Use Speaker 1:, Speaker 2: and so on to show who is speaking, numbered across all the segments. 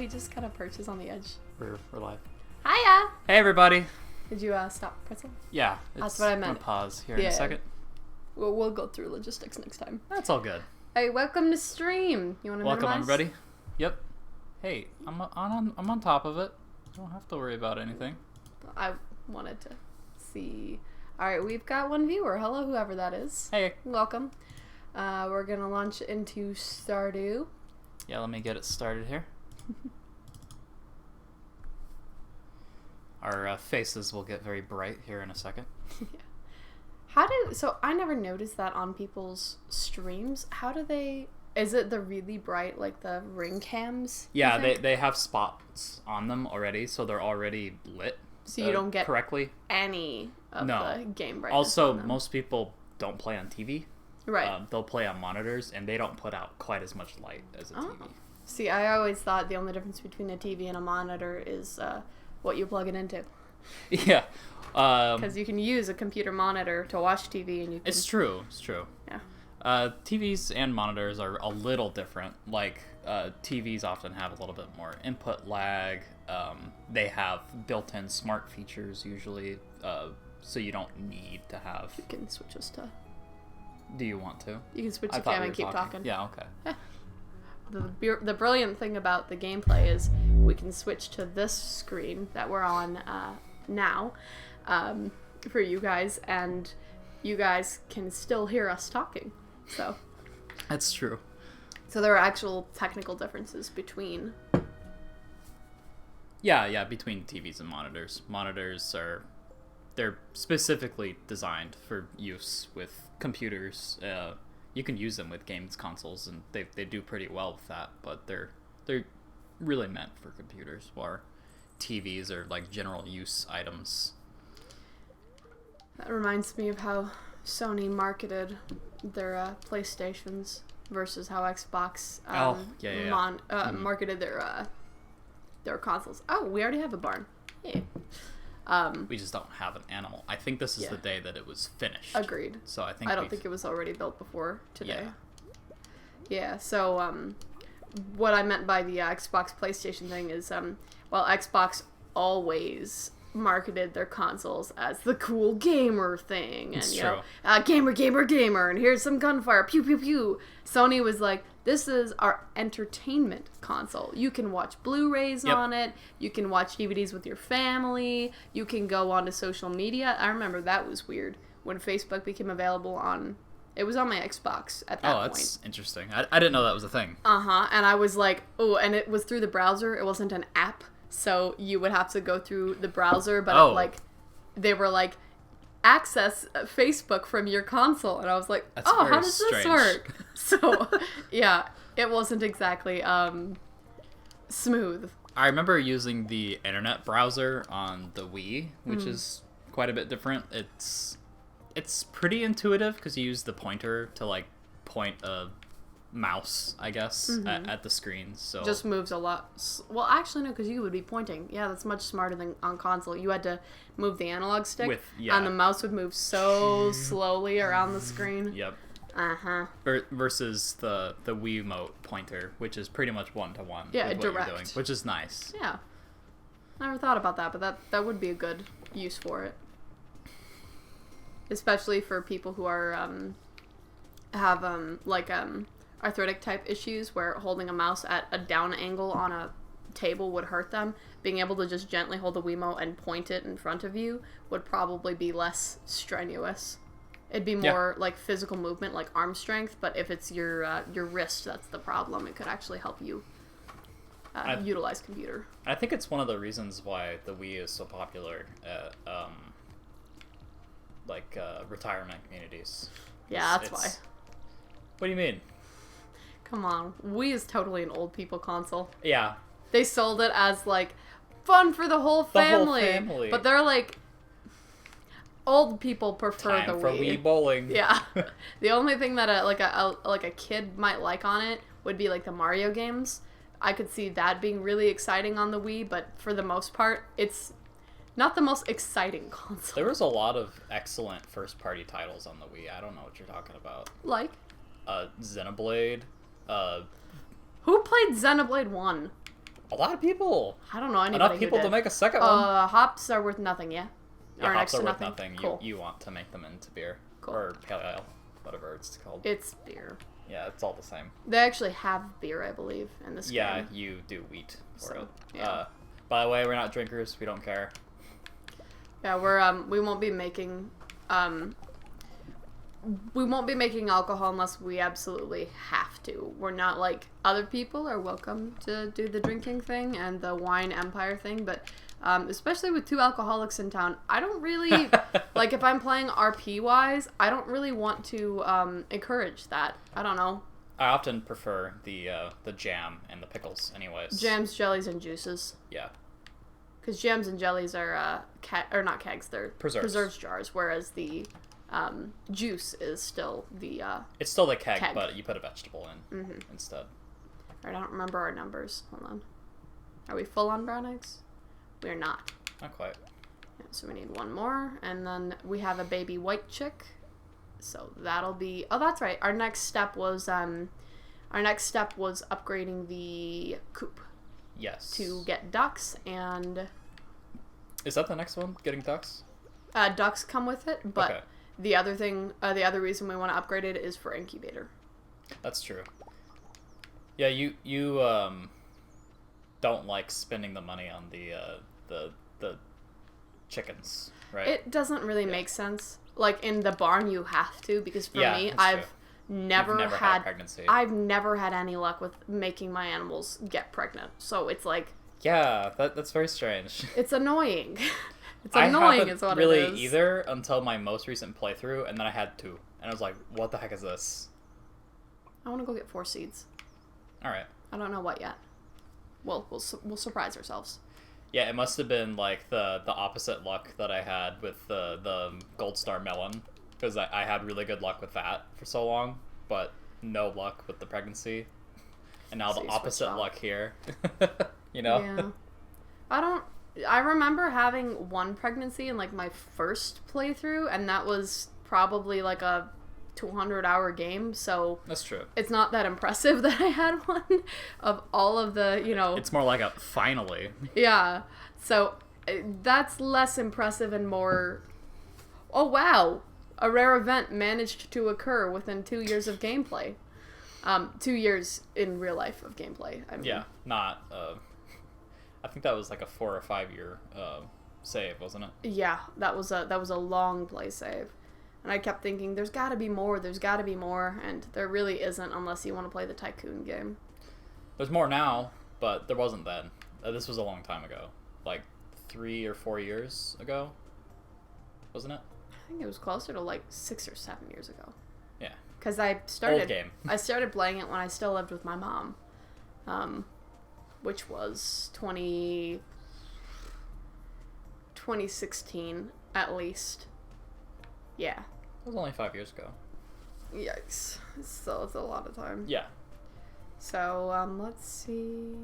Speaker 1: we just kind of perches on the edge.
Speaker 2: We're live.
Speaker 1: Hiya!
Speaker 2: Hey, everybody.
Speaker 1: Did you stop pretzel?
Speaker 2: Yeah.
Speaker 1: That's what I meant.
Speaker 2: I'm gonna pause here in a second.
Speaker 1: We'll go through logistics next time.
Speaker 2: That's all good.
Speaker 1: Hey, welcome to stream. You want to
Speaker 2: Welcome,
Speaker 1: minimize?
Speaker 2: everybody. Yep. Hey, I'm on top of it. I don't have to worry about anything.
Speaker 1: I wanted to see. All right, we've got one viewer. Hello, whoever that is.
Speaker 2: Hey.
Speaker 1: Welcome. We're gonna launch into Stardew.
Speaker 2: Yeah, let me get it started here. Our faces will get very bright here in a second.
Speaker 1: Yeah. So I never noticed that on people's streams. How do they? Is it the really bright, like the ring cams?
Speaker 2: Yeah, they have spots on them already, so they're already lit.
Speaker 1: So you don't get
Speaker 2: correctly
Speaker 1: any of the game brightness.
Speaker 2: Also,
Speaker 1: on them.
Speaker 2: most people don't play on TV.
Speaker 1: Right.
Speaker 2: They'll play on monitors, and they don't put out quite as much light as a TV.
Speaker 1: See, I always thought the only difference between a TV and a monitor is what you plug it into.
Speaker 2: Yeah.
Speaker 1: Because you can use a computer monitor to watch TV, and you can...
Speaker 2: It's true.
Speaker 1: Yeah.
Speaker 2: TVs and monitors are a little different. Like, TVs often have a little bit more input lag. They have built-in smart features usually, so you don't need to have...
Speaker 1: You can switch us to...
Speaker 2: Do you want to?
Speaker 1: You can switch to cam and keep talking.
Speaker 2: Yeah, okay.
Speaker 1: The brilliant thing about the gameplay is we can switch to this screen that we're on now for you guys, and you guys can still hear us talking. So
Speaker 2: That's true.
Speaker 1: So there are actual technical differences between...
Speaker 2: Yeah, between TVs and monitors. Monitors they're specifically designed for use with computers. You can use them with games consoles, and they do pretty well with that, but they're really meant for computers, while TVs are like general use items.
Speaker 1: That reminds me of how Sony marketed their PlayStations versus how Xbox marketed their consoles. Oh, we already have a barn. Yeah.
Speaker 2: We just don't have an animal. I think this is the day that it was finished.
Speaker 1: Agreed.
Speaker 2: So I don't
Speaker 1: think it was already built before today. Yeah, so what I meant by the Xbox PlayStation thing is, Xbox always marketed their consoles as the cool gamer thing. And,
Speaker 2: it's
Speaker 1: you
Speaker 2: true.
Speaker 1: Know, gamer, and here's some gunfire, pew, pew, pew. Sony was like, this is our entertainment console. You can watch Blu-rays on it. You can watch DVDs with your family. You can go onto social media. I remember that was weird when Facebook became available on... It was on my Xbox at that point.
Speaker 2: Oh, that's interesting. I didn't know that was a thing.
Speaker 1: Uh-huh. And I was like, oh, and it was through the browser. It wasn't an app. So you would have to go through the browser. But they were like, access Facebook from your console. And I was like,
Speaker 2: that's
Speaker 1: how does
Speaker 2: strange.
Speaker 1: this work? So, yeah, it wasn't exactly smooth.
Speaker 2: I remember using the internet browser on the Wii, which is quite a bit different. It's pretty intuitive because you use the pointer to like point a mouse, I guess, at the screen. So
Speaker 1: just moves a lot. Well, actually no, because you would be pointing. Yeah, that's much smarter than on console. You had to move the analog stick, and the mouse would move so slowly around the screen.
Speaker 2: Yep. Versus the Wiimote pointer, which is pretty much one-to-one.
Speaker 1: Yeah,
Speaker 2: with
Speaker 1: direct.
Speaker 2: what you're doing, which is nice.
Speaker 1: Yeah. Never thought about that, but that would be a good use for it. Especially for people who are have arthritic type issues where holding a mouse at a down angle on a table would hurt them. Being able to just gently hold the Wiimote and point it in front of you would probably be less strenuous. It'd be more like physical movement, like arm strength, but if it's your wrist that's the problem, it could actually help you utilize computer.
Speaker 2: I think it's one of the reasons why the Wii is so popular at retirement communities.
Speaker 1: Yeah, that's why.
Speaker 2: What do you mean?
Speaker 1: Come on. Wii is totally an old people console.
Speaker 2: Yeah.
Speaker 1: They sold it as, like, fun for the whole family.
Speaker 2: The whole family.
Speaker 1: But they're, like, old people prefer
Speaker 2: Time
Speaker 1: the Wii.
Speaker 2: for Wii bowling.
Speaker 1: Yeah. The only thing that a kid might like on it would be, like, the Mario games. I could see that being really exciting on the Wii, but for the most part, it's not the most exciting console.
Speaker 2: There was a lot of excellent first-party titles on the Wii. I don't know what you're talking about.
Speaker 1: Like?
Speaker 2: Xenoblade.
Speaker 1: Who played Xenoblade 1?
Speaker 2: A lot of people.
Speaker 1: I don't know anybody
Speaker 2: Enough
Speaker 1: who
Speaker 2: people
Speaker 1: did.
Speaker 2: to make a second one.
Speaker 1: Hops are worth nothing, yeah?
Speaker 2: Yeah,
Speaker 1: Or
Speaker 2: hops
Speaker 1: next
Speaker 2: are
Speaker 1: to
Speaker 2: worth
Speaker 1: nothing?
Speaker 2: nothing.
Speaker 1: Cool.
Speaker 2: You want to make them into beer.
Speaker 1: Cool.
Speaker 2: Or pale ale, whatever it's called.
Speaker 1: It's beer.
Speaker 2: Yeah, it's all the same.
Speaker 1: They actually have beer, I believe, in this game.
Speaker 2: Yeah, you do wheat for it.
Speaker 1: Yeah.
Speaker 2: By the way, we're not drinkers. We don't care.
Speaker 1: Yeah, we won't be making alcohol unless we absolutely have to. We're not like other people are welcome to do the drinking thing and the wine empire thing, but especially with two alcoholics in town, I don't really like if I'm playing RP wise, I don't really want to encourage that. I don't know.
Speaker 2: I often prefer the jam and the pickles, anyways.
Speaker 1: Jams, jellies, and juices.
Speaker 2: Yeah.
Speaker 1: Because jams and jellies are or not kegs, they're preserves jars, whereas the juice is still the
Speaker 2: it's still the keg, but you put a vegetable in instead.
Speaker 1: Alright, I don't remember our numbers. Hold on. Are we full on brown eggs? We're not.
Speaker 2: Not quite.
Speaker 1: Yeah, so we need one more, and then we have a baby white chick. So that'll be. Oh, that's right. Our next step was upgrading the coop.
Speaker 2: Yes.
Speaker 1: To get ducks, and
Speaker 2: is that the next one? Getting ducks?
Speaker 1: Ducks come with it, but
Speaker 2: okay.
Speaker 1: The other thing, the other reason we want to upgrade it is for incubator.
Speaker 2: That's true. Yeah, you don't like spending the money on the chickens, right?
Speaker 1: It doesn't really make sense. Like in the barn, you have to, because for me, I've never had
Speaker 2: pregnancy.
Speaker 1: I've never had any luck with making my animals get pregnant. So it's like,
Speaker 2: yeah, that's very strange.
Speaker 1: It's annoying. It's annoying is what
Speaker 2: really
Speaker 1: it is.
Speaker 2: either until my most recent playthrough, and then I had 2, and I was like, what the heck is this?
Speaker 1: I want to go get 4 seeds.
Speaker 2: All right.
Speaker 1: I don't know what yet. Well, we'll surprise ourselves.
Speaker 2: Yeah, it must have been like the opposite luck that I had with the Gold Star melon, because I had really good luck with that for so long, but no luck with the pregnancy, and now the opposite luck here. You know?
Speaker 1: Yeah. I remember having one pregnancy in like my first playthrough, and that was probably like a 200-hour game, so
Speaker 2: that's true.
Speaker 1: It's not that impressive that I had one of all of the,
Speaker 2: It's more like a finally.
Speaker 1: Yeah. So that's less impressive and more, oh wow, a rare event managed to occur within 2 years of gameplay. 2 years in real life of gameplay. I mean.
Speaker 2: Yeah, not I think that was like a 4 or 5 year save, wasn't it?
Speaker 1: Yeah, that was a long play save. And I kept thinking, there's got to be more, and there really isn't unless you want to play the Tycoon game.
Speaker 2: There's more now, but there wasn't then. This was a long time ago. Like 3 or 4 years ago, wasn't it?
Speaker 1: I think it was closer to like 6 or 7 years ago.
Speaker 2: Yeah.
Speaker 1: Because I started playing it when I still lived with my mom, which was 2016 at least. Yeah.
Speaker 2: It was only 5 years ago.
Speaker 1: Yikes. It's a lot of time.
Speaker 2: Yeah.
Speaker 1: So, let's see.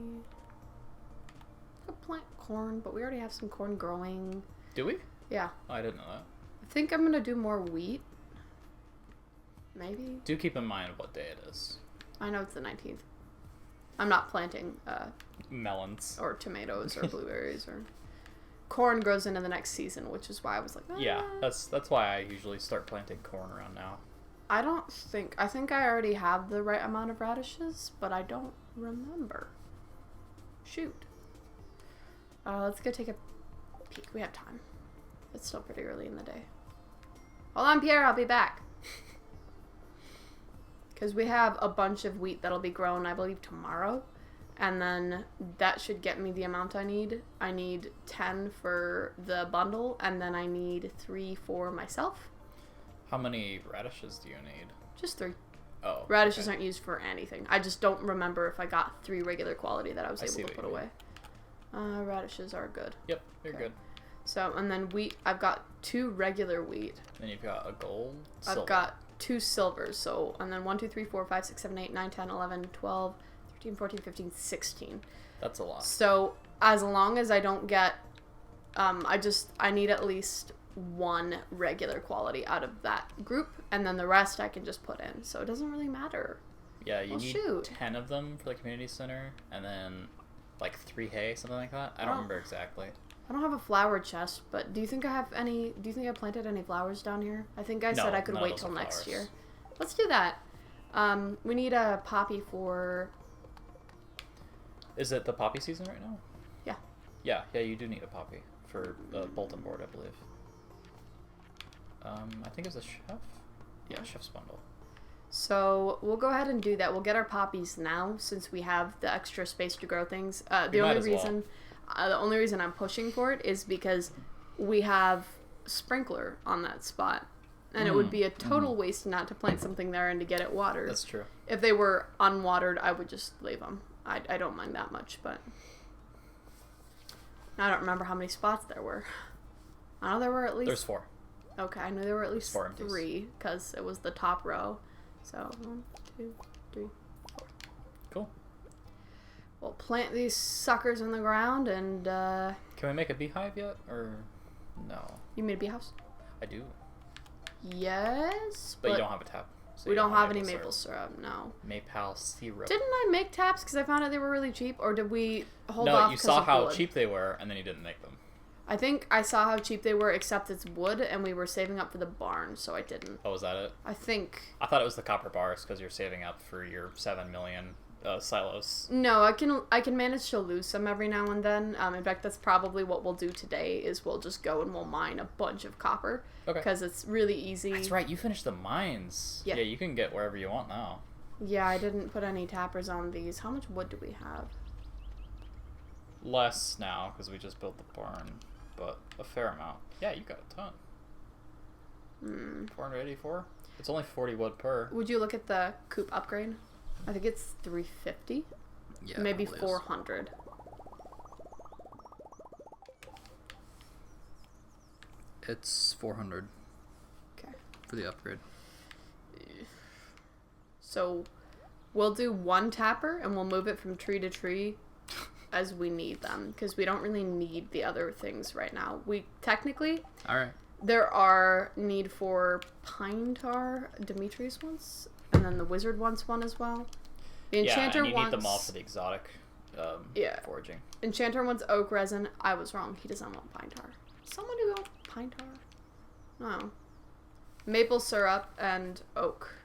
Speaker 1: I could plant corn, but we already have some corn growing.
Speaker 2: Do we?
Speaker 1: Yeah.
Speaker 2: Oh, I didn't know that.
Speaker 1: I think I'm gonna do more wheat. Maybe?
Speaker 2: Do keep in mind what day it is.
Speaker 1: I know it's the 19th. I'm not planting,
Speaker 2: melons.
Speaker 1: Or tomatoes or blueberries or... Corn grows into the next season, which is why I was like,
Speaker 2: Yeah, that's why I usually start planting corn around now.
Speaker 1: I think I already have the right amount of radishes, but I don't remember. Shoot. Let's go take a peek. We have time. It's still pretty early in the day. Hold on, Pierre, I'll be back. Because we have a bunch of wheat that'll be grown, I believe, tomorrow. And then that should get me the amount I need. I need 10 for the bundle, and then I need 3 for myself.
Speaker 2: How many radishes do you need?
Speaker 1: Just 3.
Speaker 2: Oh.
Speaker 1: Radishes aren't used for anything. I just don't remember if I got 3 regular quality that I was able to put away. Radishes are good.
Speaker 2: Yep, you're good.
Speaker 1: So, and then wheat, I've got 2 regular wheat.
Speaker 2: Then you've got a gold,
Speaker 1: I've got 2 silvers, so, and then 1, 2, 3, 4, 5, 6, 7, 8, 9, 10, 11, 12, 13, 14, 15, 16.
Speaker 2: That's a lot.
Speaker 1: So, as long as I don't get, I need at least 1 regular quality out of that group, and then the rest I can just put in, so it doesn't really matter.
Speaker 2: Yeah, you need 10 of them for the community center, and then like 3 hay, something like that. I don't remember exactly.
Speaker 1: I don't have a flower chest, but do you think I have any? Do you think I planted any flowers down here? I think I said I could wait till next year. Let's do that. We need a poppy for.
Speaker 2: Is it the poppy season right now?
Speaker 1: Yeah.
Speaker 2: Yeah. You do need a poppy for the bulletin board, I believe. I think it's a chef. Yeah, chef's bundle.
Speaker 1: So we'll go ahead and do that. We'll get our poppies now since we have the extra space to grow things. The only reason I'm pushing for it is because we have sprinkler on that spot, and it would be a total waste not to plant something there and to get it watered.
Speaker 2: That's true.
Speaker 1: If they were unwatered, I would just leave them. I don't mind that much, but I don't remember how many spots there were. I know there were at least...
Speaker 2: There's 4.
Speaker 1: Okay, I knew there were at least
Speaker 2: 4
Speaker 1: 3, because it was the top row. So, 1, 2, 3, 4.
Speaker 2: Cool.
Speaker 1: We'll plant these suckers in the ground and,
Speaker 2: Can we make a beehive yet, or no?
Speaker 1: You made a bee house?
Speaker 2: I do.
Speaker 1: Yes,
Speaker 2: but you don't have a tap. So
Speaker 1: we don't have any maple syrup, no.
Speaker 2: Maple syrup.
Speaker 1: Didn't I make taps because I found out they were really cheap, or did we hold off?
Speaker 2: No, you saw how cheap they were, and then you didn't make them.
Speaker 1: I think I saw how cheap they were, except it's wood, and we were saving up for the barn, so I didn't.
Speaker 2: Oh, was that it?
Speaker 1: I think.
Speaker 2: I thought it was the copper bars because you're saving up for your 7 million silos.
Speaker 1: No, I can manage to lose some every now and then. In fact, that's probably what we'll do today. Is we'll just go and we'll mine a bunch of copper.
Speaker 2: Okay.
Speaker 1: Because it's really easy.
Speaker 2: That's right. You finished the mines.
Speaker 1: Yeah.
Speaker 2: Yeah. You can get wherever you want now.
Speaker 1: Yeah, I didn't put any tappers on these. How much wood do we have?
Speaker 2: Less now because we just built the barn, but a fair amount. Yeah, you got a ton. 484. It's only 40 wood per.
Speaker 1: Would you look at the coop upgrade? I think it's 350.
Speaker 2: Yeah,
Speaker 1: maybe 400.
Speaker 2: It's 400.
Speaker 1: Okay.
Speaker 2: For the upgrade.
Speaker 1: So we'll do 1 tapper and we'll move it from tree to tree as we need them, because we don't really need the other things right now. We technically.
Speaker 2: All right.
Speaker 1: There are need for pine tar. Demetrius wants, and then the wizard wants one as well. The enchanter
Speaker 2: and you
Speaker 1: wants...
Speaker 2: need them all for the exotic foraging.
Speaker 1: Enchanter wants oak resin. I was wrong. He doesn't want pine tar. Someone do want pine tar? No. Maple syrup and oak.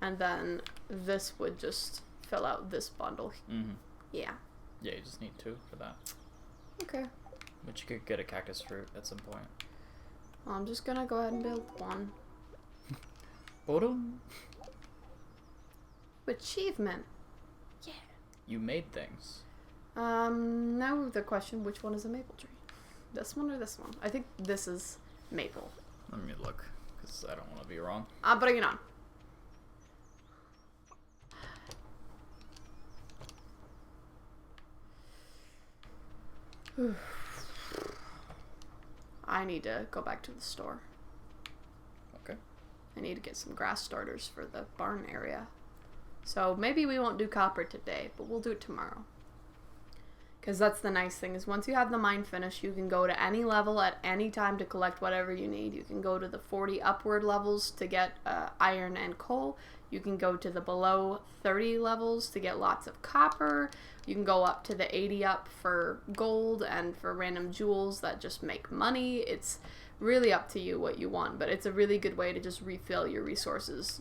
Speaker 1: And then this would just fill out this bundle.
Speaker 2: Mm-hmm.
Speaker 1: Yeah.
Speaker 2: Yeah, you just need 2 for that.
Speaker 1: Okay.
Speaker 2: But you could get a cactus fruit at some point.
Speaker 1: Well, I'm just gonna go ahead and build 1.
Speaker 2: Bodum.
Speaker 1: Achievement. Yeah.
Speaker 2: You made things.
Speaker 1: Now the question, which one is a maple tree? This one or this one? I think this is maple.
Speaker 2: Let me look, because I don't want to be wrong.
Speaker 1: I'm putting it on. I need to go back to the store.
Speaker 2: Okay.
Speaker 1: I need to get some grass starters for the barn area. So maybe we won't do copper today, but we'll do it tomorrow. Because that's the nice thing, is once you have the mine finished, you can go to any level at any time to collect whatever you need. You can go to the 40 upward levels to get iron and coal. You can go to the below 30 levels to get lots of copper. You can go up to the 80 up for gold and for random jewels that just make money. It's really up to you what you want, but it's a really good way to just refill your resources.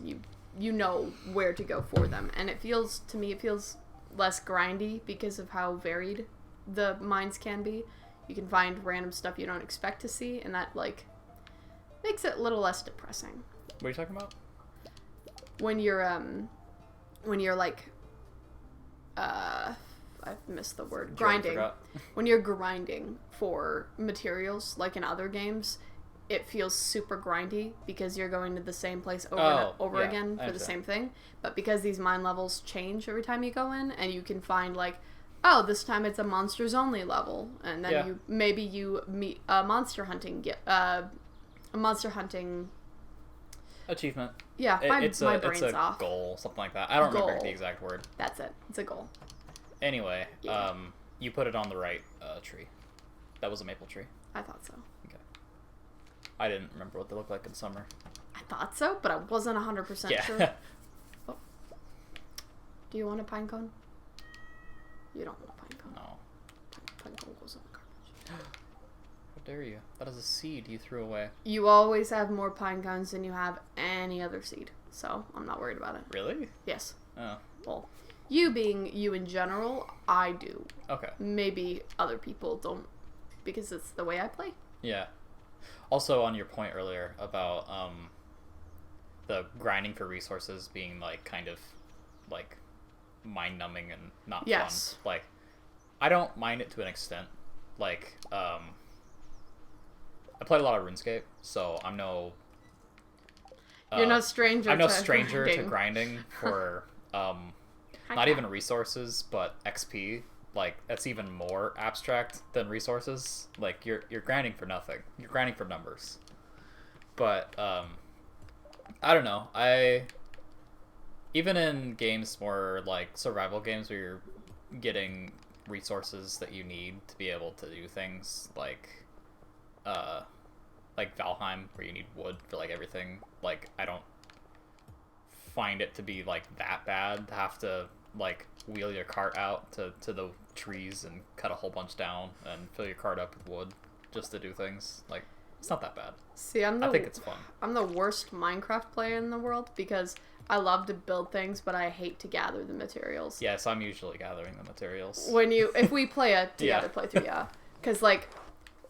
Speaker 1: You know where to go for them, and it feels less grindy because of how varied the mines can be. You can find random stuff you don't expect to see, and that makes it a little less depressing.
Speaker 2: What are you talking about?
Speaker 1: When you're I've missed the word. Grinding. When you're grinding for materials, like in other games, it feels super grindy because you're going to the same place over and over again for the same thing. But because these mine levels change every time you go in, and you can find this time it's a monsters only level, and then you meet a monster hunting
Speaker 2: achievement.
Speaker 1: Yeah, my brain's off.
Speaker 2: Goal, something like that. I don't remember the exact word.
Speaker 1: That's it. It's a goal.
Speaker 2: Anyway, you put it on the right tree. That was a maple tree.
Speaker 1: I thought so.
Speaker 2: Okay. I didn't remember what they looked like in summer.
Speaker 1: I thought so, but I wasn't 100% sure. Oh. Do you want a pine cone? You don't want a pine cone. Pine cone goes in the garbage.
Speaker 2: How dare you? That is a seed you threw away.
Speaker 1: You always have more pine cones than you have any other seed, so I'm not worried about it.
Speaker 2: Really?
Speaker 1: Yes.
Speaker 2: Oh.
Speaker 1: Well, you being you in general, I do.
Speaker 2: Okay.
Speaker 1: Maybe other people don't, because it's the way I play.
Speaker 2: Yeah. Also, on your point earlier about the grinding for resources being like kind of like mind numbing and not
Speaker 1: Yes.
Speaker 2: fun. Like, I don't mind it to an extent. Like, I played a lot of RuneScape, so I'm no.
Speaker 1: You're no stranger.
Speaker 2: I'm no
Speaker 1: to
Speaker 2: stranger to
Speaker 1: grinding.
Speaker 2: grinding for not even resources, but XP. Like, that's even more abstract than resources. Like, you're grinding for nothing. You're grinding for numbers. But I don't know. Even in games more like survival games where you're getting resources that you need to be able to do things like Valheim, where you need wood for like everything. Like, I don't find it to be like that bad to have to like wheel your cart out to the trees and cut a whole bunch down and fill your cart up with wood just to do things. Like, it's not that bad.
Speaker 1: See,
Speaker 2: I think it's fun.
Speaker 1: I'm the worst Minecraft player in the world because I love to build things, but I hate to gather the materials.
Speaker 2: Yes, I'm usually gathering the materials.
Speaker 1: If we play a together
Speaker 2: Yeah.
Speaker 1: playthrough, yeah, because like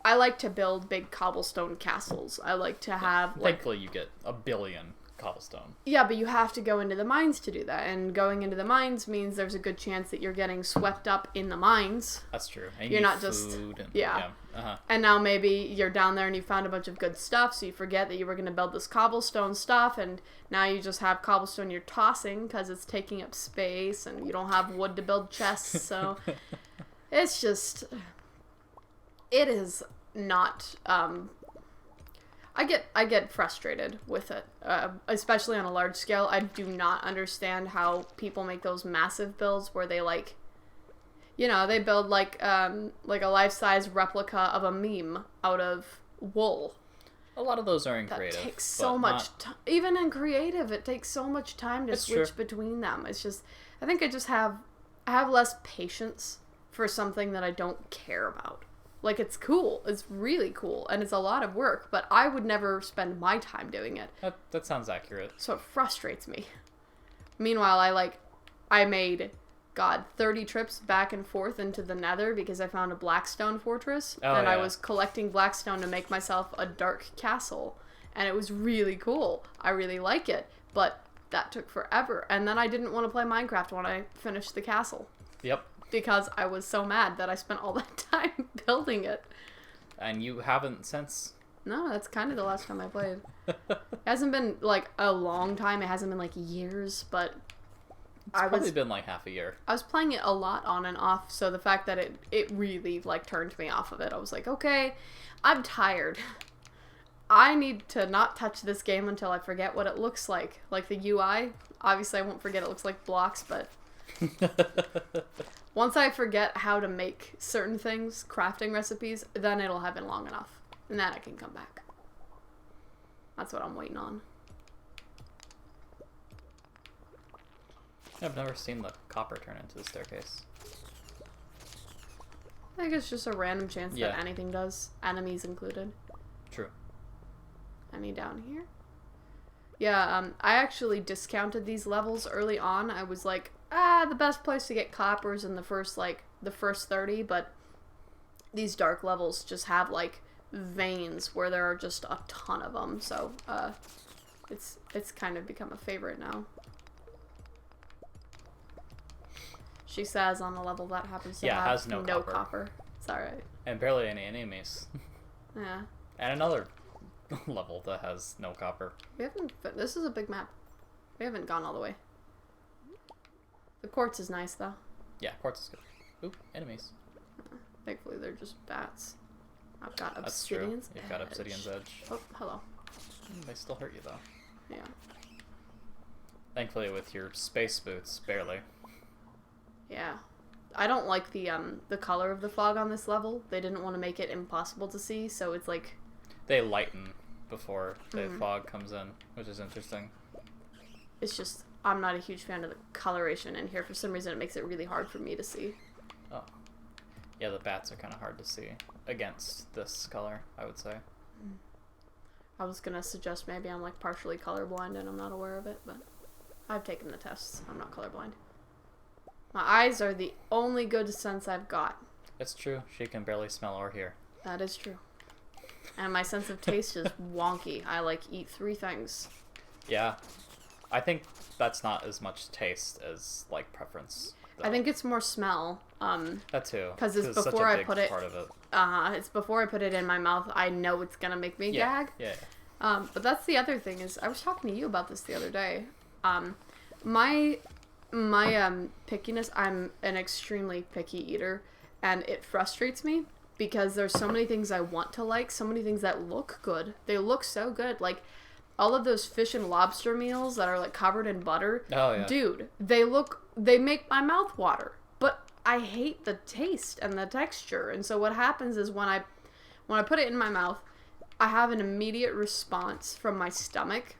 Speaker 1: I like to build big cobblestone castles. I like to have like
Speaker 2: Thankfully, you get a billion cobblestone.
Speaker 1: yeah, but you have to go into the mines to do that, and going into the mines means there's a good chance that you're getting swept up in the mines.
Speaker 2: That's true. And
Speaker 1: You're
Speaker 2: you
Speaker 1: not
Speaker 2: need
Speaker 1: just
Speaker 2: food and,
Speaker 1: yeah.
Speaker 2: Uh-huh.
Speaker 1: And now maybe you're down there and you found a bunch of good stuff, so you forget that you were going to build this cobblestone stuff, and now you just have cobblestone you're tossing because it's taking up space, and you don't have wood to build chests, so it's just... It is not... I get frustrated with it, especially on a large scale. I do not understand how people make those massive builds where they like... You know, they build like a life-size replica of a meme out of wool.
Speaker 2: A lot of those are in
Speaker 1: That
Speaker 2: creative.
Speaker 1: takes so much time. Even in creative, it takes so much time to
Speaker 2: It's
Speaker 1: switch
Speaker 2: true.
Speaker 1: between them. It's just, I think I have less patience for something that I don't care about. Like, it's cool. It's really cool. And it's a lot of work. But I would never spend my time doing it.
Speaker 2: That sounds accurate.
Speaker 1: So it frustrates me. Meanwhile, I made... 30 trips back and forth into the nether because I found a blackstone fortress, and I was collecting blackstone to make myself a dark castle, and it was really cool. I really like it, but that took forever, and then I didn't want to play Minecraft when I finished the castle.
Speaker 2: Yep.
Speaker 1: Because I was so mad that I spent all that time building it.
Speaker 2: And you haven't since?
Speaker 1: No, that's kind of the last time I played. It hasn't been, like, a long time. It hasn't been, like, years, but...
Speaker 2: It's probably been like half a year.
Speaker 1: I was playing it a lot on and off, so the fact that it really, like, turned me off of it. I was like, okay, I'm tired. I need to not touch this game until I forget what it looks like. Like, the UI, obviously I won't forget it looks like blocks, but... Once I forget how to make certain things, crafting recipes, then it'll have been long enough. And then I can come back. That's what I'm waiting on.
Speaker 2: I've never seen the copper turn into the staircase.
Speaker 1: I think it's just a random chance
Speaker 2: Yeah.
Speaker 1: that anything does, enemies included.
Speaker 2: True.
Speaker 1: Any down here? Yeah, I actually discounted these levels early on. I was like, the best place to get copper is in the first 30, but these dark levels just have, like, veins where there are just a ton of them, so, it's kind of become a favorite now. She says on a level that happens to
Speaker 2: Yeah, it
Speaker 1: have
Speaker 2: has no copper.
Speaker 1: It's alright.
Speaker 2: And barely any enemies.
Speaker 1: Yeah.
Speaker 2: And another level that has no copper.
Speaker 1: This is a big map. We haven't gone all the way. The quartz is nice, though.
Speaker 2: Yeah, quartz is good. Oop, enemies.
Speaker 1: Thankfully, they're just bats. I've got
Speaker 2: That's true.
Speaker 1: Obsidian's
Speaker 2: You've got Obsidian's Edge.
Speaker 1: Oh, hello.
Speaker 2: They still hurt you, though.
Speaker 1: Yeah.
Speaker 2: Thankfully, with your space boots, barely.
Speaker 1: Yeah. I don't like the color of the fog on this level. They didn't want to make it impossible to see, so it's like...
Speaker 2: They lighten before the fog comes in, which is interesting.
Speaker 1: It's just... I'm not a huge fan of the coloration in here. For some reason, it makes it really hard for me to see.
Speaker 2: Oh. Yeah, the bats are kind of hard to see against this color, I would say.
Speaker 1: I was gonna suggest maybe I'm like partially colorblind and I'm not aware of it, but I've taken the tests. I'm not colorblind. My eyes are the only good sense I've got.
Speaker 2: It's true. She can barely smell or hear.
Speaker 1: That is true. And my sense of taste is wonky. I like eat 3 things.
Speaker 2: Yeah. I think that's not as much taste as like preference, though.
Speaker 1: I think it's more smell.
Speaker 2: That too.
Speaker 1: Because it's
Speaker 2: such
Speaker 1: before
Speaker 2: a
Speaker 1: I
Speaker 2: big
Speaker 1: put it.
Speaker 2: part of it.
Speaker 1: It's before I put it in my mouth. I know it's gonna make me gag.
Speaker 2: Yeah.
Speaker 1: But that's the other thing is I was talking to you about this the other day. My pickiness. I'm an extremely picky eater, and it frustrates me because there's so many things I want to like, so many things that look good. They look so good, like all of those fish and lobster meals that are like covered in butter.
Speaker 2: Oh yeah.
Speaker 1: Dude, they make my mouth water. But I hate the taste and the texture. And so what happens is when I put it in my mouth, I have an immediate response from my stomach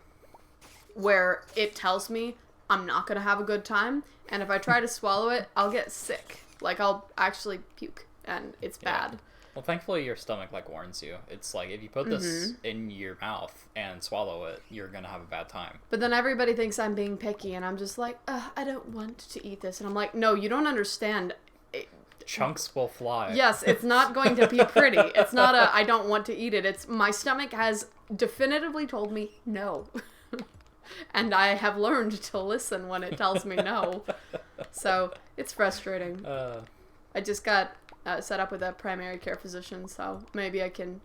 Speaker 1: where it tells me I'm not going to have a good time. And if I try to swallow it, I'll get sick. Like, I'll actually puke. And it's bad.
Speaker 2: Well, thankfully your stomach like warns you. It's like if you put this in your mouth and swallow it, you're gonna have a bad time.
Speaker 1: But then everybody thinks I'm being picky, and I'm just like, I don't want to eat this. And I'm like, no, you don't understand.
Speaker 2: Chunks will fly.
Speaker 1: Yes, it's not going to be pretty. It's not I don't want to eat it. It's my stomach has definitively told me no. And I have learned to listen when it tells me no. So it's frustrating. I just got set up with a primary care physician, so maybe I can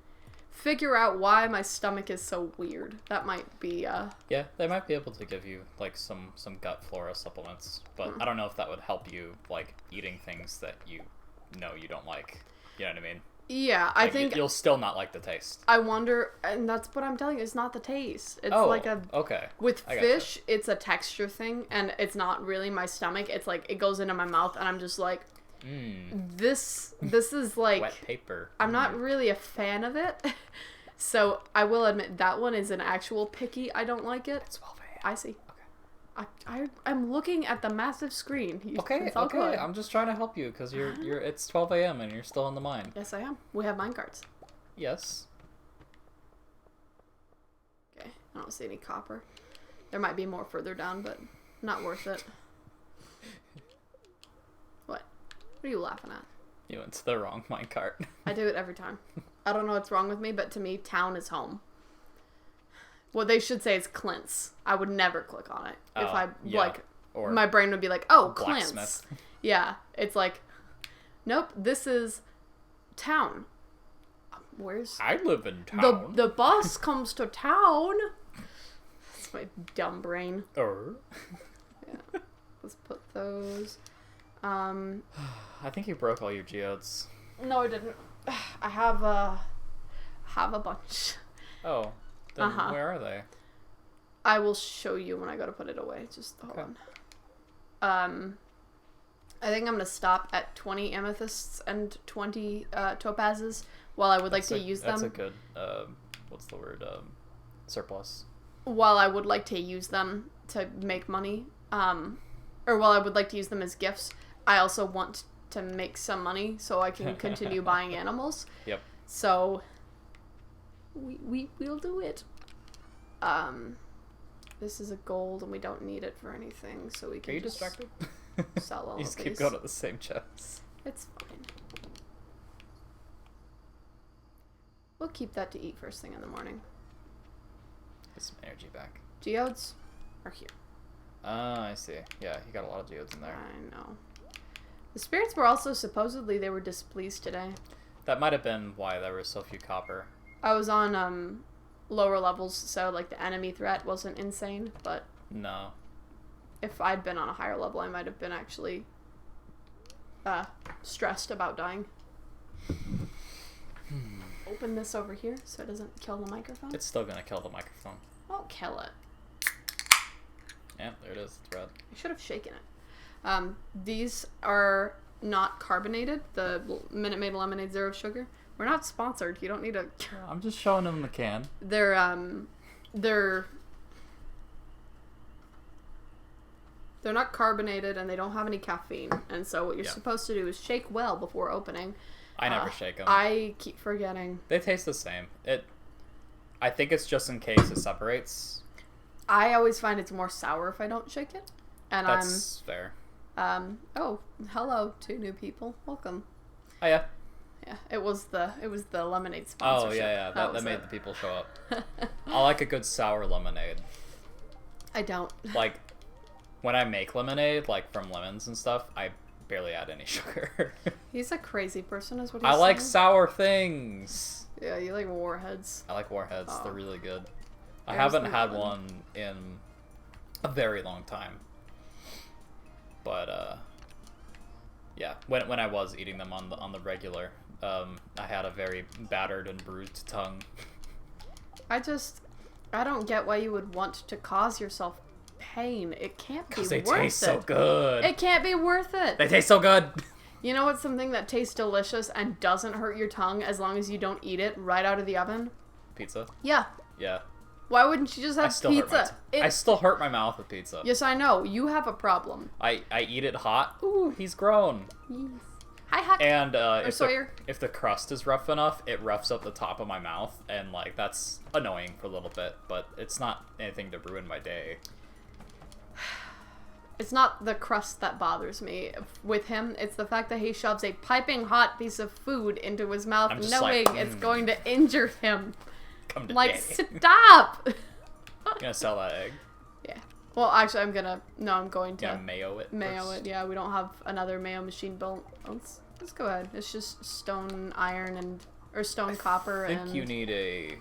Speaker 1: figure out why my stomach is so weird. That might be
Speaker 2: Yeah, they might be able to give you like some gut flora supplements, but I don't know if that would help you like eating things that you know you don't like. You know what I mean?
Speaker 1: Yeah,
Speaker 2: Like,
Speaker 1: I think
Speaker 2: you'll still not like the taste.
Speaker 1: I wonder, and that's what I'm telling you, it's not the taste. It's
Speaker 2: okay.
Speaker 1: With fish, it's a texture thing, and it's not really my stomach. It's like it goes into my mouth, and I'm just like, this is like
Speaker 2: wet paper.
Speaker 1: I'm not really a fan of it. So I will admit that one is an actual picky. I don't like it.
Speaker 2: It's 12 a.m.
Speaker 1: I see. I'm looking at the massive screen.
Speaker 2: Okay.
Speaker 1: Good.
Speaker 2: I'm just trying to help you because you're it's 12 a.m. and you're still in the mine.
Speaker 1: Yes, I am. We have minecarts.
Speaker 2: Yes.
Speaker 1: Okay. I don't see any copper. There might be more further down, but not worth it. What are you laughing at?
Speaker 2: You went to the wrong minecart.
Speaker 1: I do it every time. I don't know what's wrong with me, but to me, town is home. What they should say is Clint's. I would never click on it. If I, or my brain would be like, oh, Clint's. Yeah. It's like, nope, this is town. Where's...
Speaker 2: I live in town.
Speaker 1: The bus comes to town. That's my dumb brain. Yeah. Let's put those...
Speaker 2: I think you broke all your geodes.
Speaker 1: No, I didn't. I have a bunch.
Speaker 2: Oh, then where are they?
Speaker 1: I will show you when I go to put it away. Just hold on. I think I'm gonna stop at 20 amethysts and 20 topazes. While I would like to use them.
Speaker 2: That's a good. What's the word? Surplus.
Speaker 1: While I would like to use them to make money, or while I would like to use them as gifts, I also want to make some money so I can continue buying animals.
Speaker 2: Yep.
Speaker 1: So we'll do it. This is a gold and we don't need it for anything, so we can.
Speaker 2: Are you distracted?
Speaker 1: Sell all
Speaker 2: you
Speaker 1: of
Speaker 2: just
Speaker 1: these.
Speaker 2: keep going to the same chest.
Speaker 1: It's fine. We'll keep that to eat first thing in the morning.
Speaker 2: Get some energy back.
Speaker 1: Geodes are here.
Speaker 2: I see. Yeah, you got a lot of geodes in there.
Speaker 1: I know. The spirits were also supposedly they were displeased today.
Speaker 2: That might have been why there was so few copper.
Speaker 1: I was on lower levels, so like the enemy threat wasn't insane, but
Speaker 2: no.
Speaker 1: If I'd been on a higher level, I might have been actually stressed about dying. Open this over here so it doesn't kill the microphone.
Speaker 2: It's still gonna kill the microphone.
Speaker 1: Don't kill it.
Speaker 2: Yeah, there it is. It's red.
Speaker 1: I should have shaken it. These are not carbonated. The Minute Maid Lemonade Zero Sugar. We're not sponsored. You don't need to.
Speaker 2: I'm just showing them the can.
Speaker 1: They're They're not carbonated and they don't have any caffeine. And so what you're
Speaker 2: Yeah.
Speaker 1: supposed to do is shake well before opening.
Speaker 2: I never shake them.
Speaker 1: I keep forgetting.
Speaker 2: They taste the same. I think it's just in case it separates.
Speaker 1: I always find it's more sour if I don't shake it. And
Speaker 2: That's fair.
Speaker 1: oh, hello, 2 new people. Welcome.
Speaker 2: Oh yeah.
Speaker 1: Yeah, it was the lemonade sponsorship.
Speaker 2: Oh yeah. That made the people show up. I like a good sour lemonade.
Speaker 1: I don't.
Speaker 2: Like, when I make lemonade, like from lemons and stuff, I barely add any sugar.
Speaker 1: He's a crazy person, is what he's
Speaker 2: I like
Speaker 1: saying.
Speaker 2: sour things.
Speaker 1: Yeah, you like warheads.
Speaker 2: I like warheads.
Speaker 1: Oh.
Speaker 2: They're really good. I
Speaker 1: There's
Speaker 2: haven't
Speaker 1: the
Speaker 2: had
Speaker 1: melon.
Speaker 2: one in a very long time. But yeah, when I was eating them on the regular, I had a very battered and bruised tongue.
Speaker 1: I don't get why you would want to cause yourself pain. It can't be worth it.
Speaker 2: Because they taste so good.
Speaker 1: It can't be worth it.
Speaker 2: They taste so good.
Speaker 1: You know what's something that tastes delicious and doesn't hurt your tongue as long as you don't eat it right out of the oven?
Speaker 2: Pizza?
Speaker 1: Yeah.
Speaker 2: Yeah.
Speaker 1: Why wouldn't you just have pizza?
Speaker 2: I still hurt my mouth with pizza.
Speaker 1: Yes, I know. You have a problem.
Speaker 2: I eat it hot. Ooh, he's grown.
Speaker 1: Yes. Hi, Huck.
Speaker 2: And
Speaker 1: Sawyer.
Speaker 2: if the crust is rough enough, it roughs up the top of my mouth, and like that's annoying for a little bit, but it's not anything to ruin my day.
Speaker 1: It's not the crust that bothers me. With him, it's the fact that he shoves a piping hot piece of food into his mouth
Speaker 2: I'm just
Speaker 1: knowing
Speaker 2: like,
Speaker 1: it's going to injure him.
Speaker 2: Come to
Speaker 1: Like,
Speaker 2: daddy.
Speaker 1: stop!
Speaker 2: Gonna sell that egg.
Speaker 1: Yeah. Well, actually, I'm going to
Speaker 2: Gonna mayo it.
Speaker 1: mayo
Speaker 2: first.
Speaker 1: it. Yeah, we don't have another mayo machine built. Let's go ahead. It's just stone iron or stone copper.
Speaker 2: I think
Speaker 1: and
Speaker 2: you need a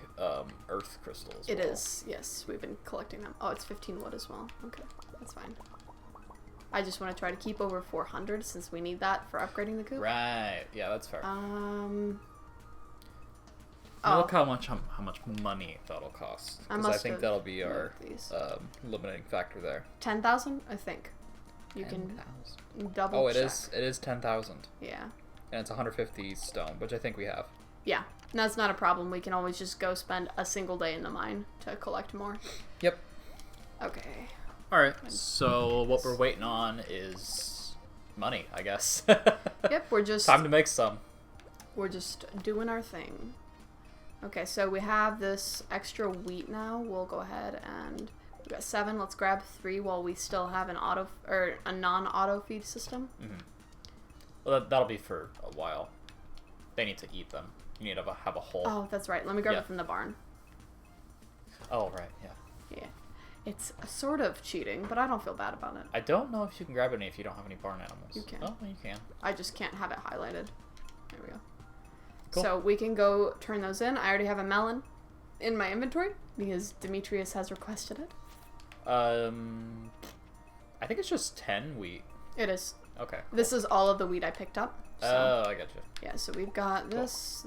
Speaker 2: earth crystal as
Speaker 1: It
Speaker 2: well.
Speaker 1: is, yes. We've been collecting them. Oh, it's 15 wood as well. Okay, that's fine. I just want to try to keep over 400 since we need that for upgrading the coop.
Speaker 2: Right. Yeah, that's fair. Look how much money that'll cost. Because I think that'll be our limiting factor there.
Speaker 1: 10,000, I think. You
Speaker 2: 10,000.
Speaker 1: can double
Speaker 2: Oh, it
Speaker 1: check.
Speaker 2: is 10,000.
Speaker 1: Yeah.
Speaker 2: And it's 150 stone, which I think we have.
Speaker 1: Yeah, that's not a problem. We can always just go spend a single day in the mine to collect more.
Speaker 2: Yep.
Speaker 1: Okay.
Speaker 2: Alright, so what we're waiting on is money, I guess.
Speaker 1: Yep, we're just
Speaker 2: Time to make some.
Speaker 1: doing our thing. Okay, so we have this extra wheat now. We'll go ahead and we got 7. Let's grab 3 while we still have a non-auto feed system.
Speaker 2: Mm-hmm. Well, that'll be for a while. They need to eat them. You need to have a hole.
Speaker 1: Oh, that's right. Let me grab it from the barn.
Speaker 2: Oh, right, yeah.
Speaker 1: Yeah. It's sort of cheating, but I don't feel bad about it.
Speaker 2: I don't know if you can grab any if you don't have any barn animals.
Speaker 1: You can.
Speaker 2: Oh, you can.
Speaker 1: I just can't have it highlighted. There we go.
Speaker 2: Cool.
Speaker 1: So we can go turn those in. I already have a melon in my inventory because Demetrius has requested it.
Speaker 2: I think it's just 10 wheat.
Speaker 1: It is.
Speaker 2: Okay.
Speaker 1: This is all of the wheat I picked up. So.
Speaker 2: Oh, I got you.
Speaker 1: Yeah, so we've got this,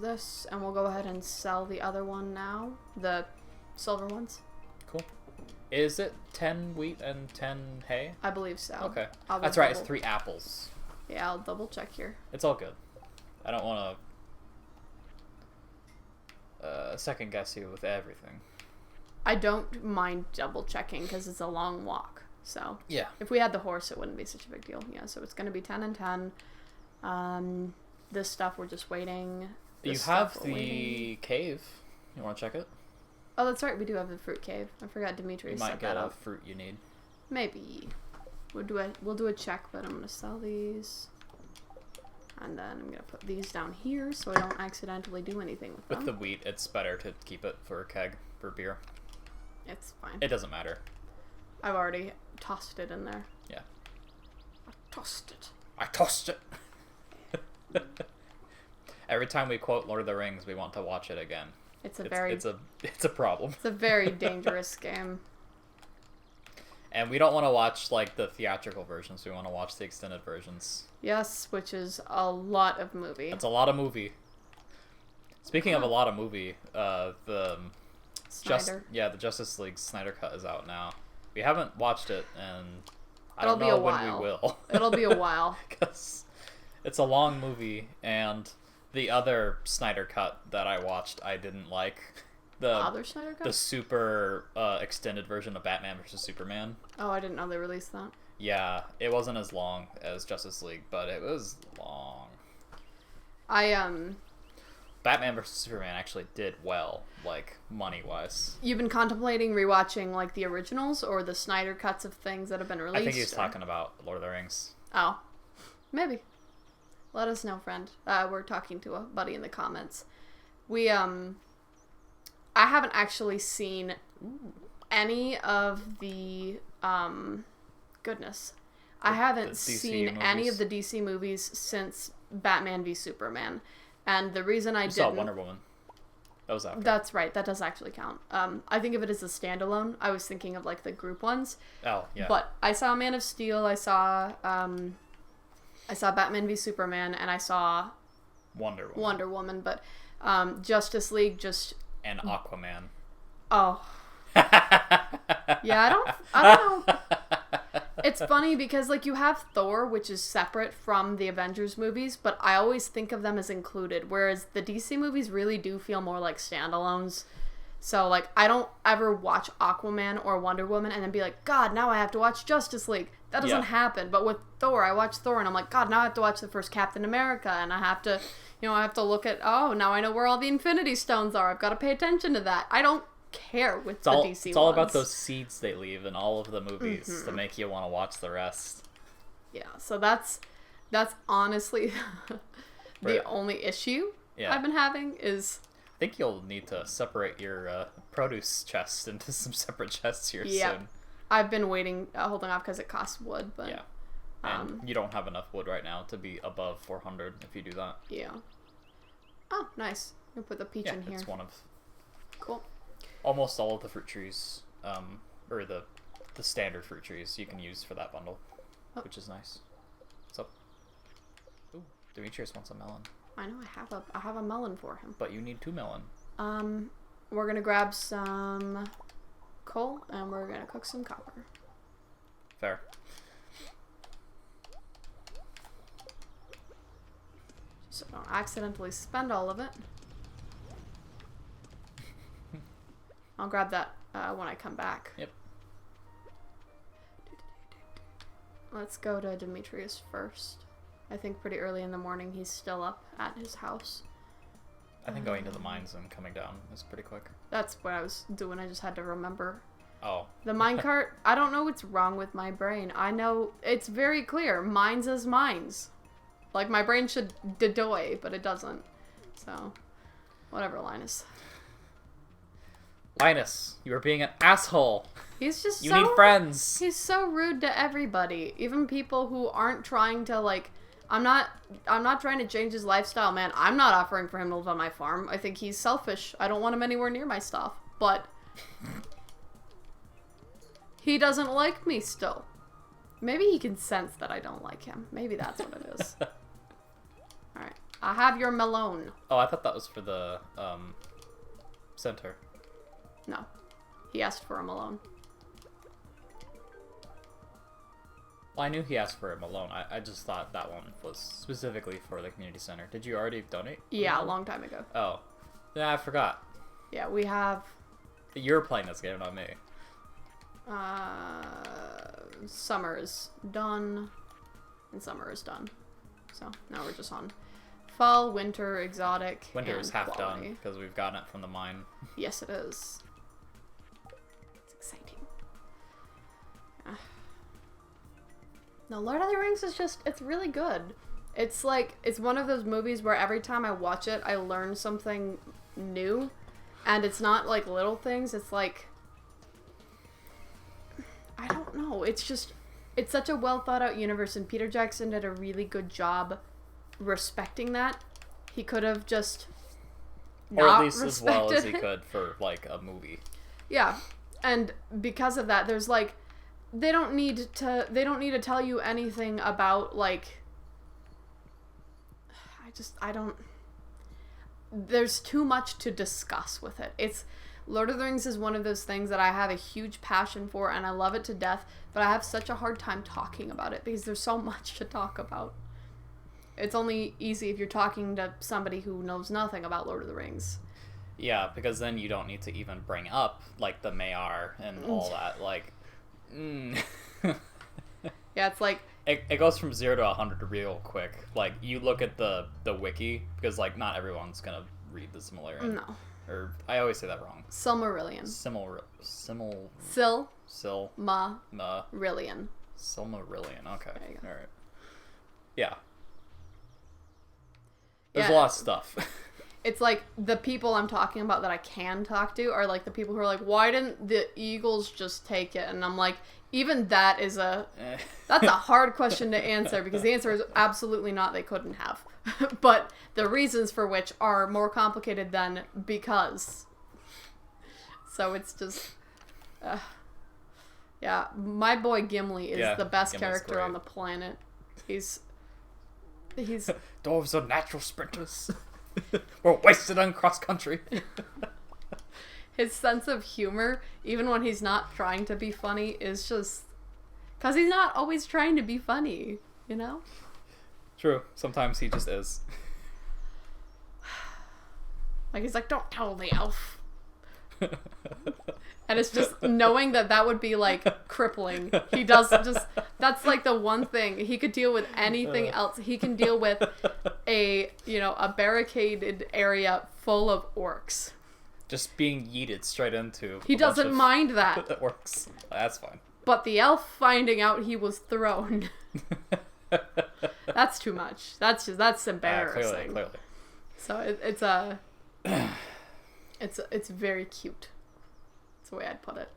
Speaker 1: and we'll go ahead and sell the other one now. The silver ones.
Speaker 2: Cool. Is it 10 wheat and 10 hay?
Speaker 1: I believe so.
Speaker 2: Okay.
Speaker 1: I will
Speaker 2: That's right, it's
Speaker 1: double-
Speaker 2: 3 apples.
Speaker 1: Yeah, I'll double check here.
Speaker 2: It's all good. I don't want to second guess you with everything.
Speaker 1: I don't mind double checking because it's a long walk. So
Speaker 2: Yeah.
Speaker 1: if we had the horse, it wouldn't be such a big deal. Yeah, so it's going to be 10 and 10. This stuff we're just waiting.
Speaker 2: You
Speaker 1: This
Speaker 2: have
Speaker 1: stuff we're
Speaker 2: the
Speaker 1: waiting.
Speaker 2: cave. You want to check it?
Speaker 1: Oh, that's right. We do have the fruit cave. I forgot Demetrius
Speaker 2: You might
Speaker 1: set
Speaker 2: get
Speaker 1: that
Speaker 2: a
Speaker 1: up.
Speaker 2: fruit you need.
Speaker 1: Maybe. We'll do a check, but I'm gonna sell these. And then I'm gonna put these down here so I don't accidentally do anything with them.
Speaker 2: With the wheat, it's better to keep it for a keg for beer.
Speaker 1: It's fine.
Speaker 2: It doesn't matter.
Speaker 1: I've already tossed it in there.
Speaker 2: Yeah.
Speaker 1: I tossed it.
Speaker 2: I tossed it. Every time we quote Lord of the Rings, we want to watch it again.
Speaker 1: It's
Speaker 2: a problem.
Speaker 1: It's a very dangerous game.
Speaker 2: And we don't want to watch like the theatrical versions. We want to watch the extended versions.
Speaker 1: Yes, which is a lot of movie.
Speaker 2: It's a lot of movie. Speaking of a lot of movie, the
Speaker 1: Snyder.
Speaker 2: the Justice League Snyder Cut is out now. We haven't watched it, and I
Speaker 1: It'll
Speaker 2: don't
Speaker 1: be
Speaker 2: know
Speaker 1: a
Speaker 2: when
Speaker 1: while.
Speaker 2: we will.
Speaker 1: It'll be a while.
Speaker 2: Because it's a long movie, and the other Snyder Cut that I watched, I didn't like. The
Speaker 1: Other Snyder Cut?
Speaker 2: super extended version of Batman versus Superman.
Speaker 1: Oh, I didn't know they released that.
Speaker 2: Yeah, it wasn't as long as Justice League, but it was long. Batman vs Superman actually did well, like money wise.
Speaker 1: You've been contemplating rewatching like the originals or the Snyder cuts of things that have been released?
Speaker 2: I think he was talking about Lord of the Rings.
Speaker 1: Oh, maybe. Let us know, friend. We're talking to a buddy in the comments. I haven't actually seen any of the goodness. I haven't seen any of the DC movies since Batman v Superman. And the reason I
Speaker 2: saw Wonder Woman. That was after.
Speaker 1: That's right. That does actually count. I think of it as a standalone. I was thinking of like the group ones.
Speaker 2: Oh, yeah.
Speaker 1: But I saw Man of Steel. I saw Batman v Superman, and I saw Wonder Woman. But Justice League just
Speaker 2: and Aquaman.
Speaker 1: Oh. Yeah, I don't know. It's funny because like you have Thor, which is separate from the Avengers movies, but I always think of them as included, whereas the DC movies really do feel more like standalones. So like I don't ever watch Aquaman or Wonder Woman and then be like, God, now I have to watch Justice League. That doesn't happen. But with Thor, I watch Thor and I'm like, God, now I have to watch the first Captain America, and I have to, I have to look at, oh, now I know where all the Infinity Stones are. I've got to pay attention to that. I don't care with the DC ones.
Speaker 2: It's all about those seeds they leave in all of the movies to make you want to watch the rest.
Speaker 1: Yeah, so that's honestly the only issue I've been having is...
Speaker 2: I think you'll need to separate your produce chest into some separate chests here soon.
Speaker 1: I've been waiting, holding off because it costs wood, but...
Speaker 2: Yeah, and you don't have enough wood right now to be above 400 if you do that.
Speaker 1: Yeah. Oh, nice. We'll put the peach in here.
Speaker 2: Yeah, it's one of...
Speaker 1: Cool.
Speaker 2: Almost all of the fruit trees, or the standard fruit trees you can use for that bundle, which is nice. What's up? Ooh, Demetrius wants a melon.
Speaker 1: I know, I have a melon for him.
Speaker 2: But you need 2 melon.
Speaker 1: We're gonna grab some coal, and we're gonna cook some copper.
Speaker 2: Fair.
Speaker 1: So don't accidentally spend all of it. I'll grab that when I come back.
Speaker 2: Yep.
Speaker 1: Let's go to Demetrius first. I think pretty early in the morning he's still up at his house.
Speaker 2: I think going to the mines and coming down is pretty quick.
Speaker 1: That's what I was doing. I just had to remember.
Speaker 2: Oh.
Speaker 1: The minecart, I don't know what's wrong with my brain. I know it's very clear. Mines is mines. Like, my brain should dedoy, but it doesn't. So, whatever, Linus.
Speaker 2: Linus, you are being an asshole.
Speaker 1: He's just
Speaker 2: You need friends.
Speaker 1: He's so rude to everybody. Even people who aren't trying to, like... I'm not trying to change his lifestyle, man. I'm not offering for him to live on my farm. I think he's selfish. I don't want him anywhere near my stuff. But... he doesn't like me still. Maybe he can sense that I don't like him. Maybe that's what it is. Alright. I have your melon.
Speaker 2: Oh, I thought that was for the, center.
Speaker 1: No. He asked for a melon.
Speaker 2: Well, I knew he asked for a melon. I just thought that one was specifically for the community center. Did you already donate?
Speaker 1: Yeah, a long time ago.
Speaker 2: Oh. Yeah, I forgot.
Speaker 1: Yeah, we have...
Speaker 2: You're playing this game, not me.
Speaker 1: Summer is done. And summer is done. So, now we're just on fall, winter, exotic,
Speaker 2: Winter is half
Speaker 1: quality.
Speaker 2: done, because we've gotten it from the mine.
Speaker 1: Yes, it is. It's exciting. No, Lord of the Rings is just, it's really good. It's like, it's one of those movies where every time I watch it, I learn something new. And it's not like little things, it's like, I don't know, it's just, it's such a well thought out universe, and Peter Jackson did a really good job respecting that. He could have just
Speaker 2: or at least as well as he could for, like, a movie.
Speaker 1: Yeah, and because of that, there's like, they don't need to tell you anything about, like, there's too much to discuss with it. Lord of the Rings is one of those things that I have a huge passion for, and I love it to death, but I have such a hard time talking about it because there's so much to talk about. It's only easy if you're talking to somebody who knows nothing about Lord of the Rings.
Speaker 2: Yeah, because then you don't need to even bring up, like, the Maiar and all that, like...
Speaker 1: Yeah, it's like
Speaker 2: It goes from 0 to 100 real quick. Like, you look at the wiki, because, like, not everyone's gonna read the Silmarillion.
Speaker 1: no.
Speaker 2: Or, I always say that wrong.
Speaker 1: Silmarillion.
Speaker 2: Sil...
Speaker 1: Ma.
Speaker 2: Ma.
Speaker 1: Rillion.
Speaker 2: Silmarillion. Okay.
Speaker 1: There you go.
Speaker 2: Alright. Yeah. There's
Speaker 1: Yeah.
Speaker 2: a lot of stuff.
Speaker 1: It's like the people I'm talking about that I can talk to are like the people who are like, why didn't the Eagles just take it? And I'm like, even that is that's a hard question to answer, because the answer is absolutely not, they couldn't have. But the reasons for which are more complicated than because. So it's just, yeah, my boy Gimli is the best
Speaker 2: Gimli's
Speaker 1: character
Speaker 2: great.
Speaker 1: on the planet. He's
Speaker 2: Dwarves are natural sprinters. We're wasted on cross country.
Speaker 1: his sense of humor, even when he's not trying to be funny, is just because he's not always trying to be funny, you know?
Speaker 2: True. Sometimes he just is.
Speaker 1: Like, he's like, don't tell the elf. And it's just knowing that would be, like, crippling. He does just, that's, like, the one thing. He could deal with anything else. He can deal with a barricaded area full of orcs.
Speaker 2: Just being yeeted straight into.
Speaker 1: He doesn't mind that.
Speaker 2: Orcs. That's fine.
Speaker 1: But the elf finding out he was thrown. That's too much. That's embarrassing.
Speaker 2: Clearly.
Speaker 1: So it's very cute. That's the way I'd put it.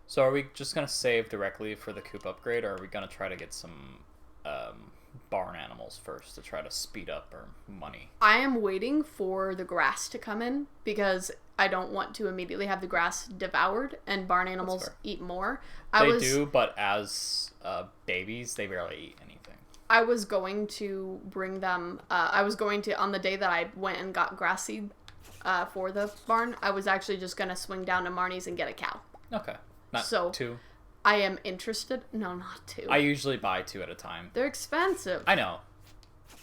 Speaker 2: So are we just gonna save directly for the coop upgrade, or are we gonna try to get some barn animals first to try to speed up our money?
Speaker 1: I am waiting for the grass to come in because I don't want to immediately have the grass devoured and barn animals eat more.
Speaker 2: They do, but as babies, they barely eat anything.
Speaker 1: I was going to bring them. I was going to, on the day that I went and got grass seed for the barn, I was actually just going to swing down to Marnie's and get a cow.
Speaker 2: Okay. Not
Speaker 1: so,
Speaker 2: 2?
Speaker 1: I am interested. No, not 2.
Speaker 2: I usually buy 2 at a time.
Speaker 1: They're expensive.
Speaker 2: I know.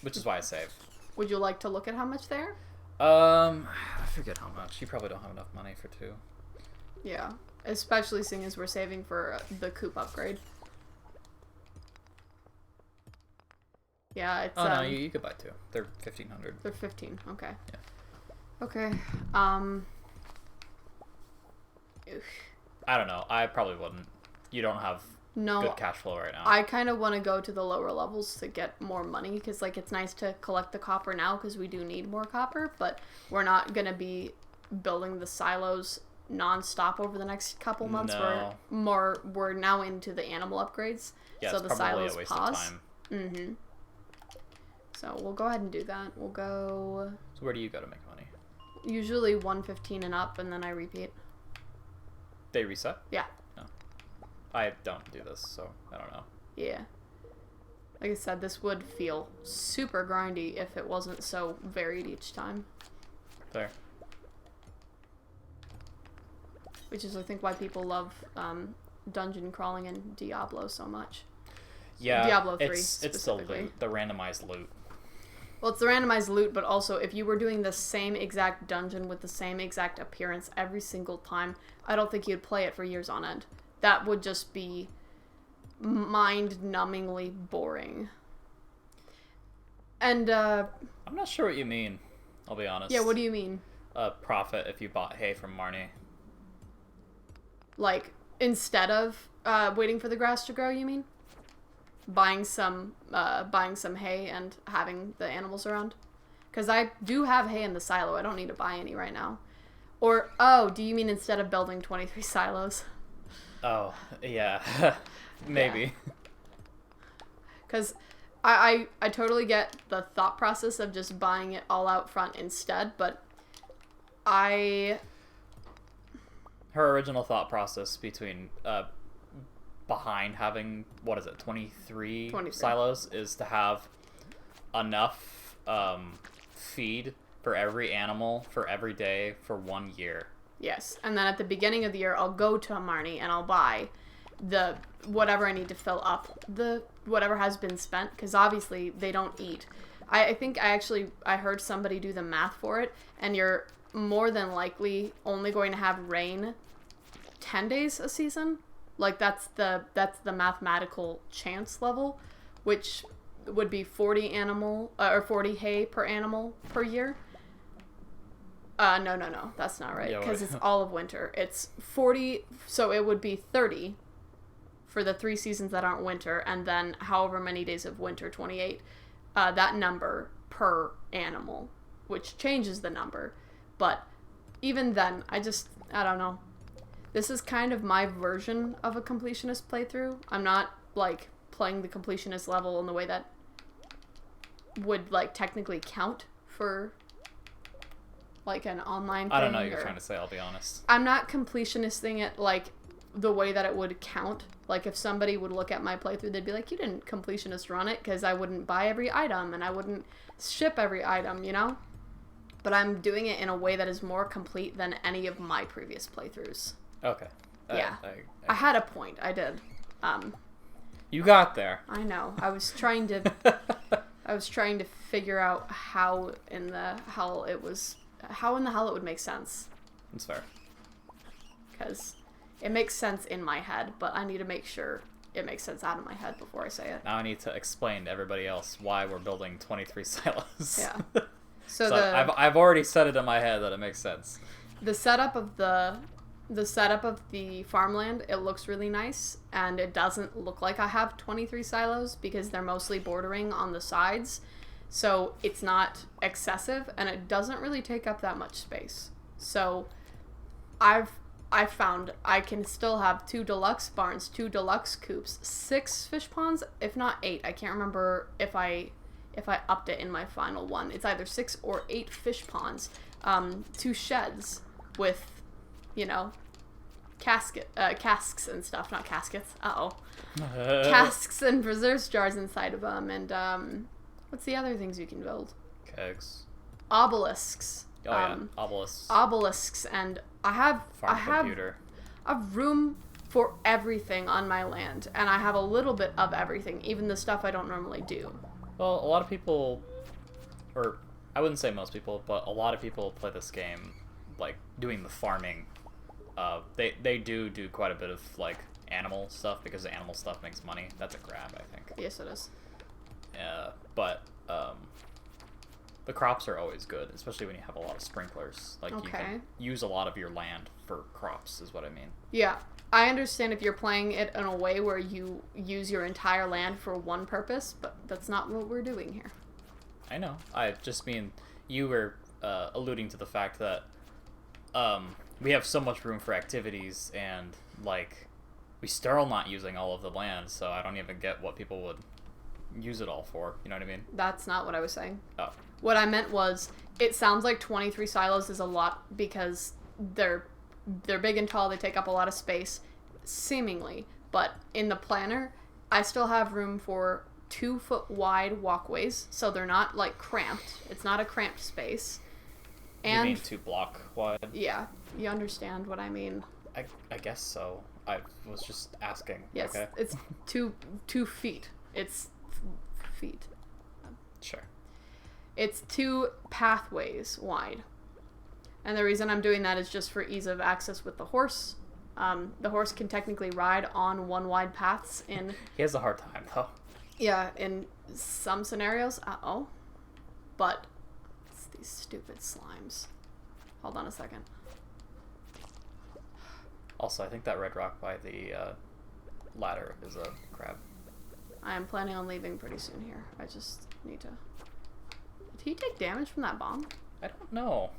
Speaker 2: Which is why I save.
Speaker 1: Would you like to look at how much they are?
Speaker 2: I forget how much. You probably don't have enough money for 2.
Speaker 1: Yeah. Especially seeing as we're saving for the coop upgrade. Yeah, it's...
Speaker 2: Oh, no, you could buy 2. They're 1,500.
Speaker 1: They're 15, okay.
Speaker 2: Yeah.
Speaker 1: Okay,
Speaker 2: I don't know. I probably wouldn't. You don't have good cash flow right now.
Speaker 1: I kind of want to go to the lower levels to get more money, because, like, it's nice to collect the copper now, because we do need more copper, but we're not going to be building the silos non-stop over the next couple months.
Speaker 2: No.
Speaker 1: We're now into the animal upgrades,
Speaker 2: yeah,
Speaker 1: so
Speaker 2: it's
Speaker 1: the
Speaker 2: probably
Speaker 1: silos
Speaker 2: a waste
Speaker 1: pause.
Speaker 2: of time.
Speaker 1: Mm-hmm. So we'll go ahead and do that. We'll go...
Speaker 2: So where do you go to make money?
Speaker 1: Usually 115 and up, and then I repeat.
Speaker 2: They reset?
Speaker 1: Yeah.
Speaker 2: No. I don't do this, so I don't know.
Speaker 1: Yeah. Like I said, this would feel super grindy if it wasn't so varied each time.
Speaker 2: Fair.
Speaker 1: Which is, I think, why people love dungeon crawling in Diablo so much.
Speaker 2: Yeah,
Speaker 1: Diablo 3
Speaker 2: it's still
Speaker 1: specifically.
Speaker 2: the randomized loot.
Speaker 1: Well, it's the randomized loot, but also if you were doing the same exact dungeon with the same exact appearance every single time, I don't think you'd play it for years on end. That would just be mind-numbingly boring. And,
Speaker 2: I'm not sure what you mean, I'll be honest.
Speaker 1: yeah, what do you mean?
Speaker 2: Profit if you bought hay from Marnie.
Speaker 1: Like, instead of waiting for the grass to grow, you mean? Buying some hay and having the animals around? Because I do have hay in the silo. I don't need to buy any right now. Or, oh, do you mean instead of building 23 silos?
Speaker 2: Oh, yeah. Maybe.
Speaker 1: Because I totally get the thought process of just buying it all out front instead, but
Speaker 2: Her original thought process behind having, 23 silos is to have enough feed for every animal for every day for 1 year.
Speaker 1: Yes, and then at the beginning of the year, I'll go to Marnie and I'll buy the whatever I need to fill up the whatever has been spent, because obviously they don't eat. I think I heard somebody do the math for it, and you're more than likely only going to have rain 10 days a season. Like that's the mathematical chance level, which would be 40 animal or 40 hay per animal per year. No, that's not right, because it's all of winter. It's 40, so it would be 30 for the 3 seasons that aren't winter, and then however many days of winter, 28. That number per animal, which changes the number, but even then, I don't know. This is kind of my version of a completionist playthrough. I'm not, like, playing the completionist level in the way that would, like, technically count for, like, an online thing.
Speaker 2: I don't know what you're trying to say, I'll be honest.
Speaker 1: I'm not completionisting it, like, the way that it would count. Like, if somebody would look at my playthrough, they'd be like, you didn't completionist run it, because I wouldn't buy every item, and I wouldn't ship every item, you know? But I'm doing it in a way that is more complete than any of my previous playthroughs.
Speaker 2: Okay.
Speaker 1: Yeah. I had a point. I did.
Speaker 2: You got there.
Speaker 1: I know. I was trying to figure out how in the hell it would make sense.
Speaker 2: That's fair.
Speaker 1: Because it makes sense in my head, but I need to make sure it makes sense out of my head before I say it.
Speaker 2: Now I need to explain to everybody else why we're building 23 silos.
Speaker 1: Yeah. So
Speaker 2: I've already said it in my head that it makes sense.
Speaker 1: The setup of the farmland, it looks really nice, and it doesn't look like I have 23 silos because they're mostly bordering on the sides, so it's not excessive, and it doesn't really take up that much space. So I found I can still have 2 deluxe barns, 2 deluxe coops, 6 fish ponds, if not 8. I can't remember if I upped it in my final one. It's either 6 or 8 fish ponds, 2 sheds with, you know, casks and stuff, not caskets. Casks and preserves jars inside of them, and what's the other things you can build?
Speaker 2: Kegs.
Speaker 1: Obelisks.
Speaker 2: Oh yeah, obelisks.
Speaker 1: Obelisks, and I have
Speaker 2: computer.
Speaker 1: room for everything on my land, and I have a little bit of everything, even the stuff I don't normally do.
Speaker 2: Well, a lot of people, or I wouldn't say most people, but a lot of people play this game like doing the farming. They do quite a bit of like animal stuff because the animal stuff makes money. That's a grab, I think.
Speaker 1: Yes, it is.
Speaker 2: But the crops are always good, especially when you have a lot of sprinklers. Like you can use a lot of your land for crops, is what I mean.
Speaker 1: Yeah, I understand if you're playing it in a way where you use your entire land for one purpose, but that's not what we're doing here.
Speaker 2: I know. I just mean you were alluding to the fact that we have so much room for activities, and like we still not using all of the land, so I don't even get what people would use it all for. You know what I mean?
Speaker 1: That's not what I was saying.
Speaker 2: Oh.
Speaker 1: What I meant was, it sounds like 23 silos is a lot because they're big and tall, they take up a lot of space, seemingly. But in the planner, I still have room for 2-foot wide walkways, so they're not like cramped. It's not a cramped space. And
Speaker 2: you mean 2 block wide?
Speaker 1: Yeah, you understand what I mean.
Speaker 2: I guess so. I was just asking.
Speaker 1: Yes,
Speaker 2: okay.
Speaker 1: It's 2 feet. It's feet.
Speaker 2: Sure.
Speaker 1: It's 2 pathways wide. And the reason I'm doing that is just for ease of access with the horse. The horse can technically ride on 1 wide paths in...
Speaker 2: He has a hard time, though.
Speaker 1: Yeah, in some scenarios. But it's these stupid slimes. Hold on a second.
Speaker 2: Also, I think that red rock by the ladder is a crab.
Speaker 1: I am planning on leaving pretty soon here. I just need to... Did he take damage from that bomb?
Speaker 2: I don't know.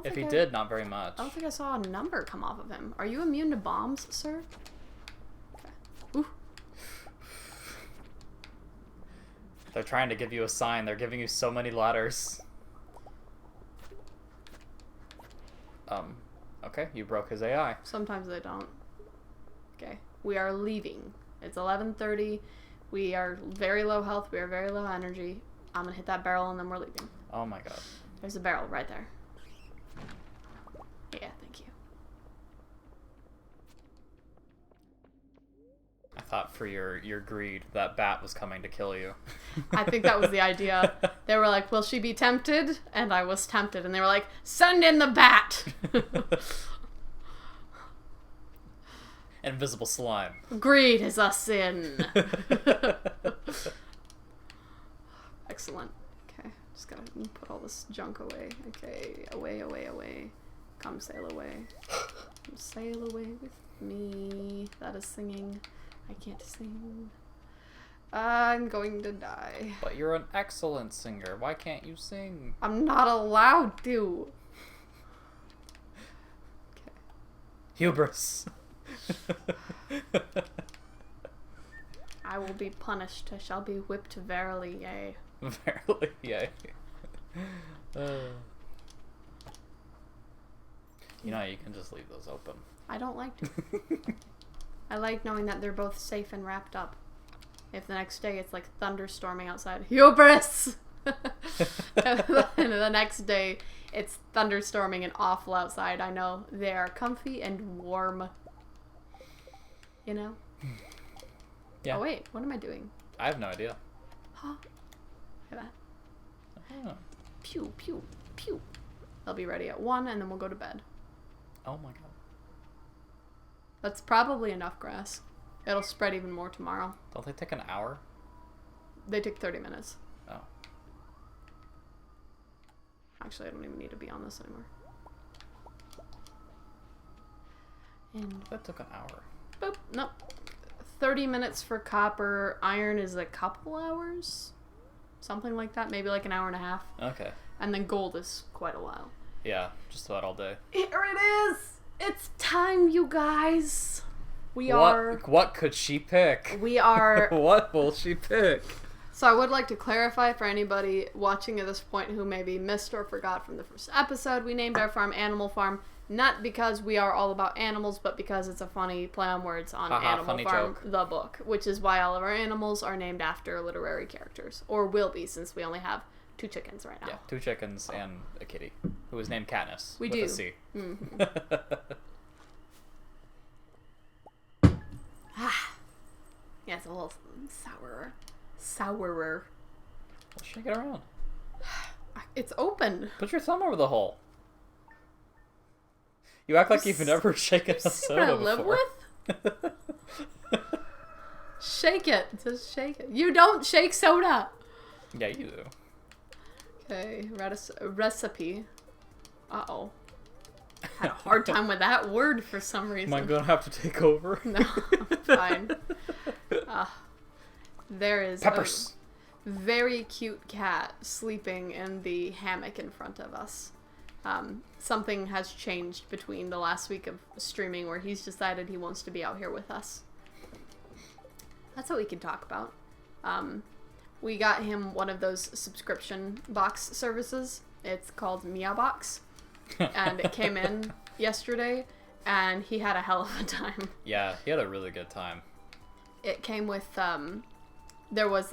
Speaker 2: If he
Speaker 1: I
Speaker 2: did, not very much.
Speaker 1: I don't think I saw a number come off of him. Are you immune to bombs, sir? Okay. Ooh.
Speaker 2: They're trying to give you a sign. They're giving you so many ladders. Okay, you broke his AI.
Speaker 1: Sometimes they don't. Okay. We are leaving. It's 11:30. We are very low health. We are very low energy. I'm gonna hit that barrel and then we're leaving.
Speaker 2: Oh my god.
Speaker 1: There's a barrel right there. Yeah, thank you.
Speaker 2: I thought for your greed that bat was coming to kill you.
Speaker 1: I think that was the idea. They were like, will she be tempted? And I was tempted. And they were like, send in the bat!
Speaker 2: Invisible slime.
Speaker 1: Greed is a sin. Excellent. Okay, just gotta put all this junk away. Okay, away, away, away. Come sail away. Come sail away with me. That is singing. I can't sing. I'm going to die.
Speaker 2: But you're an excellent singer. Why can't you sing?
Speaker 1: I'm not allowed to. Okay.
Speaker 2: Hubris.
Speaker 1: I will be punished. I shall be whipped verily, yea.
Speaker 2: Verily, yay. You know, you can just leave those open.
Speaker 1: I don't like to. I like knowing that they're both safe and wrapped up. If the next day it's like thunderstorming outside, hubris! And the next day it's thunderstorming and awful outside, I know they are comfy and warm. You know?
Speaker 2: Yeah.
Speaker 1: Oh wait, what am I doing?
Speaker 2: I have no idea.
Speaker 1: Huh? Look at that.
Speaker 2: Oh.
Speaker 1: Pew, pew, pew. They'll be ready at 1 and then we'll go to bed.
Speaker 2: Oh my god.
Speaker 1: That's probably enough grass. It'll spread even more tomorrow.
Speaker 2: Don't they take an hour?
Speaker 1: They take 30 minutes.
Speaker 2: Oh.
Speaker 1: Actually, I don't even need to be on this anymore. And
Speaker 2: That took an hour.
Speaker 1: boop, nope. 30 minutes for copper. Iron is a couple hours? Something like that. Maybe like an hour and a half.
Speaker 2: Okay.
Speaker 1: And then gold is quite a while.
Speaker 2: Yeah, just about all day.
Speaker 1: Here it is! It's time, you guys! We are...
Speaker 2: What could she pick?
Speaker 1: We are...
Speaker 2: What will she pick?
Speaker 1: So I would like to clarify for anybody watching at this point who maybe missed or forgot from the first episode, we named our farm Animal Farm, not because we are all about animals, but because it's a funny play on words on Animal
Speaker 2: funny
Speaker 1: Farm,
Speaker 2: joke.
Speaker 1: the book, which is why all of our animals are named after literary characters, or will be, since we only have 2 chickens right now.
Speaker 2: Yeah, 2 chickens and a kitty, who is named Katniss.
Speaker 1: We
Speaker 2: with
Speaker 1: do.
Speaker 2: A C.
Speaker 1: Mm-hmm. Yeah, it's a little sourer. Sourer.
Speaker 2: Well, shake it around.
Speaker 1: It's open.
Speaker 2: Put your thumb over the hole. You act like you've never shaken a
Speaker 1: See what I
Speaker 2: soda
Speaker 1: live
Speaker 2: before.
Speaker 1: with? Shake it. Just shake it. You don't shake soda.
Speaker 2: Yeah, you do.
Speaker 1: Okay, recipe. Uh-oh. Had a hard time with that word for some reason.
Speaker 2: Am I gonna have to take over?
Speaker 1: No, fine. There is
Speaker 2: Peppers.
Speaker 1: a very cute cat sleeping in the hammock in front of us. Something has changed between the last week of streaming where he's decided he wants to be out here with us. That's what we can talk about. We got him one of those subscription box services. It's called Meowbox. And it came in yesterday, and he had a hell of a time.
Speaker 2: Yeah, he had a really good time.
Speaker 1: It came with, there was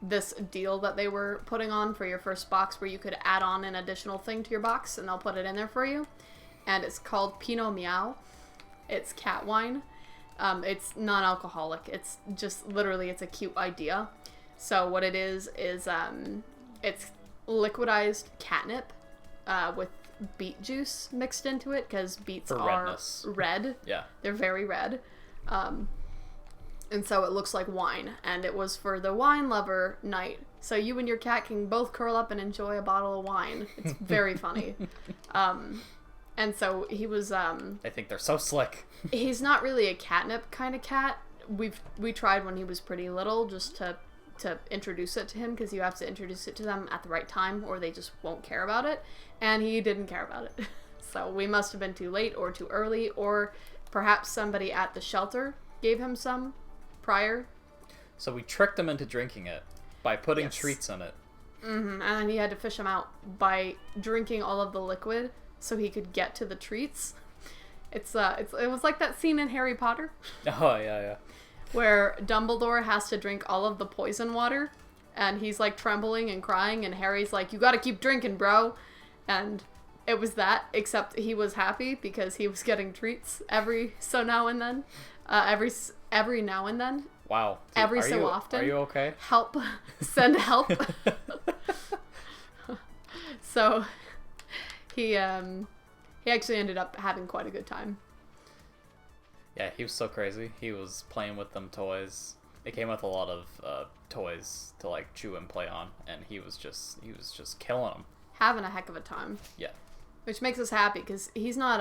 Speaker 1: this deal that they were putting on for your first box where you could add on an additional thing to your box, and they'll put it in there for you. And it's called Pinot Meow. It's cat wine. It's non-alcoholic. It's just, literally, it's a cute idea. So what it is it's liquidized catnip with beet juice mixed into it, because beets
Speaker 2: For
Speaker 1: are
Speaker 2: redness.
Speaker 1: red.
Speaker 2: Yeah.
Speaker 1: They're very red. And so it looks like wine. And it was for the wine lover night. So you and your cat can both curl up and enjoy a bottle of wine. It's very funny. And so he was...
Speaker 2: I think they're so slick.
Speaker 1: He's not really a catnip kind of cat. We tried when he was pretty little just to introduce it to him, because you have to introduce it to them at the right time or they just won't care about it. And he didn't care about it. So we must have been too late or too early, or perhaps somebody at the shelter gave him some prior.
Speaker 2: So we tricked him into drinking it by putting
Speaker 1: Yes.
Speaker 2: treats in it.
Speaker 1: Mm-hmm. And then he had to fish him out by drinking all of the liquid so he could get to the treats. It was like that scene in Harry Potter
Speaker 2: Oh, yeah.
Speaker 1: where Dumbledore has to drink all of the poison water, and he's like trembling and crying, and Harry's like, "You gotta keep drinking, bro." And it was that, except he was happy because he was getting treats every so now and then. Every now and then.
Speaker 2: Wow.
Speaker 1: Every
Speaker 2: Are
Speaker 1: so
Speaker 2: you-
Speaker 1: often.
Speaker 2: Are you okay?
Speaker 1: Help. Send help. So he actually ended up having quite a good time.
Speaker 2: Yeah, he was so crazy. He was playing with them toys. It came with a lot of toys to like chew and play on, and he was just killing them.
Speaker 1: Having a heck of a time.
Speaker 2: Yeah.
Speaker 1: Which makes us happy because he's not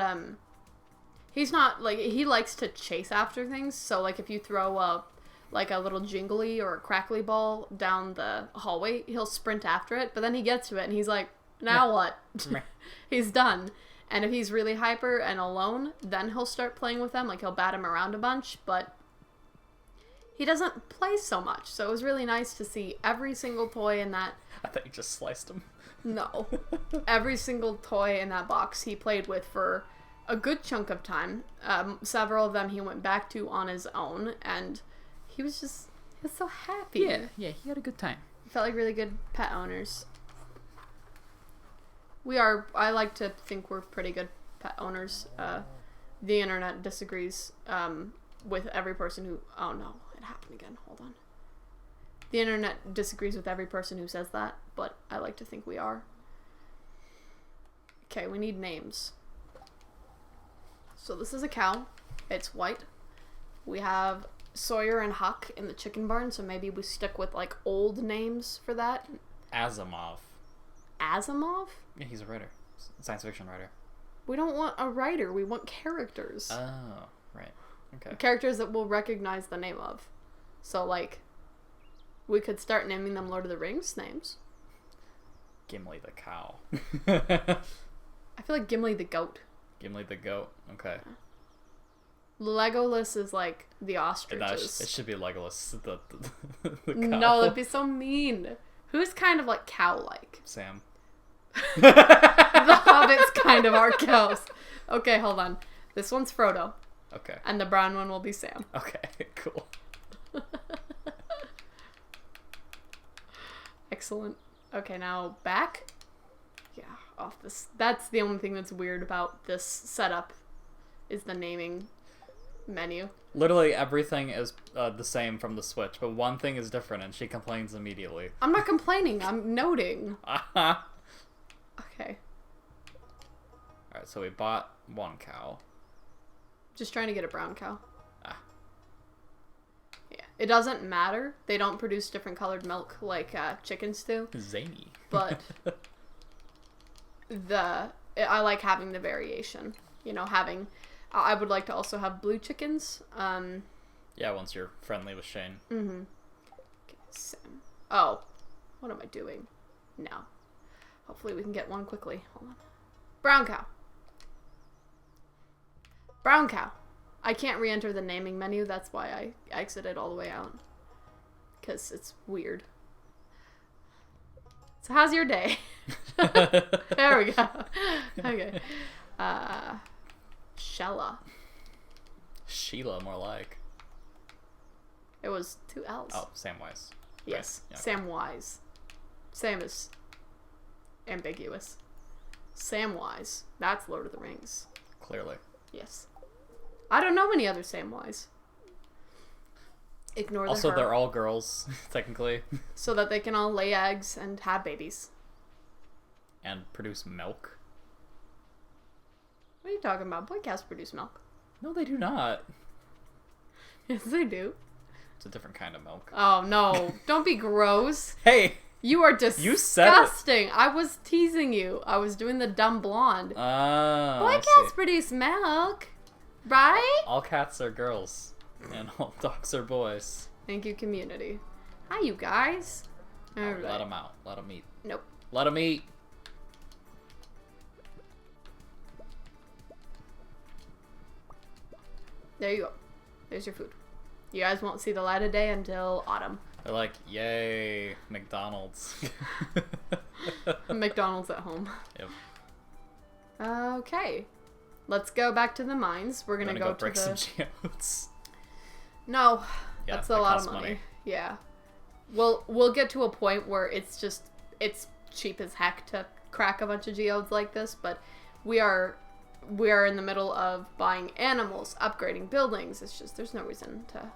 Speaker 1: like, he likes to chase after things. So like if you throw a little jingly or a crackly ball down the hallway, he'll sprint after it, but then he gets to it and he's like, now what? He's done. And if he's really hyper and alone, then he'll start playing with them. Like, he'll bat him around a bunch, but he doesn't play so much. So it was really nice to see every single toy in that.
Speaker 2: I thought you just sliced him.
Speaker 1: No. Every single toy in that box he played with for a good chunk of time. Several of them he went back to on his own, and he was so happy.
Speaker 2: Yeah, he had a good time.
Speaker 1: Felt like really good pet owners. I like to think we're pretty good pet owners. The internet disagrees with every person who... Oh no, it happened again. Hold on. The internet disagrees with every person who says that, but I like to think we are. Okay, we need names. So this is a cow. It's white. We have Sawyer and Huck in the chicken barn, so maybe we stick with like old names for that.
Speaker 2: Asimov.
Speaker 1: Asimov?
Speaker 2: Yeah, he's a writer. Science fiction writer.
Speaker 1: We don't want a writer. We want characters.
Speaker 2: Oh, right. Okay.
Speaker 1: Characters that we'll recognize the name of. So, like, we could start naming them Lord of the Rings names.
Speaker 2: Gimli the cow.
Speaker 1: I feel like Gimli the goat.
Speaker 2: Gimli the goat. Okay.
Speaker 1: Legolas is like the ostriches.
Speaker 2: It should be Legolas the cow.
Speaker 1: No, that'd be so mean. Who's kind of like cow-like?
Speaker 2: Sam.
Speaker 1: The hobbits kind of are cows. Okay, hold on. This one's Frodo.
Speaker 2: Okay.
Speaker 1: And the brown one will be Sam.
Speaker 2: Okay, cool.
Speaker 1: Excellent. Okay, now back. Yeah, off this. That's the only thing that's weird about this setup is the naming menu.
Speaker 2: Literally everything is the same from the Switch, but one thing is different, and she complains immediately.
Speaker 1: I'm not complaining. I'm noting. Okay.
Speaker 2: Alright, so we bought one cow.
Speaker 1: Just trying to get a brown cow.
Speaker 2: Ah.
Speaker 1: Yeah. It doesn't matter. They don't produce different colored milk like chickens do.
Speaker 2: Zany.
Speaker 1: But I like having the variation. You know, I would like to also have blue chickens.
Speaker 2: Yeah, once you're friendly with Shane.
Speaker 1: Mm-hmm. Okay, Sam. Oh. What am I doing? No. Hopefully we can get one quickly. Hold on. Brown cow. Brown cow. I can't re-enter the naming menu. That's why I exited all the way out. Because it's weird. So how's your day? There we go. Okay. Shella.
Speaker 2: Sheila, more like.
Speaker 1: It was 2 L's.
Speaker 2: Oh, Samwise.
Speaker 1: Yes.
Speaker 2: Right. Yeah,
Speaker 1: Samwise. Sam is ambiguous. Samwise. That's Lord of the Rings.
Speaker 2: Clearly.
Speaker 1: Yes. I don't know any other Samwise. Ignore the
Speaker 2: Also,
Speaker 1: her.
Speaker 2: they're all girls, technically.
Speaker 1: So that they can all lay eggs and have babies.
Speaker 2: And produce milk.
Speaker 1: What are you talking about? Boy cows produce milk.
Speaker 2: No, they do not.
Speaker 1: Yes, they do.
Speaker 2: It's a different kind of milk.
Speaker 1: Oh, no. Don't be gross.
Speaker 2: Hey!
Speaker 1: You are disgusting.
Speaker 2: You said it.
Speaker 1: I was teasing you. I was doing the dumb blonde.
Speaker 2: Oh,
Speaker 1: Boy cats produce milk. Right?
Speaker 2: All cats are girls. And all dogs are boys.
Speaker 1: Thank you, community. Hi, you guys. All right.
Speaker 2: Let them out. Let them eat.
Speaker 1: Nope.
Speaker 2: Let them eat.
Speaker 1: There you go. There's your food. You guys won't see the light of day until autumn.
Speaker 2: They're like, yay, McDonald's.
Speaker 1: McDonald's at home.
Speaker 2: Yep.
Speaker 1: Okay. Let's go back to the mines. We're gonna go
Speaker 2: break
Speaker 1: to the...
Speaker 2: some geodes.
Speaker 1: No.
Speaker 2: Yeah,
Speaker 1: that's a
Speaker 2: that
Speaker 1: lot
Speaker 2: costs
Speaker 1: of money.
Speaker 2: money.
Speaker 1: Yeah. We'll get to a point where it's cheap as heck to crack a bunch of geodes like this, but we are in the middle of buying animals, upgrading buildings. It's just there's no reason to.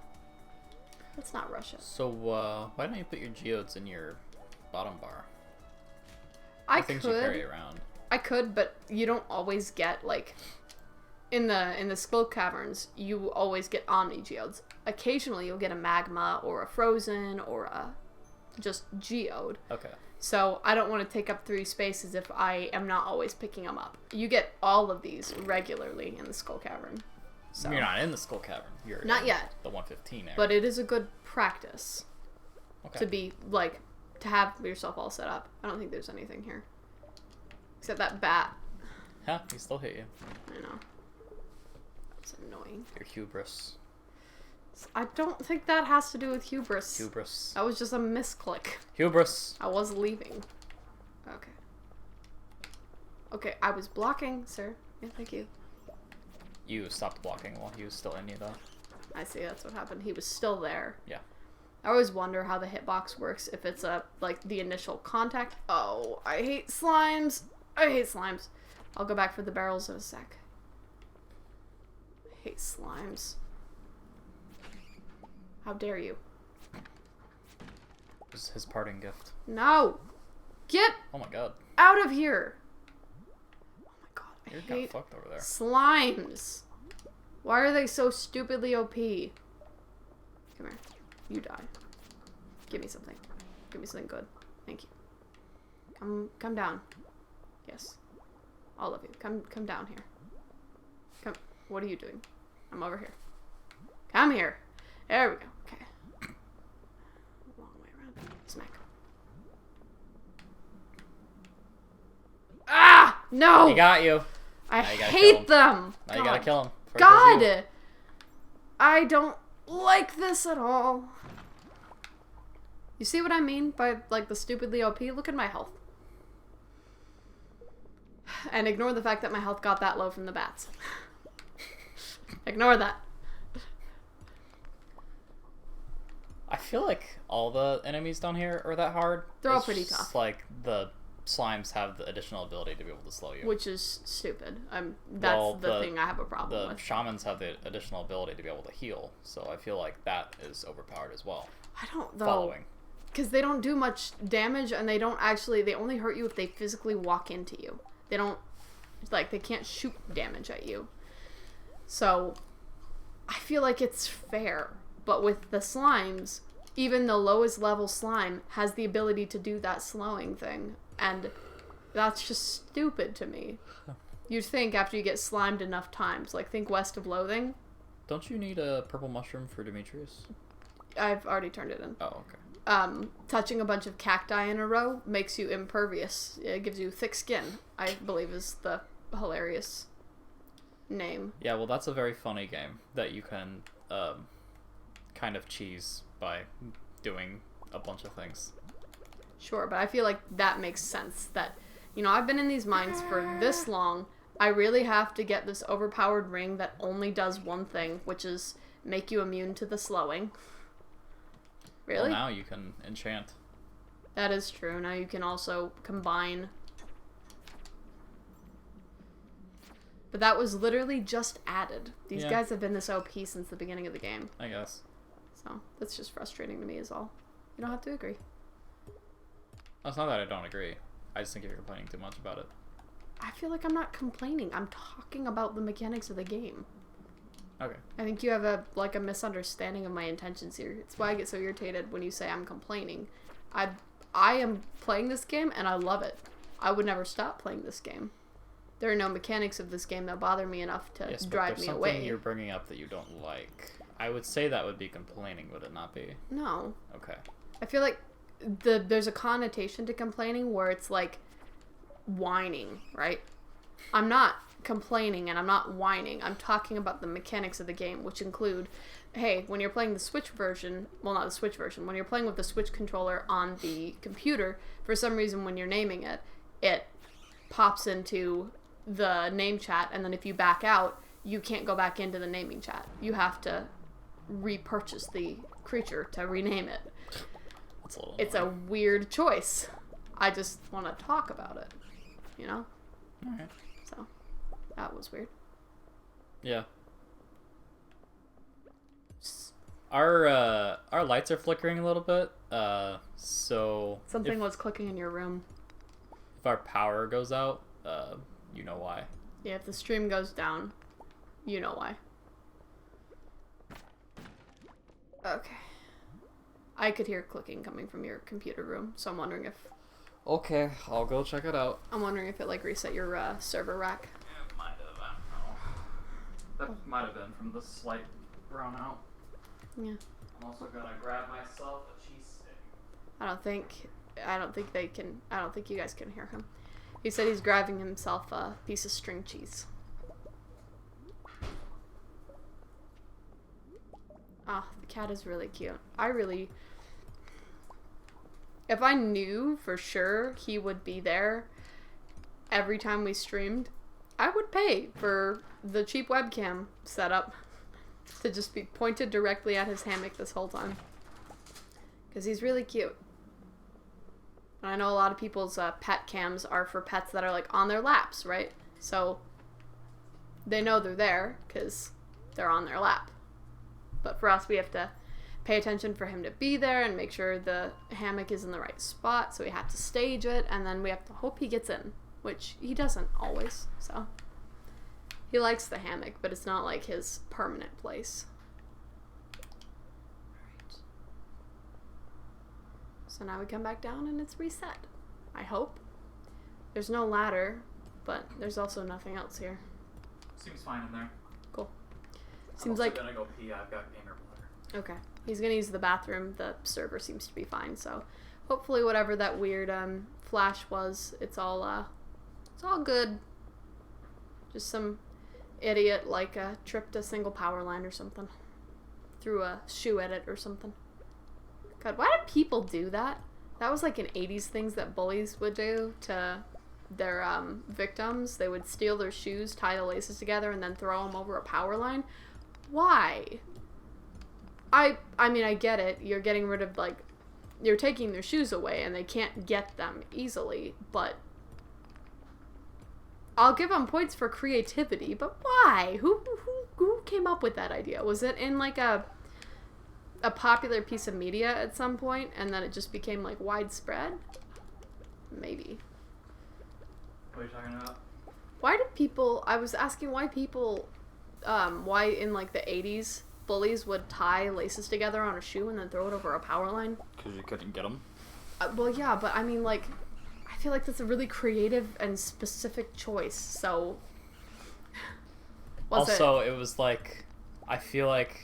Speaker 1: Let's not rush it.
Speaker 2: So why don't you put your geodes in your bottom bar?
Speaker 1: I
Speaker 2: things you carry around.
Speaker 1: I could, but you don't always get like in the skull caverns, you always get omni geodes. Occasionally, you'll get a magma or a frozen or a just geode.
Speaker 2: Okay.
Speaker 1: So I don't want to take up 3 spaces if I am not always picking them up. You get all of these regularly in the skull cavern. So
Speaker 2: You're not in the skull cavern. You're
Speaker 1: not
Speaker 2: in
Speaker 1: yet.
Speaker 2: The 115 area.
Speaker 1: But it is a good practice
Speaker 2: okay.
Speaker 1: to be like to have yourself all set up. I don't think there's anything here except that bat.
Speaker 2: Huh? He still hit you.
Speaker 1: I know. That's annoying.
Speaker 2: Your hubris.
Speaker 1: I don't think that has to do with hubris.
Speaker 2: Hubris.
Speaker 1: That was just a misclick.
Speaker 2: Hubris.
Speaker 1: I was leaving. Okay. Okay, I was blocking, sir. Yeah, thank you.
Speaker 2: You stopped blocking while he was still in you, though.
Speaker 1: I see, that's what happened. He was still there.
Speaker 2: Yeah.
Speaker 1: I always wonder how the hitbox works, if it's like the initial contact. Oh, I hate slimes. I hate slimes. I'll go back for the barrels in a sec. I hate slimes. How dare you?
Speaker 2: It was his parting gift.
Speaker 1: No! Get
Speaker 2: Oh my god.
Speaker 1: out of here! Oh my god, I
Speaker 2: You're kind of
Speaker 1: hate
Speaker 2: fucked over there.
Speaker 1: slimes. Why are they so stupidly OP? Come here. You die. Give me something. Give me something good. Thank you. Come down. Yes. All of you. Come down here. Come. What are you doing? I'm over here. Come here. There we go. Okay. Long way around. Smack. Ah! No!
Speaker 2: He got you.
Speaker 1: I
Speaker 2: Now you gotta
Speaker 1: hate
Speaker 2: kill him.
Speaker 1: them!
Speaker 2: Now you gotta kill him. before he kills you.
Speaker 1: God! I don't like this at all. You see what I mean by, like, the stupidly OP? Look at my health. And ignore the fact that my health got that low from the bats. Ignore that.
Speaker 2: I feel like all the enemies down here are that hard.
Speaker 1: They're all
Speaker 2: It's
Speaker 1: pretty
Speaker 2: just
Speaker 1: tough.
Speaker 2: Like, the slimes have the additional ability to be able to slow you.
Speaker 1: Which is stupid. That's the thing I have a problem
Speaker 2: The
Speaker 1: with.
Speaker 2: shamans have the additional ability to be able to heal, so I feel like that is overpowered as well.
Speaker 1: I don't, though.
Speaker 2: Following.
Speaker 1: Because they don't do much damage, and they only hurt you if they physically walk into you. They don't, like, they can't shoot damage at you. So, I feel like it's fair. But with the slimes, even the lowest level slime has the ability to do that slowing thing. And that's just stupid to me. You'd think after you get slimed enough times, like, think West of Loathing.
Speaker 2: Don't you need a purple mushroom for Demetrius?
Speaker 1: I've already turned it in.
Speaker 2: Oh, okay.
Speaker 1: Touching a bunch of cacti in a row makes you impervious. It gives you thick skin, I believe is the hilarious name.
Speaker 2: Yeah, well, that's a very funny game that you can kind of cheese by doing a bunch of things.
Speaker 1: Sure, but I feel like that makes sense. That, you know, I've been in these mines for this long. I really have to get this overpowered ring that only does one thing, which is make you immune to the slowing. Really?
Speaker 2: Well, now you can enchant.
Speaker 1: That is true. Now you can also combine. But that was literally just added. These guys have been this OP since the beginning of the game.
Speaker 2: I guess.
Speaker 1: So, that's just frustrating to me is all. You don't have to agree.
Speaker 2: It's not that I don't agree. I just think you're complaining too much about it.
Speaker 1: I feel like I'm not complaining. I'm talking about the mechanics of the game.
Speaker 2: Okay.
Speaker 1: I think you have a misunderstanding of my intentions here. It's why I get so irritated when you say I'm complaining. I am playing this game and I love it. I would never stop playing this game. There are no mechanics of this game that bother me enough to drive me away.
Speaker 2: Something you're bringing up that you don't like. I would say that would be complaining, would it not be?
Speaker 1: No.
Speaker 2: Okay.
Speaker 1: I feel like there's a connotation to complaining where it's like whining, right? I'm not complaining and I'm not whining. I'm talking about the mechanics of the game, which include, hey, when you're playing the Switch version, well, not the Switch version, when you're playing with the Switch controller on the computer, for some reason when you're naming it, it pops into the name chat, and then if you back out, you can't go back into the naming chat. You have to repurchase the creature to rename it.
Speaker 2: That's a little
Speaker 1: It's a weird choice. I just want to talk about it, you know?
Speaker 2: Alright.
Speaker 1: So, that was weird.
Speaker 2: Yeah. Our lights are flickering a little bit. So
Speaker 1: Something was clicking in your room.
Speaker 2: if our power goes out, you know why.
Speaker 1: Yeah, if the stream goes down, You know why. Okay. I could hear clicking coming from your computer room, so I'm wondering if...
Speaker 2: Okay, I'll go check it out.
Speaker 1: I'm wondering if it, like, reset your server rack.
Speaker 2: Yeah, it might have. I don't know. That might have been from the slight brownout.
Speaker 1: Yeah.
Speaker 2: I'm also gonna grab myself a cheese stick.
Speaker 1: I don't think you guys can hear him. He said he's grabbing himself a piece of string cheese. Ah, the cat is really cute. If I knew for sure he would be there every time we streamed, I would pay for the cheap webcam setup to just be pointed directly at his hammock this whole time. Because he's really cute. And I know a lot of people's pet cams are for pets that are like on their laps, right? So they know they're there because they're on their lap. But for us, we have to pay attention for him to be there and make sure the hammock is in the right spot. So we have to stage it, and then we have to hope he gets in, which he doesn't always. So he likes the hammock, but it's not like his permanent place. Alright. So now we come back down and it's reset. I hope. There's no ladder, but there's also nothing else here.
Speaker 2: Seems fine in there.
Speaker 1: Cool.
Speaker 2: Seems like I'm gonna go pee. I've got gamer bladder.
Speaker 1: Okay. He's gonna use the bathroom. The server seems to be fine, so hopefully whatever that weird flash was, it's all good. Just some idiot like tripped a single power line or something. Threw a shoe at it or something. God, why do people do that? That was like an 80s things that bullies would do to their victims. They would steal their shoes, tie the laces together, and then throw them over a power line. Why? I mean, I get it. You're getting rid of, like, you're taking their shoes away and they can't get them easily, but I'll give them points for creativity, but why? Who came up with that idea? Was it in, like, a popular piece of media at some point, and then it just became, like, widespread? Maybe.
Speaker 2: What are you talking about?
Speaker 1: Why did people... I was asking why people... why in, like, the 80s... bullies would tie laces together on a shoe and then throw it over a power line.
Speaker 2: Because you couldn't get them.
Speaker 1: Well, yeah, but I mean, like, I feel like that's a really creative and specific choice, so...
Speaker 2: It was like, I feel like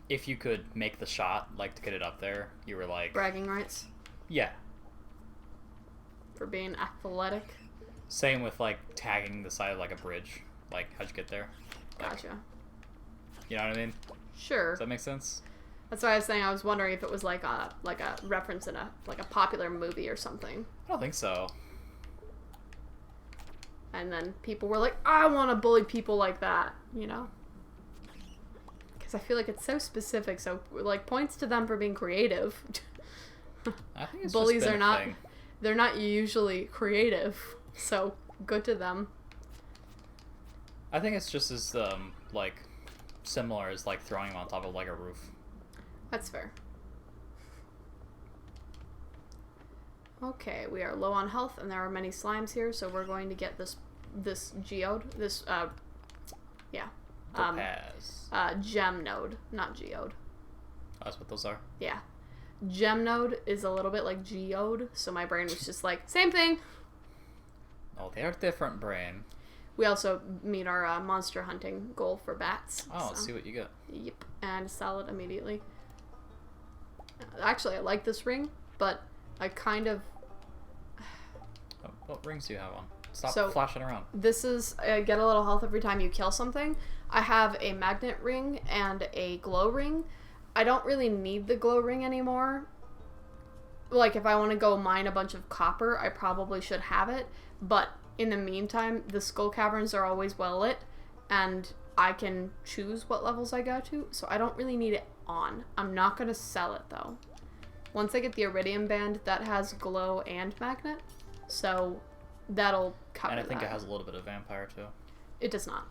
Speaker 2: if you could make the shot, like, to get it up there, you were like...
Speaker 1: bragging rights?
Speaker 2: Yeah.
Speaker 1: For being athletic?
Speaker 2: Same with, like, tagging the side of, like, a bridge. Like, how'd you get there?
Speaker 1: Gotcha.
Speaker 2: You know what I mean?
Speaker 1: Sure.
Speaker 2: Does that make sense?
Speaker 1: That's why I was saying I was wondering if it was like a reference in a popular movie or something.
Speaker 2: I don't think so.
Speaker 1: And then people were like, I want to bully people like that, you know? Because I feel like it's so specific, so like points to them for being creative.
Speaker 2: I think it's
Speaker 1: bullies
Speaker 2: just been
Speaker 1: are
Speaker 2: a
Speaker 1: not
Speaker 2: thing.
Speaker 1: They're not usually creative, so good to them.
Speaker 2: I think it's just as like similar as like throwing them on top of like a roof.
Speaker 1: That's fair. Okay, we are low on health and there are many slimes here, so we're going to get this geode,
Speaker 2: Topaz.
Speaker 1: Gem node, not geode.
Speaker 2: Oh, that's what those are?
Speaker 1: Yeah. Gem node is a little bit like geode, so my brain was just like, same thing.
Speaker 2: Oh, they are different, brain.
Speaker 1: We also meet our monster hunting goal for bats.
Speaker 2: Oh, let's see what you get.
Speaker 1: Yep, and sell it immediately. Actually, I like this ring, but I kind of...
Speaker 2: Oh, what rings do you have on? Stop flashing around.
Speaker 1: This is, get a little health every time you kill something. I have a magnet ring and a glow ring. I don't really need the glow ring anymore. Like, if I want to go mine a bunch of copper, I probably should have it. But in the meantime, the skull caverns are always well lit, and I can choose what levels I go to, so I don't really need it on. I'm not going to sell it, though. Once I get the iridium band, that has glow and magnet, so that'll cover that.
Speaker 2: And I think it has a little bit of vampire, too.
Speaker 1: It does not.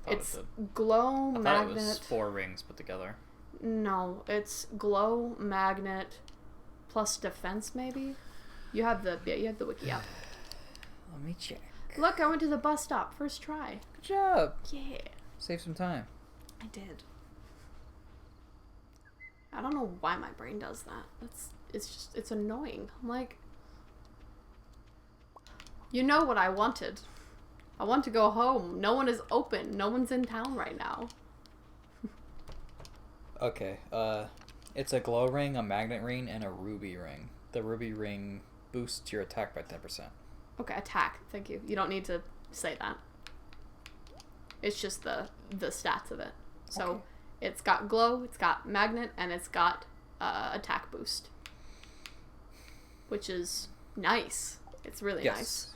Speaker 1: It's
Speaker 2: it
Speaker 1: glow, magnet...
Speaker 2: I thought it was 4 rings put together.
Speaker 1: No, it's glow, magnet, plus defense, maybe? You have the wiki up.
Speaker 2: Let me check.
Speaker 1: Look, I went to the bus stop. First try.
Speaker 2: Good job.
Speaker 1: Yeah.
Speaker 2: Save some time.
Speaker 1: I did. I don't know why my brain does that. It's annoying. I'm like, you know what I wanted. I want to go home. No one is open. No one's in town right now.
Speaker 2: Okay, it's a glow ring, a magnet ring, and a ruby ring. The ruby ring boosts your attack by 10%.
Speaker 1: Okay, attack. Thank you. You don't need to say that. It's just the stats of it. So okay. It's got glow, it's got magnet, and it's got attack boost, which is nice. It's really nice.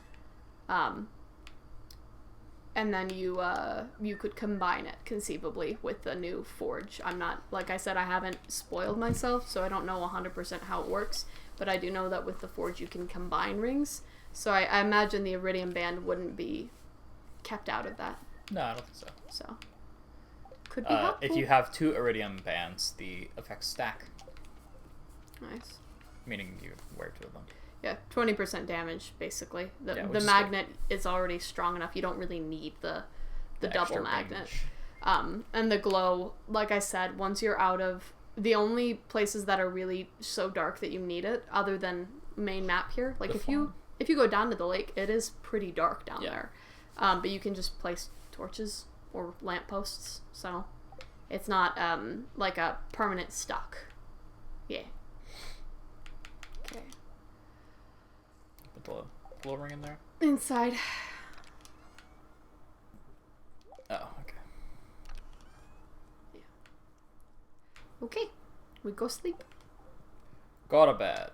Speaker 1: And then you could combine it conceivably with the new forge. I'm not, like I said, I haven't spoiled myself, so I don't know 100% how it works, but I do know that with the forge you can combine rings. So I imagine the iridium band wouldn't be kept out of that.
Speaker 2: No, I don't think so.
Speaker 1: So could be helpful.
Speaker 2: If you have 2 iridium bands, the effects stack.
Speaker 1: Nice.
Speaker 2: Meaning you wear 2 of them.
Speaker 1: Yeah, 20% damage, basically. The magnet is already strong enough. You don't really need the double magnet. And the glow, like I said, once you're out of... The only places that are really so dark that you need it, other than main map here, like if you go down to the lake, it is pretty dark down there. But you can just place torches or lampposts, so it's not like a permanent stuck. Yeah. Okay.
Speaker 2: Put the glow ring in there?
Speaker 1: Inside.
Speaker 2: Oh, okay.
Speaker 1: Yeah. Okay. We go sleep.
Speaker 2: Go to bed.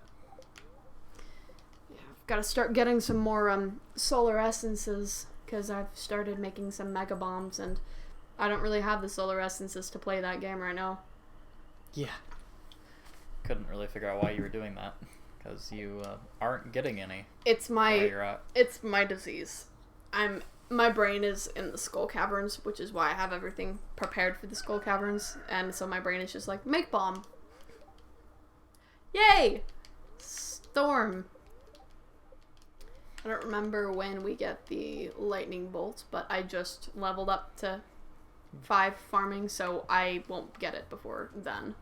Speaker 1: Yeah, I've got to start getting some more solar essences, because I've started making some mega bombs, and I don't really have the solar essences to play that game right now. Yeah.
Speaker 2: Couldn't really figure out why you were doing that, because you aren't getting any.
Speaker 1: It's my disease. My brain is in the skull caverns, which is why I have everything prepared for the skull caverns, and so my brain is just like, make bomb. Yay! Storm. I don't remember when we get the lightning bolts, but I just leveled up to 5 farming, so I won't get it before then.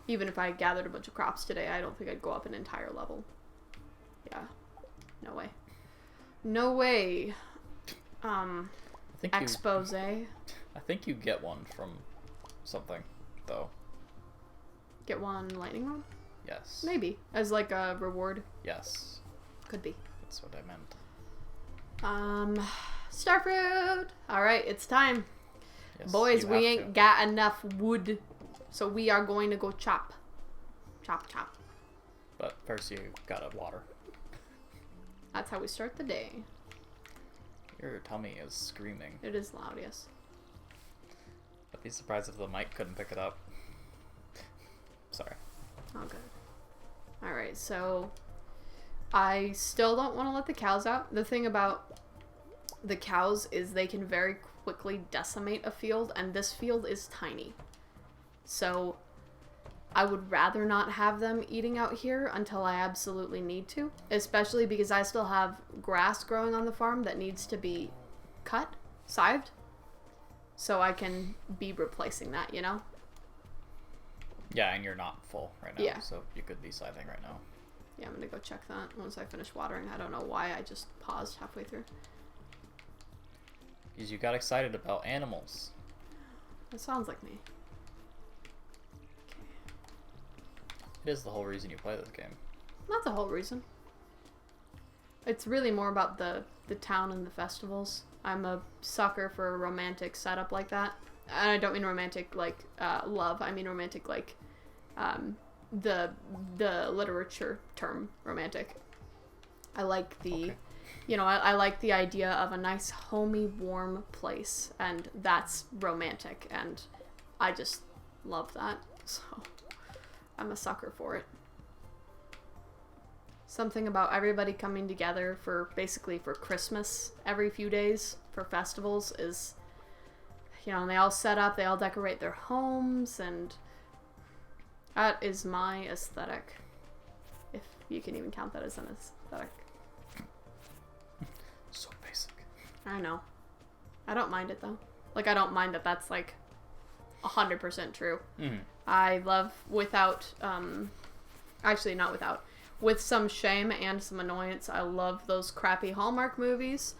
Speaker 1: Even if I gathered a bunch of crops today, I don't think I'd go up an entire level. Yeah. No way. No way. Expose.
Speaker 2: I think you get one from something, though.
Speaker 1: Get one lightning rod?
Speaker 2: Yes.
Speaker 1: Maybe. As like a reward?
Speaker 2: Yes.
Speaker 1: Could be.
Speaker 2: That's what I meant.
Speaker 1: Starfruit! Alright, it's time.
Speaker 2: Yes,
Speaker 1: boys, we ain't got enough wood, so we are going to go chop. Chop, chop.
Speaker 2: But first you gotta water.
Speaker 1: That's how we start the day.
Speaker 2: Your tummy is screaming.
Speaker 1: It is loud, yes.
Speaker 2: I'd be surprised if the mic couldn't pick it up. Sorry.
Speaker 1: Oh, good. Alright, so I still don't want to let the cows out. The thing about the cows is they can very quickly decimate a field, and this field is tiny. So I would rather not have them eating out here until I absolutely need to, especially because I still have grass growing on the farm that needs to be cut, scythed, so I can be replacing that, you know?
Speaker 2: Yeah, and you're not full right now,
Speaker 1: yeah.
Speaker 2: So you could be scything right now.
Speaker 1: Yeah, I'm gonna go check that once I finish watering. I don't know why I just paused halfway through.
Speaker 2: Because you got excited about animals.
Speaker 1: That sounds like me.
Speaker 2: It is the whole reason you play this game.
Speaker 1: Not the whole reason. It's really more about the town and the festivals. I'm a sucker for a romantic setup like that. And I don't mean romantic like love. I mean romantic like the literature term romantic. I like the, you know, I like the idea of a nice homey warm place, and that's romantic, and I just love that. So I'm a sucker for it. Something about everybody coming together for basically for Christmas every few days for festivals is, you know, they all set up, they all decorate their homes, and that is my aesthetic. If you can even count that as an aesthetic.
Speaker 2: So basic.
Speaker 1: I know. I don't mind it though. Like, I don't mind that that's, like, 100% true.
Speaker 2: Mm-hmm.
Speaker 1: I love without, actually not without, with some shame and some annoyance, I love those crappy Hallmark movies.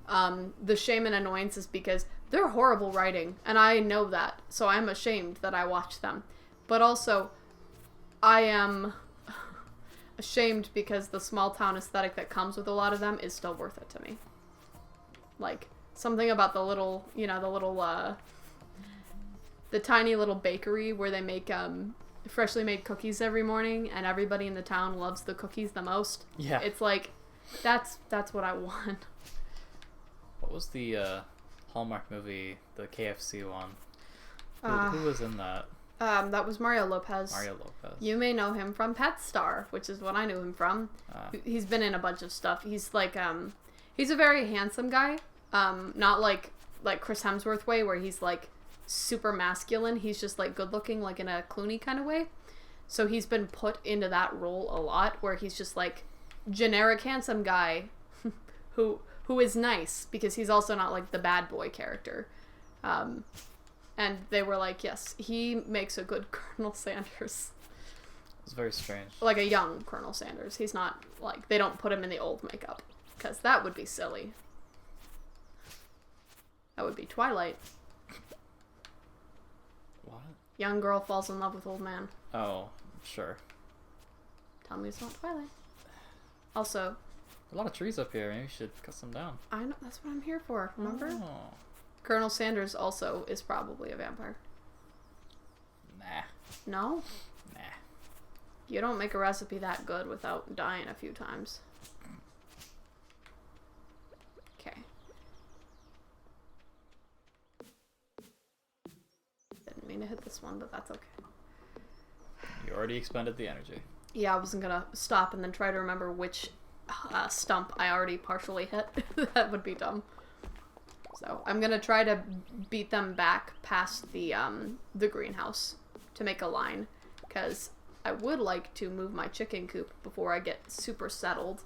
Speaker 1: The shame and annoyance is because they're horrible writing, and I know that, so I'm ashamed that I watch them. But also, I am ashamed because the small town aesthetic that comes with a lot of them is still worth it to me. Like, something about the little, the tiny little bakery where they make, freshly made cookies every morning, and everybody in the town loves the cookies the most.
Speaker 2: Yeah.
Speaker 1: It's like, that's what I want.
Speaker 2: What was the Hallmark movie, the KFC one? Who was in that?
Speaker 1: That was Mario Lopez.
Speaker 2: Mario Lopez.
Speaker 1: You may know him from Pet Star, which is what I knew him from. He's been in a bunch of stuff. He's like, he's a very handsome guy. Not like Chris Hemsworth way, where he's like super masculine. He's just like good looking, like in a Clooney kind of way. So he's been put into that role a lot, where he's just like generic handsome guy who is nice, because he's also not like the bad boy character. And they were like, yes, he makes a good Colonel Sanders.
Speaker 2: It's very strange.
Speaker 1: Like a young Colonel Sanders. He's not like, they don't put him in the old makeup, because that would be silly. That would be Twilight.
Speaker 2: What?
Speaker 1: Young girl falls in love with old man.
Speaker 2: Oh, sure.
Speaker 1: Tell me it's not Twilight. Also,
Speaker 2: A lot of trees up here. Maybe you should cut some down.
Speaker 1: I know, that's what I'm here for, remember?
Speaker 2: Oh.
Speaker 1: Colonel Sanders also is probably a vampire.
Speaker 2: Nah.
Speaker 1: No?
Speaker 2: Nah.
Speaker 1: You don't make a recipe that good without dying a few times. Okay. Didn't mean to hit this one, but that's okay.
Speaker 2: You already expended the energy.
Speaker 1: Yeah, I wasn't gonna stop and then try to remember which stump I already partially hit. That would be dumb. So I'm gonna try to beat them back past the greenhouse to make a line, because I would like to move my chicken coop before I get super settled.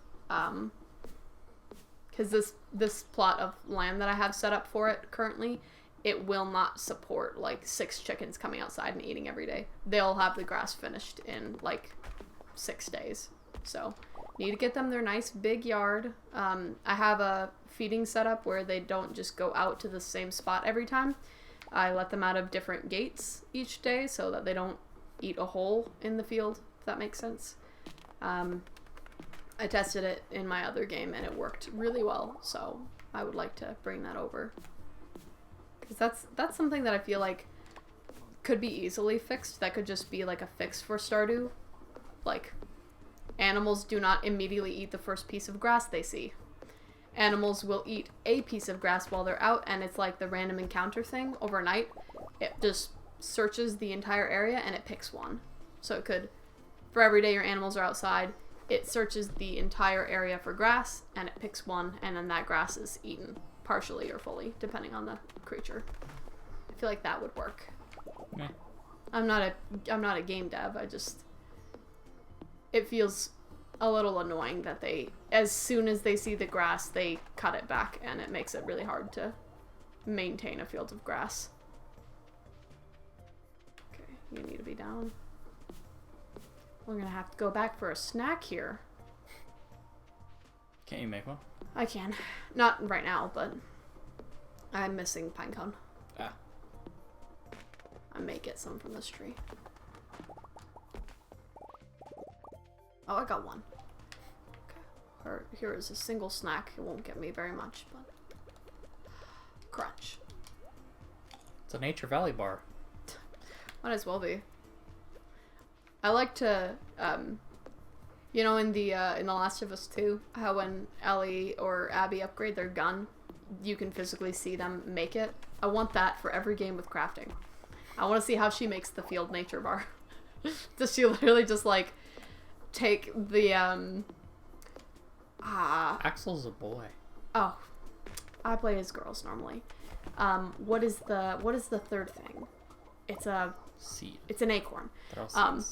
Speaker 1: Because this plot of land that I have set up for it currently, it will not support like 6 chickens coming outside and eating every day. They'll have the grass finished in like 6 days. So need to get them their nice big yard. I have a feeding setup where they don't just go out to the same spot every time. I let them out of different gates each day so that they don't eat a hole in the field, if that makes sense. I tested it in my other game and it worked really well, so I would like to bring that over. Because that's something that I feel like could be easily fixed. That could just be like a fix for Stardew. Like, animals do not immediately eat the first piece of grass they see. Animals will eat a piece of grass while they're out, and it's like the random encounter thing overnight. It just searches the entire area and it picks one. So it could, for every day your animals are outside, it searches the entire area for grass and it picks one, and then that grass is eaten partially or fully, depending on the creature. I feel like that would work.
Speaker 2: Yeah.
Speaker 1: I'm not a game dev. It feels a little annoying that they, as soon as they see the grass, they cut it back, and it makes it really hard to maintain a field of grass. Okay, you need to be down. We're gonna have to go back for a snack here.
Speaker 2: Can't you make one?
Speaker 1: I can. Not right now, but I'm missing pinecone.
Speaker 2: Ah.
Speaker 1: I may get some from this tree. Oh, I got one. Okay. Here is a single snack. It won't get me very much, but... Crunch.
Speaker 2: It's a Nature Valley bar.
Speaker 1: Might as well be. I like to, you know, in The Last of Us 2, how when Ellie or Abby upgrade their gun, you can physically see them make it. I want that for every game with crafting. I want to see how she makes the field nature bar. Does she literally just, like, take the,
Speaker 2: Axel's a boy.
Speaker 1: Oh. I play as girls normally. What is the third thing? It's a...
Speaker 2: Seed.
Speaker 1: It's an acorn.
Speaker 2: They're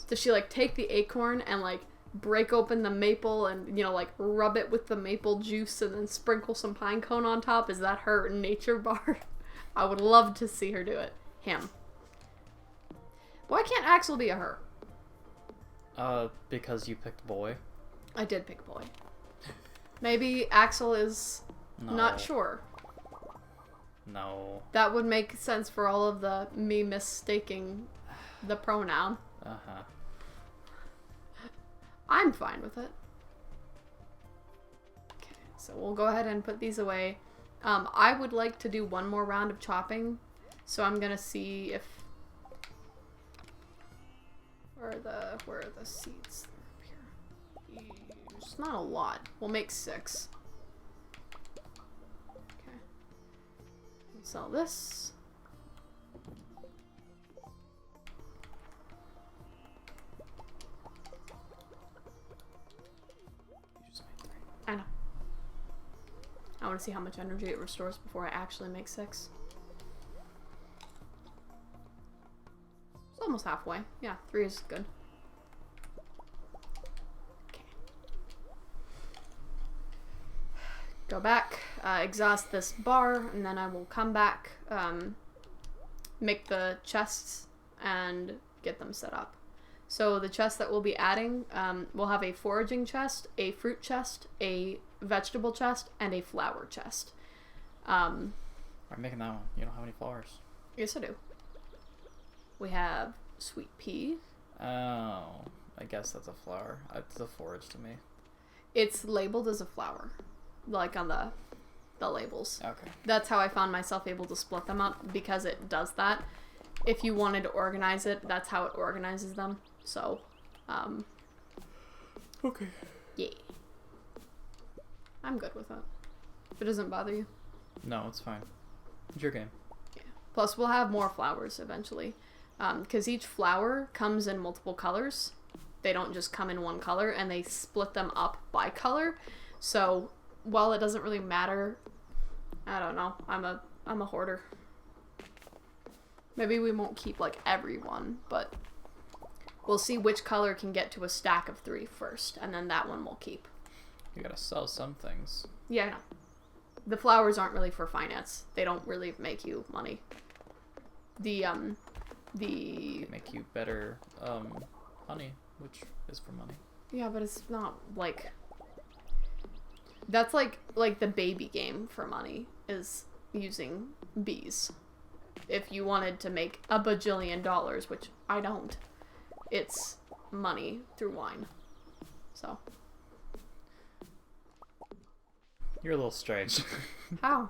Speaker 1: Does she, like, take the acorn and, like, break open the maple and, you know, like, rub it with the maple juice and then sprinkle some pine cone on top? Is that her nature bar? I would love to see her do it. Him. Why can't Axel be a her?
Speaker 2: Because you picked boy.
Speaker 1: I did pick boy. Maybe Axel is not sure.
Speaker 2: No.
Speaker 1: That would make sense for all of the me mistaking the pronoun.
Speaker 2: Uh-huh.
Speaker 1: I'm fine with it. Okay, so we'll go ahead and put these away. I would like to do one more round of chopping, so I'm gonna see if... Where are the seeds? They're up here. It's not a lot. We'll make 6. Okay. Sell this. I know. I want to see how much energy it restores before I actually make 6. It's almost halfway. Yeah, 3 is good. Okay. Go back, exhaust this bar, and then I will come back, make the chests, and get them set up. So the chests that we'll be adding, we'll have a foraging chest, a fruit chest, a vegetable chest, and a flower chest.
Speaker 2: I'm making that one. You don't have any flowers.
Speaker 1: Yes, I do. We have sweet pea.
Speaker 2: Oh, I guess that's a flower. It's a forage to me.
Speaker 1: It's labeled as a flower, like on the labels.
Speaker 2: Okay.
Speaker 1: That's how I found myself able to split them up, because it does that. If you wanted to organize it, that's how it organizes them. So,
Speaker 2: okay.
Speaker 1: Yeah. I'm good with it. If it doesn't bother you.
Speaker 2: No, it's fine. It's your game.
Speaker 1: Yeah. Plus, we'll have more flowers eventually. Because each flower comes in multiple colors. They don't just come in one color, and they split them up by color. So, while it doesn't really matter, I don't know. I'm a hoarder. Maybe we won't keep, like, every one, but we'll see which color can get to a stack of 3 first, and then that one we'll keep.
Speaker 2: You gotta sell some things.
Speaker 1: Yeah, I know. The flowers aren't really for finance. They don't really make you money. They
Speaker 2: make you better, honey, which is for money.
Speaker 1: Yeah, but it's not, like... That's like the baby game for money, is using bees. If you wanted to make a bajillion dollars, which I don't, it's money through wine. So.
Speaker 2: You're a little strange.
Speaker 1: How?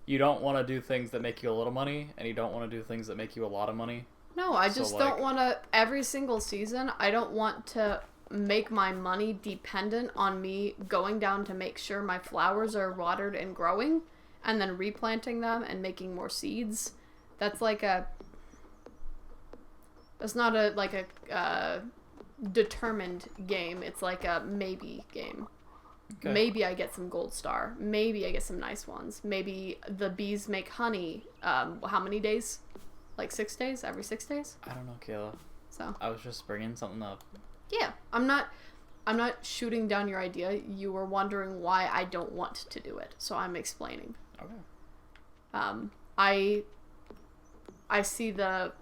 Speaker 2: You don't want to do things that make you a little money, and you don't want to do things that make you a lot of money.
Speaker 1: No, I just don't want to, every single season, I don't want to make my money dependent on me going down to make sure my flowers are watered and growing, and then replanting them and making more seeds. That's like a... It's not a determined game. It's like a maybe game. Okay. Maybe I get some gold star. Maybe I get some nice ones. Maybe the bees make honey. How many days? Like 6 days? Every 6 days?
Speaker 2: I don't know, Kayla.
Speaker 1: So
Speaker 2: I was just bringing something up.
Speaker 1: Yeah, I'm not shooting down your idea. You were wondering why I don't want to do it, so I'm explaining.
Speaker 2: Okay.
Speaker 1: I see the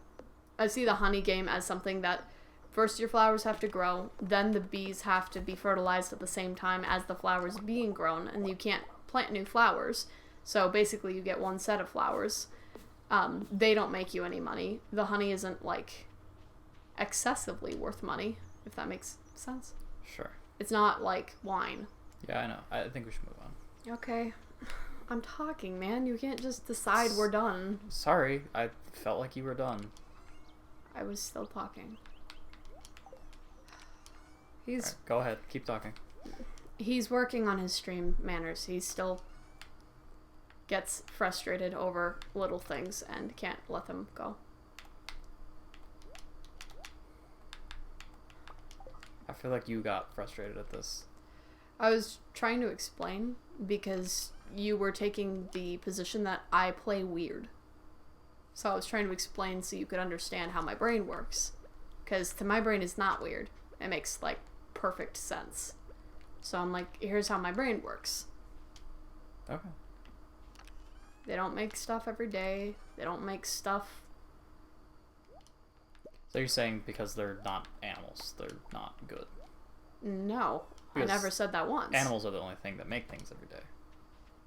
Speaker 1: honey game as something that first your flowers have to grow, then the bees have to be fertilized at the same time as the flowers being grown, and you can't plant new flowers. So basically you get one set of flowers. They don't make you any money. The honey isn't, like, excessively worth money, if that makes sense.
Speaker 2: Sure.
Speaker 1: It's not like wine.
Speaker 2: Yeah, I know. I think we should move on.
Speaker 1: Okay. I'm talking, man. You can't just decide we're done.
Speaker 2: Sorry. I felt like you were done.
Speaker 1: I was still talking. He's...
Speaker 2: Right, go ahead. Keep talking.
Speaker 1: He's working on his stream manners. He still gets frustrated over little things and can't let them go.
Speaker 2: I feel like you got frustrated at this.
Speaker 1: I was trying to explain because you were taking the position that I play weird. So I was trying to explain so you could understand how my brain works. Because to my brain, it's not weird. It makes, like, perfect sense. So I'm like, here's how my brain works.
Speaker 2: Okay.
Speaker 1: They don't make stuff every day. They don't make stuff.
Speaker 2: So you're saying because they're not animals, they're not good?
Speaker 1: No,
Speaker 2: Because
Speaker 1: I never said that once.
Speaker 2: Animals are the only thing that make things every day.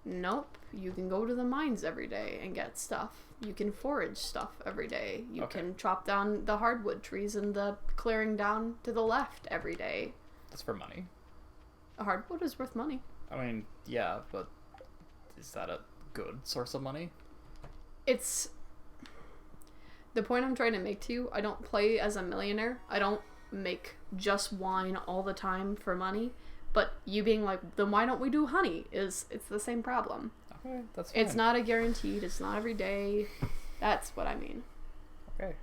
Speaker 1: Nope. You can go to the mines every day and get stuff. You can forage stuff every day. You can chop down the hardwood trees in the clearing down to the left every day.
Speaker 2: That's for money.
Speaker 1: A hardwood is worth money.
Speaker 2: I mean, yeah, but is that a good source of money?
Speaker 1: It's... The point I'm trying to make to you, I don't play as a millionaire. I don't make just wine all the time for money. But you being like, then why don't we do honey? It's the same problem.
Speaker 2: Okay, that's fine.
Speaker 1: It's not a guaranteed. It's not every day. That's what I mean.
Speaker 2: Okay.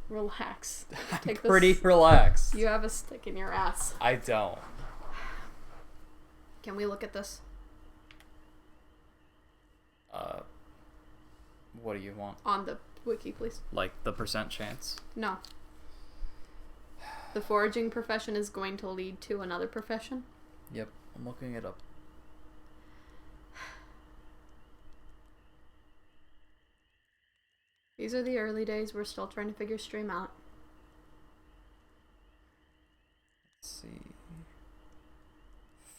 Speaker 1: Relax.
Speaker 2: I'm pretty relaxed.
Speaker 1: You have a stick in your ass.
Speaker 2: I don't.
Speaker 1: Can we look at this?
Speaker 2: What do you want?
Speaker 1: On the wiki, please.
Speaker 2: Like the percent chance?
Speaker 1: No. The foraging profession is going to lead to another profession?
Speaker 2: Yep, I'm looking it up.
Speaker 1: These are the early days. We're still trying to figure stream out.
Speaker 2: Let's see.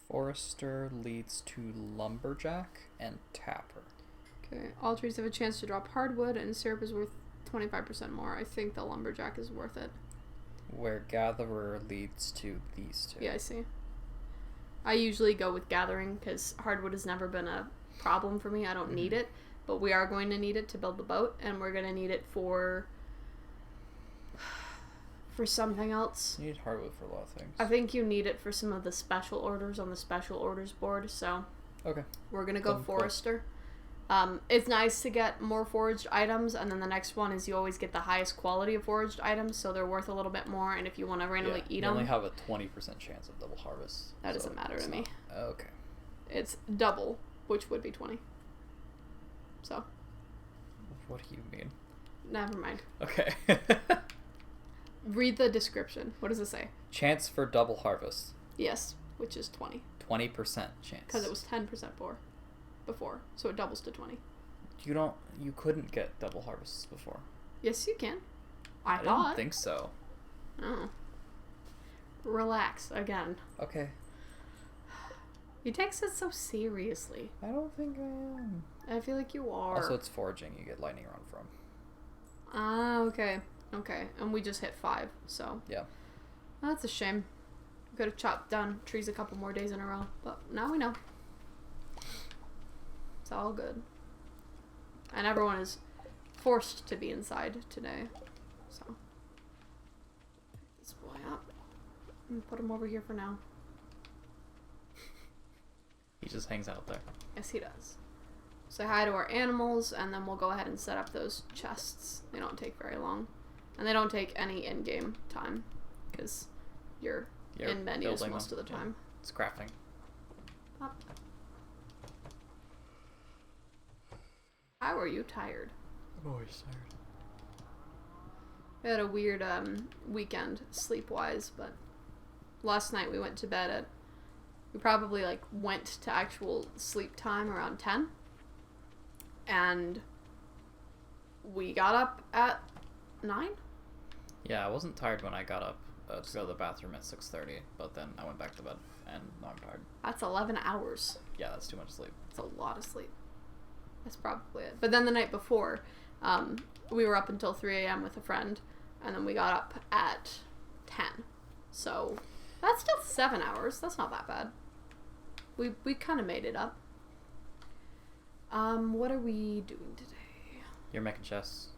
Speaker 2: Forester leads to lumberjack and tapper.
Speaker 1: Okay, all trees have a chance to drop hardwood, and syrup is worth 25% more. I think the lumberjack is worth it.
Speaker 2: Where gatherer leads to these two.
Speaker 1: Yeah, I see. I usually go with gathering because hardwood has never been a problem for me. I don't need it, but we are going to need it to build the boat, and we're going to need it for something else.
Speaker 2: You need hardwood for a lot of things.
Speaker 1: I think you need it for some of the special orders on the special orders board, so
Speaker 2: Okay.
Speaker 1: we're going to go forester. It's nice to get more foraged items, and then the next one is you always get the highest quality of foraged items, so they're worth a little bit more, and if you want to randomly eat
Speaker 2: you
Speaker 1: them...
Speaker 2: only have a 20% chance of double harvest.
Speaker 1: That doesn't matter to me.
Speaker 2: Okay.
Speaker 1: It's double, which would be 20. So.
Speaker 2: What do you mean?
Speaker 1: Never mind.
Speaker 2: Okay.
Speaker 1: Read the description. What does it say?
Speaker 2: Chance for double harvest.
Speaker 1: Yes, which is 20.
Speaker 2: 20% chance.
Speaker 1: Because it was 10% before, so it doubles to 20.
Speaker 2: You couldn't get double harvests before.
Speaker 1: Yes, you can. I thought.
Speaker 2: don't think so.
Speaker 1: Oh. Relax again.
Speaker 2: Okay.
Speaker 1: He takes it so seriously.
Speaker 2: I don't think I am.
Speaker 1: I feel like you are.
Speaker 2: Also, it's foraging you get lightning run from.
Speaker 1: Ah, okay. Okay, and we just hit 5, so.
Speaker 2: Yeah.
Speaker 1: Well, that's a shame. We could have chopped down trees a couple more days in a row, but now we know. It's all good. And everyone is forced to be inside today, so. Pick this boy up and put him over here for now.
Speaker 2: He just hangs out there.
Speaker 1: Yes, he does. Say hi to our animals, and then we'll go ahead and set up those chests. They don't take very long. And they don't take any in-game time, because you're in menus most of the time.
Speaker 2: Yeah. It's crafting.
Speaker 1: Up. How are you tired?
Speaker 2: I'm always tired.
Speaker 1: We had a weird weekend sleep-wise, but last night we went to bed at... We probably, went to actual sleep time around 10. And we got up at 9?
Speaker 2: Yeah, I wasn't tired when I got up to go to the bathroom at 6:30, but then I went back to bed, and now I'm tired.
Speaker 1: That's 11 hours.
Speaker 2: Yeah, that's too much sleep.
Speaker 1: That's a lot of sleep. That's probably it. But then the night before, we were up until 3 a.m. with a friend, and then we got up at 10. So, that's still 7 hours. That's not that bad. We kind of made it up. What are we doing today?
Speaker 2: You're making chests.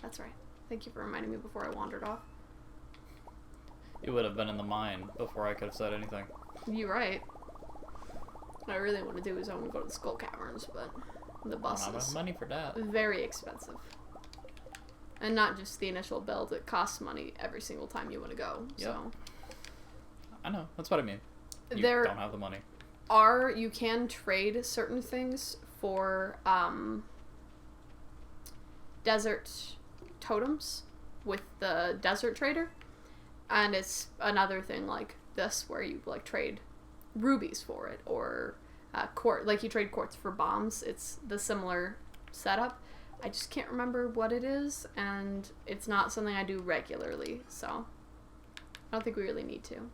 Speaker 1: That's right. Thank you for reminding me before I wandered off.
Speaker 2: You would have been in the mine before I could have said anything.
Speaker 1: You're right. What I really want to do is I want to go to the Skull Caverns, but the bus
Speaker 2: I don't have
Speaker 1: is
Speaker 2: money for that.
Speaker 1: very expensive. And not just the initial build, it costs money every single time you want to go.
Speaker 2: Yep.
Speaker 1: So
Speaker 2: I know. That's what I mean. You
Speaker 1: there
Speaker 2: don't have the money.
Speaker 1: you can trade certain things for desert totems with the desert trader, and it's another thing like this where you trade rubies for it, or like you trade quartz for bombs. It's the similar setup. I just can't remember what it is, and it's not something I do regularly, so I don't think we really need to.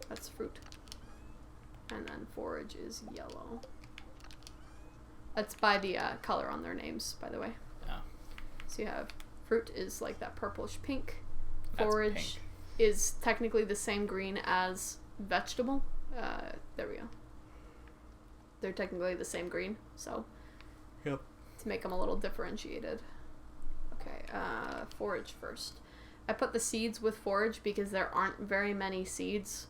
Speaker 1: That's fruit. And then forage is yellow. That's by the color on their names, by the way.
Speaker 2: Yeah.
Speaker 1: So you have fruit is like that purplish pink.
Speaker 2: That's
Speaker 1: Forage
Speaker 2: pink.
Speaker 1: is technically the same green as vegetable. There we go. They're technically the same green, so
Speaker 2: Yep.
Speaker 1: to make them a little differentiated. Okay, forage first. I put the seeds with forage because there aren't very many seeds,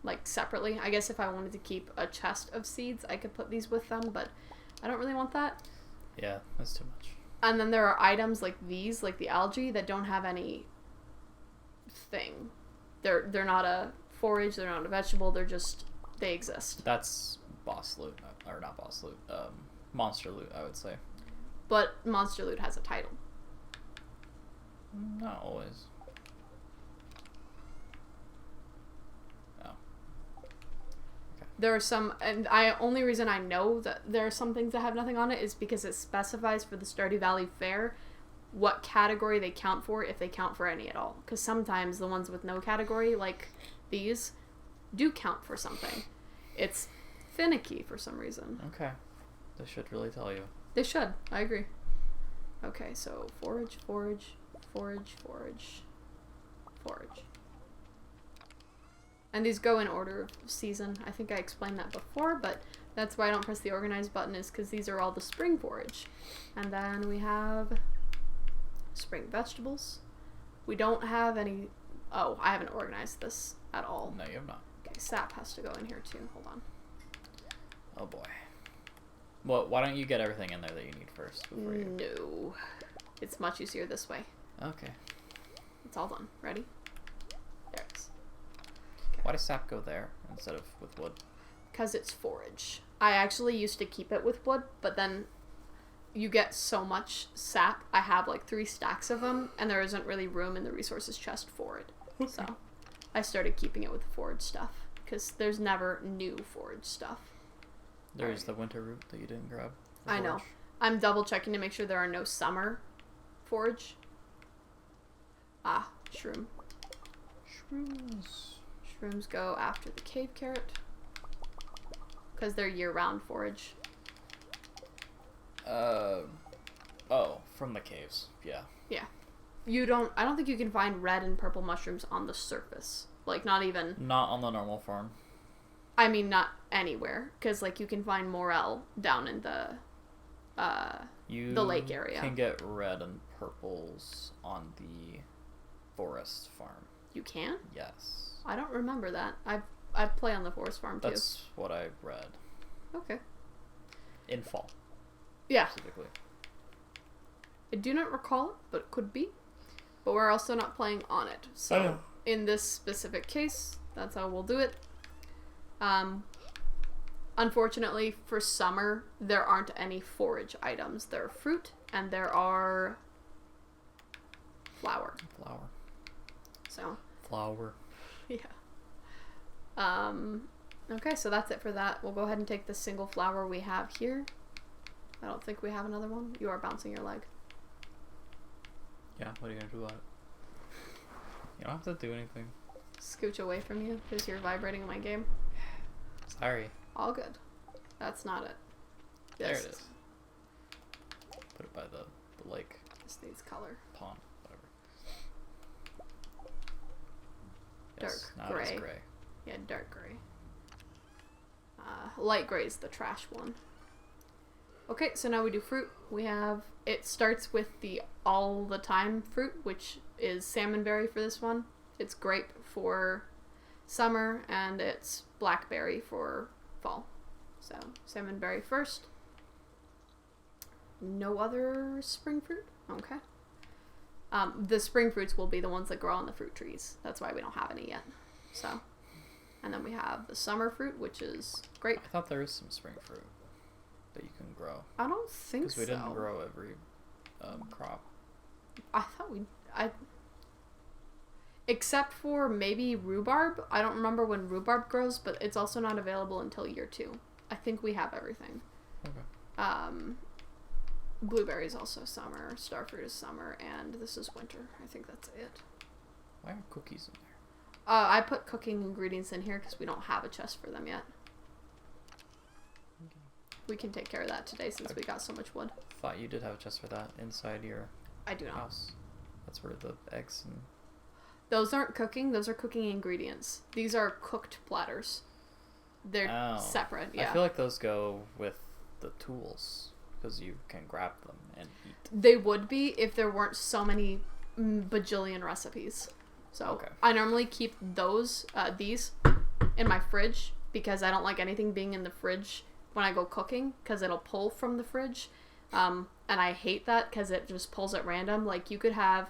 Speaker 1: like separately. I guess if I wanted to keep a chest of seeds, I could put these with them, but I don't really want that.
Speaker 2: Yeah, that's too much.
Speaker 1: And then there are items like these, like the algae, that don't have any thing. They're not a forage, they're not a vegetable, they exist.
Speaker 2: That's boss loot, or not boss loot, monster loot, I would say.
Speaker 1: But monster loot has a title.
Speaker 2: Not always. Oh. Okay.
Speaker 1: There are some, and only reason I know that there are some things that have nothing on it is because it specifies for the Stardew Valley Fair what category they count for, if they count for any at all. Because sometimes the ones with no category, like these, do count for something. It's finicky for some reason.
Speaker 2: Okay. They should really tell you.
Speaker 1: They should. I agree. Okay, so forage, forage, forage, forage, forage. And these go in order of season. I think I explained that before, but that's why I don't press the organize button, is because these are all the spring forage. And then we have spring vegetables. We don't have any... Oh, I haven't organized this at all.
Speaker 2: No, you have not.
Speaker 1: Okay, sap has to go in here too. Hold on.
Speaker 2: Oh boy. Well, why don't you get everything in there that you need first before you...
Speaker 1: No. It's much easier this way.
Speaker 2: Okay.
Speaker 1: It's all done. Ready? There it is.
Speaker 2: Why does sap go there instead of with wood?
Speaker 1: Because it's forage. I actually used to keep it with wood, but then you get so much sap. I have like 3 stacks of them, and there isn't really room in the resources chest for it.
Speaker 2: Okay.
Speaker 1: So I started keeping it with the forage stuff, because there's never new forage stuff.
Speaker 2: There's the winter root that you didn't grab.
Speaker 1: I know. I'm double checking to make sure there are no summer forage. Ah, shroom.
Speaker 2: Shrooms.
Speaker 1: Shrooms go after the cave carrot, because they're year-round forage.
Speaker 2: Oh, from the caves. Yeah.
Speaker 1: Yeah. I don't think you can find red and purple mushrooms on the surface. Like, not even...
Speaker 2: Not on the normal farm.
Speaker 1: I mean, not anywhere. Because, like, you can find morel down in the lake area.
Speaker 2: You can get red and purples on the forest farm.
Speaker 1: You can?
Speaker 2: Yes.
Speaker 1: I don't remember that. I play on the forest farm, too.
Speaker 2: That's what I read.
Speaker 1: Okay.
Speaker 2: In fall.
Speaker 1: Yeah.
Speaker 2: Specifically.
Speaker 1: I do not recall it, but it could be. But we're also not playing on it. So, in this specific case, that's how we'll do it. Unfortunately, for summer, there aren't any forage items. There are fruit, and there are flour.
Speaker 2: Flower.
Speaker 1: So.
Speaker 2: Flower.
Speaker 1: Yeah. Okay, so that's it for that. We'll go ahead and take the single flower we have here. I don't think we have another one. You are bouncing your leg.
Speaker 2: Yeah, what are you gonna do about it? You don't have to do anything.
Speaker 1: Scooch away from you because you're vibrating in my game.
Speaker 2: Sorry.
Speaker 1: All good. That's not it.
Speaker 2: There it is. Put it by the lake.
Speaker 1: This needs color.
Speaker 2: Pond. Whatever.
Speaker 1: Dark
Speaker 2: Yes, now
Speaker 1: gray.
Speaker 2: it is gray.
Speaker 1: Yeah, dark gray. Light gray is the trash one. Okay, so now we do fruit. It starts with the all the time fruit, which is salmonberry for this one. It's grape for summer, and it's blackberry for fall. So, salmonberry first. No other spring fruit? Okay. The spring fruits will be the ones that grow on the fruit trees. That's why we don't have any yet. So, and then we have the summer fruit, which is grape.
Speaker 2: I thought there is some spring fruit that you can grow.
Speaker 1: I don't think so.
Speaker 2: Because we didn't grow every crop.
Speaker 1: I thought Except for maybe rhubarb. I don't remember when rhubarb grows, but it's also not available until year 2. I think we have everything.
Speaker 2: Okay.
Speaker 1: Blueberries also summer, starfruit is summer, and this is winter. I think that's it.
Speaker 2: Why are cookies in there?
Speaker 1: I put cooking ingredients in here because we don't have a chest for them yet.
Speaker 2: Okay.
Speaker 1: We can take care of that today since we got so much wood.
Speaker 2: Thought you did have a chest for that inside your
Speaker 1: I do not.
Speaker 2: house. That's where the eggs and...
Speaker 1: Those aren't cooking, those are cooking ingredients. These are cooked platters. They're separate, yeah.
Speaker 2: I feel like those go with the tools because you can grab them and eat.
Speaker 1: They would be if there weren't so many bajillion recipes. So
Speaker 2: Okay.
Speaker 1: I normally keep these in my fridge because I don't like anything being in the fridge when I go cooking because it'll pull from the fridge. And I hate that because it just pulls at random. Like you could have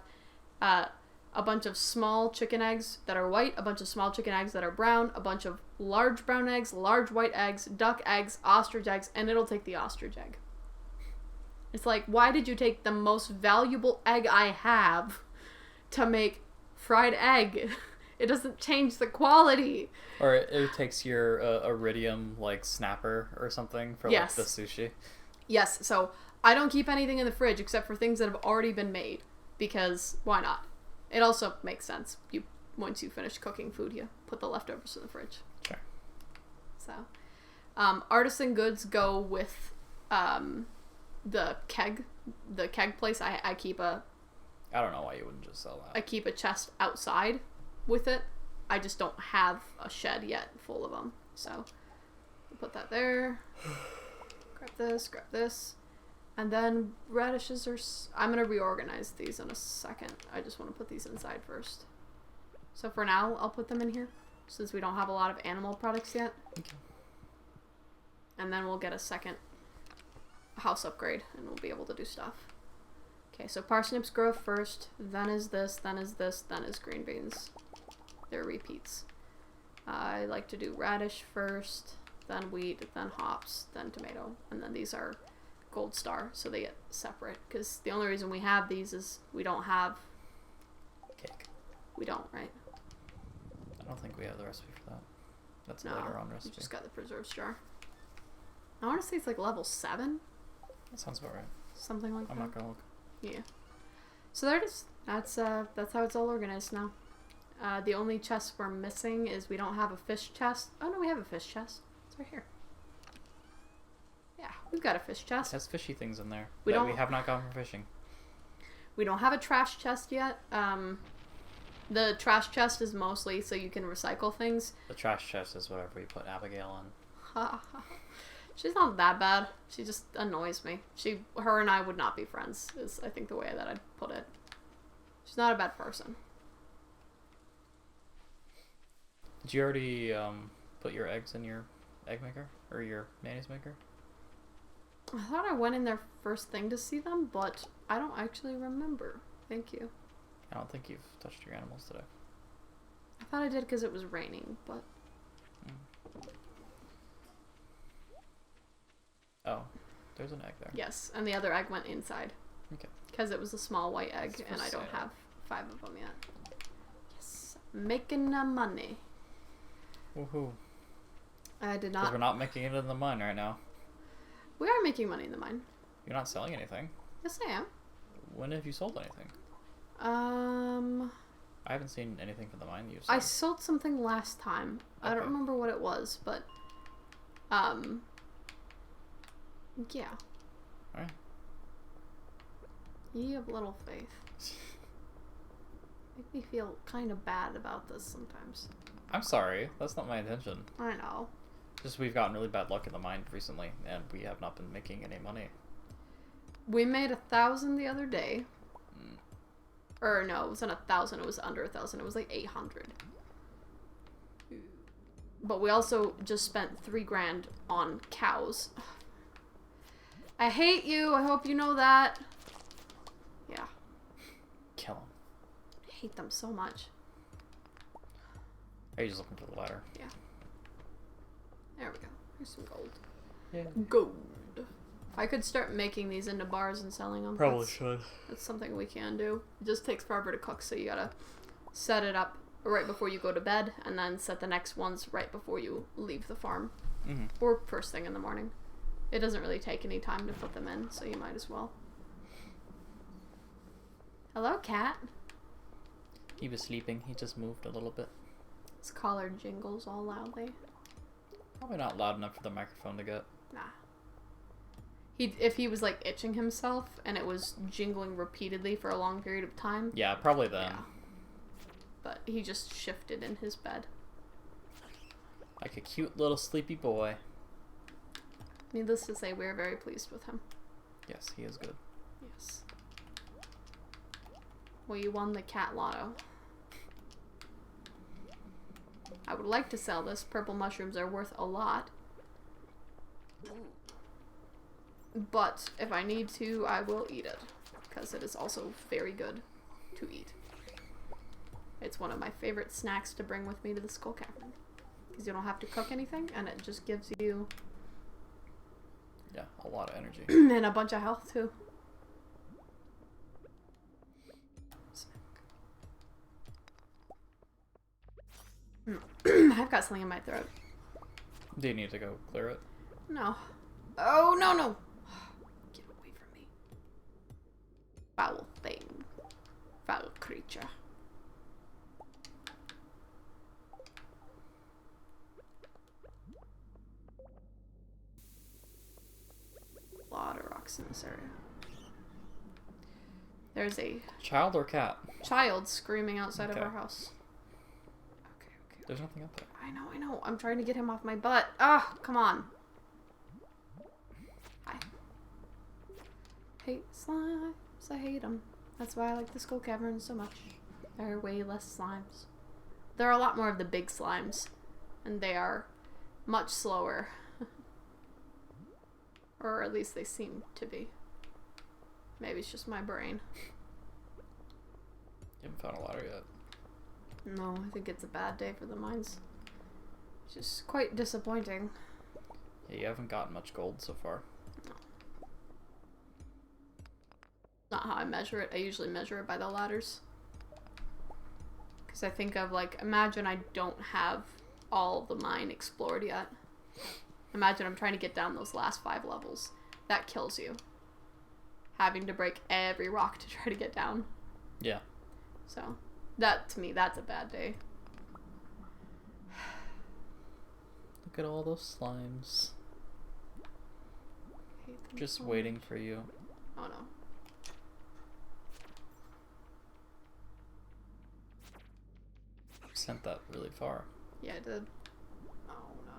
Speaker 1: a bunch of small chicken eggs that are white, a bunch of small chicken eggs that are brown, a bunch of large brown eggs, large white eggs, duck eggs, ostrich eggs, and it'll take the ostrich egg. It's like, why did you take the most valuable egg I have to make fried egg? It doesn't change the quality.
Speaker 2: Or it takes your iridium like snapper or something for like the sushi.
Speaker 1: Yes, so I don't keep anything in the fridge except for things that have already been made because why not? It also makes sense. Once you finish cooking food, you put the leftovers in the fridge.
Speaker 2: Sure.
Speaker 1: So, artisan goods go with the keg place. I keep
Speaker 2: I don't know why you wouldn't just sell that.
Speaker 1: I keep a chest outside with it. I just don't have a shed yet full of them. So, I'll put that there. Grab this. And then radishes are... I'm going to reorganize these in a second. I just want to put these inside first. So for now, I'll put them in here. Since we don't have a lot of animal products yet.
Speaker 2: Okay.
Speaker 1: And then we'll get a second house upgrade. And we'll be able to do stuff. Okay, so parsnips grow first. Then is this, then is this, then is green beans. They're repeats. I like to do radish first. Then wheat, then hops, then tomato. And then these are... gold star, so they get separate because the only reason we have these is we don't have
Speaker 2: cake.
Speaker 1: We don't, right?
Speaker 2: I don't think we have the recipe for that. That's a
Speaker 1: no,
Speaker 2: later on recipe.
Speaker 1: We just got the preserves jar. I want to say it's like level 7.
Speaker 2: That sounds about right.
Speaker 1: Something like that.
Speaker 2: I'm not gonna look.
Speaker 1: Yeah. So there it is. That's how it's all organized now. The only chest we're missing is we don't have a fish chest. Oh no, we have a fish chest. It's right here. Yeah, we've got a fish chest.
Speaker 2: It has fishy things in there
Speaker 1: we
Speaker 2: have not gone for fishing.
Speaker 1: We don't have a trash chest yet. The trash chest is mostly so you can recycle things.
Speaker 2: The trash chest is whatever you put Abigail in.
Speaker 1: She's not that bad. She just annoys me. Her and I would not be friends, is I think the way that I'd put it. She's not a bad person.
Speaker 2: Did you already put your eggs in your egg maker? Or your mayonnaise maker?
Speaker 1: I thought I went in there first thing to see them, but I don't actually remember. Thank you.
Speaker 2: I don't think you've touched your animals today.
Speaker 1: I thought I did because it was raining, but...
Speaker 2: Oh, there's an egg there.
Speaker 1: Yes, and the other egg went inside.
Speaker 2: Okay.
Speaker 1: Because it was a small white egg, and I don't have 5 of them yet. Yes. Making money.
Speaker 2: Woohoo.
Speaker 1: I did not...
Speaker 2: Because we're not making it in the mine right now.
Speaker 1: We are making money in the mine.
Speaker 2: You're not selling anything.
Speaker 1: Yes, I am.
Speaker 2: When have you sold anything? I haven't seen anything from the mine you've sold.
Speaker 1: I sold something last time. Okay. I don't remember what it was, but... Yeah.
Speaker 2: Alright.
Speaker 1: You have little faith. Make me feel kind of bad about this sometimes.
Speaker 2: I'm sorry. That's not my intention.
Speaker 1: I know.
Speaker 2: Just we've gotten really bad luck in the mine recently, and we have not been making any money.
Speaker 1: We made 1,000 the other day. Or no, it wasn't 1,000. It was under 1,000. It was like 800. But we also just spent $3,000 on cows. I hate you. I hope you know that. Yeah.
Speaker 2: Kill them.
Speaker 1: I hate them so much.
Speaker 2: Are you just looking for the ladder?
Speaker 1: Yeah. There we go. Here's some gold.
Speaker 2: Yeah.
Speaker 1: Gold. I could start making these into bars and selling them.
Speaker 2: Probably should.
Speaker 1: That's something we can do. It just takes forever to cook, so you gotta set it up right before you go to bed, and then set the next ones right before you leave the farm.
Speaker 2: Mm-hmm.
Speaker 1: Or first thing in the morning. It doesn't really take any time to put them in, so you might as well. Hello, cat.
Speaker 2: He was sleeping. He just moved a little bit.
Speaker 1: His collar jingles all loudly.
Speaker 2: Probably not loud enough for the microphone to get.
Speaker 1: Nah. If he was like itching himself and it was jingling repeatedly for a long period of time.
Speaker 2: Yeah, probably then.
Speaker 1: Yeah. But he just shifted in his bed.
Speaker 2: Like a cute little sleepy boy.
Speaker 1: Needless to say, we're very pleased with him.
Speaker 2: Yes, he is good.
Speaker 1: Yes. Well, you won the cat lotto. I would like to sell this. Purple mushrooms are worth a lot. But if I need to, I will eat it. Because it is also very good to eat. It's one of my favorite snacks to bring with me to the Skull Cavern. Because you don't have to cook anything, and it just gives you...
Speaker 2: Yeah, a lot of energy.
Speaker 1: and a bunch of health, too. I've got something in my throat.
Speaker 2: Do you need to go clear it?
Speaker 1: No. Oh, no, no. Get away from me. Foul thing. Foul creature. A lot of rocks in this area. There's a
Speaker 2: Child or cat?
Speaker 1: child screaming outside of
Speaker 2: Okay.
Speaker 1: our house. Okay.
Speaker 2: There's nothing up there.
Speaker 1: I know. I'm trying to get him off my butt. Ah, come on. Hi. Hate slimes. I hate them. That's why I like the Skull Cavern so much. There are way less slimes. There are a lot more of the big slimes. And they are much slower. Or at least they seem to be. Maybe it's just my brain.
Speaker 2: You haven't found a ladder yet.
Speaker 1: No, I think it's a bad day for the mines. It's just quite disappointing.
Speaker 2: Yeah, you haven't gotten much gold so far.
Speaker 1: No. Not how I measure it. I usually measure it by the ladders. Because I think of, like, imagine I don't have all the mine explored yet. Imagine I'm trying to get down those last 5 levels. That kills you. Having to break every rock to try to get down.
Speaker 2: Yeah.
Speaker 1: So, that, to me, that's a bad day.
Speaker 2: Look at all those slimes.
Speaker 1: Hate them
Speaker 2: Just
Speaker 1: so
Speaker 2: waiting
Speaker 1: much.
Speaker 2: for you.
Speaker 1: Oh no.
Speaker 2: You sent that really far.
Speaker 1: Yeah, I did. Oh, no.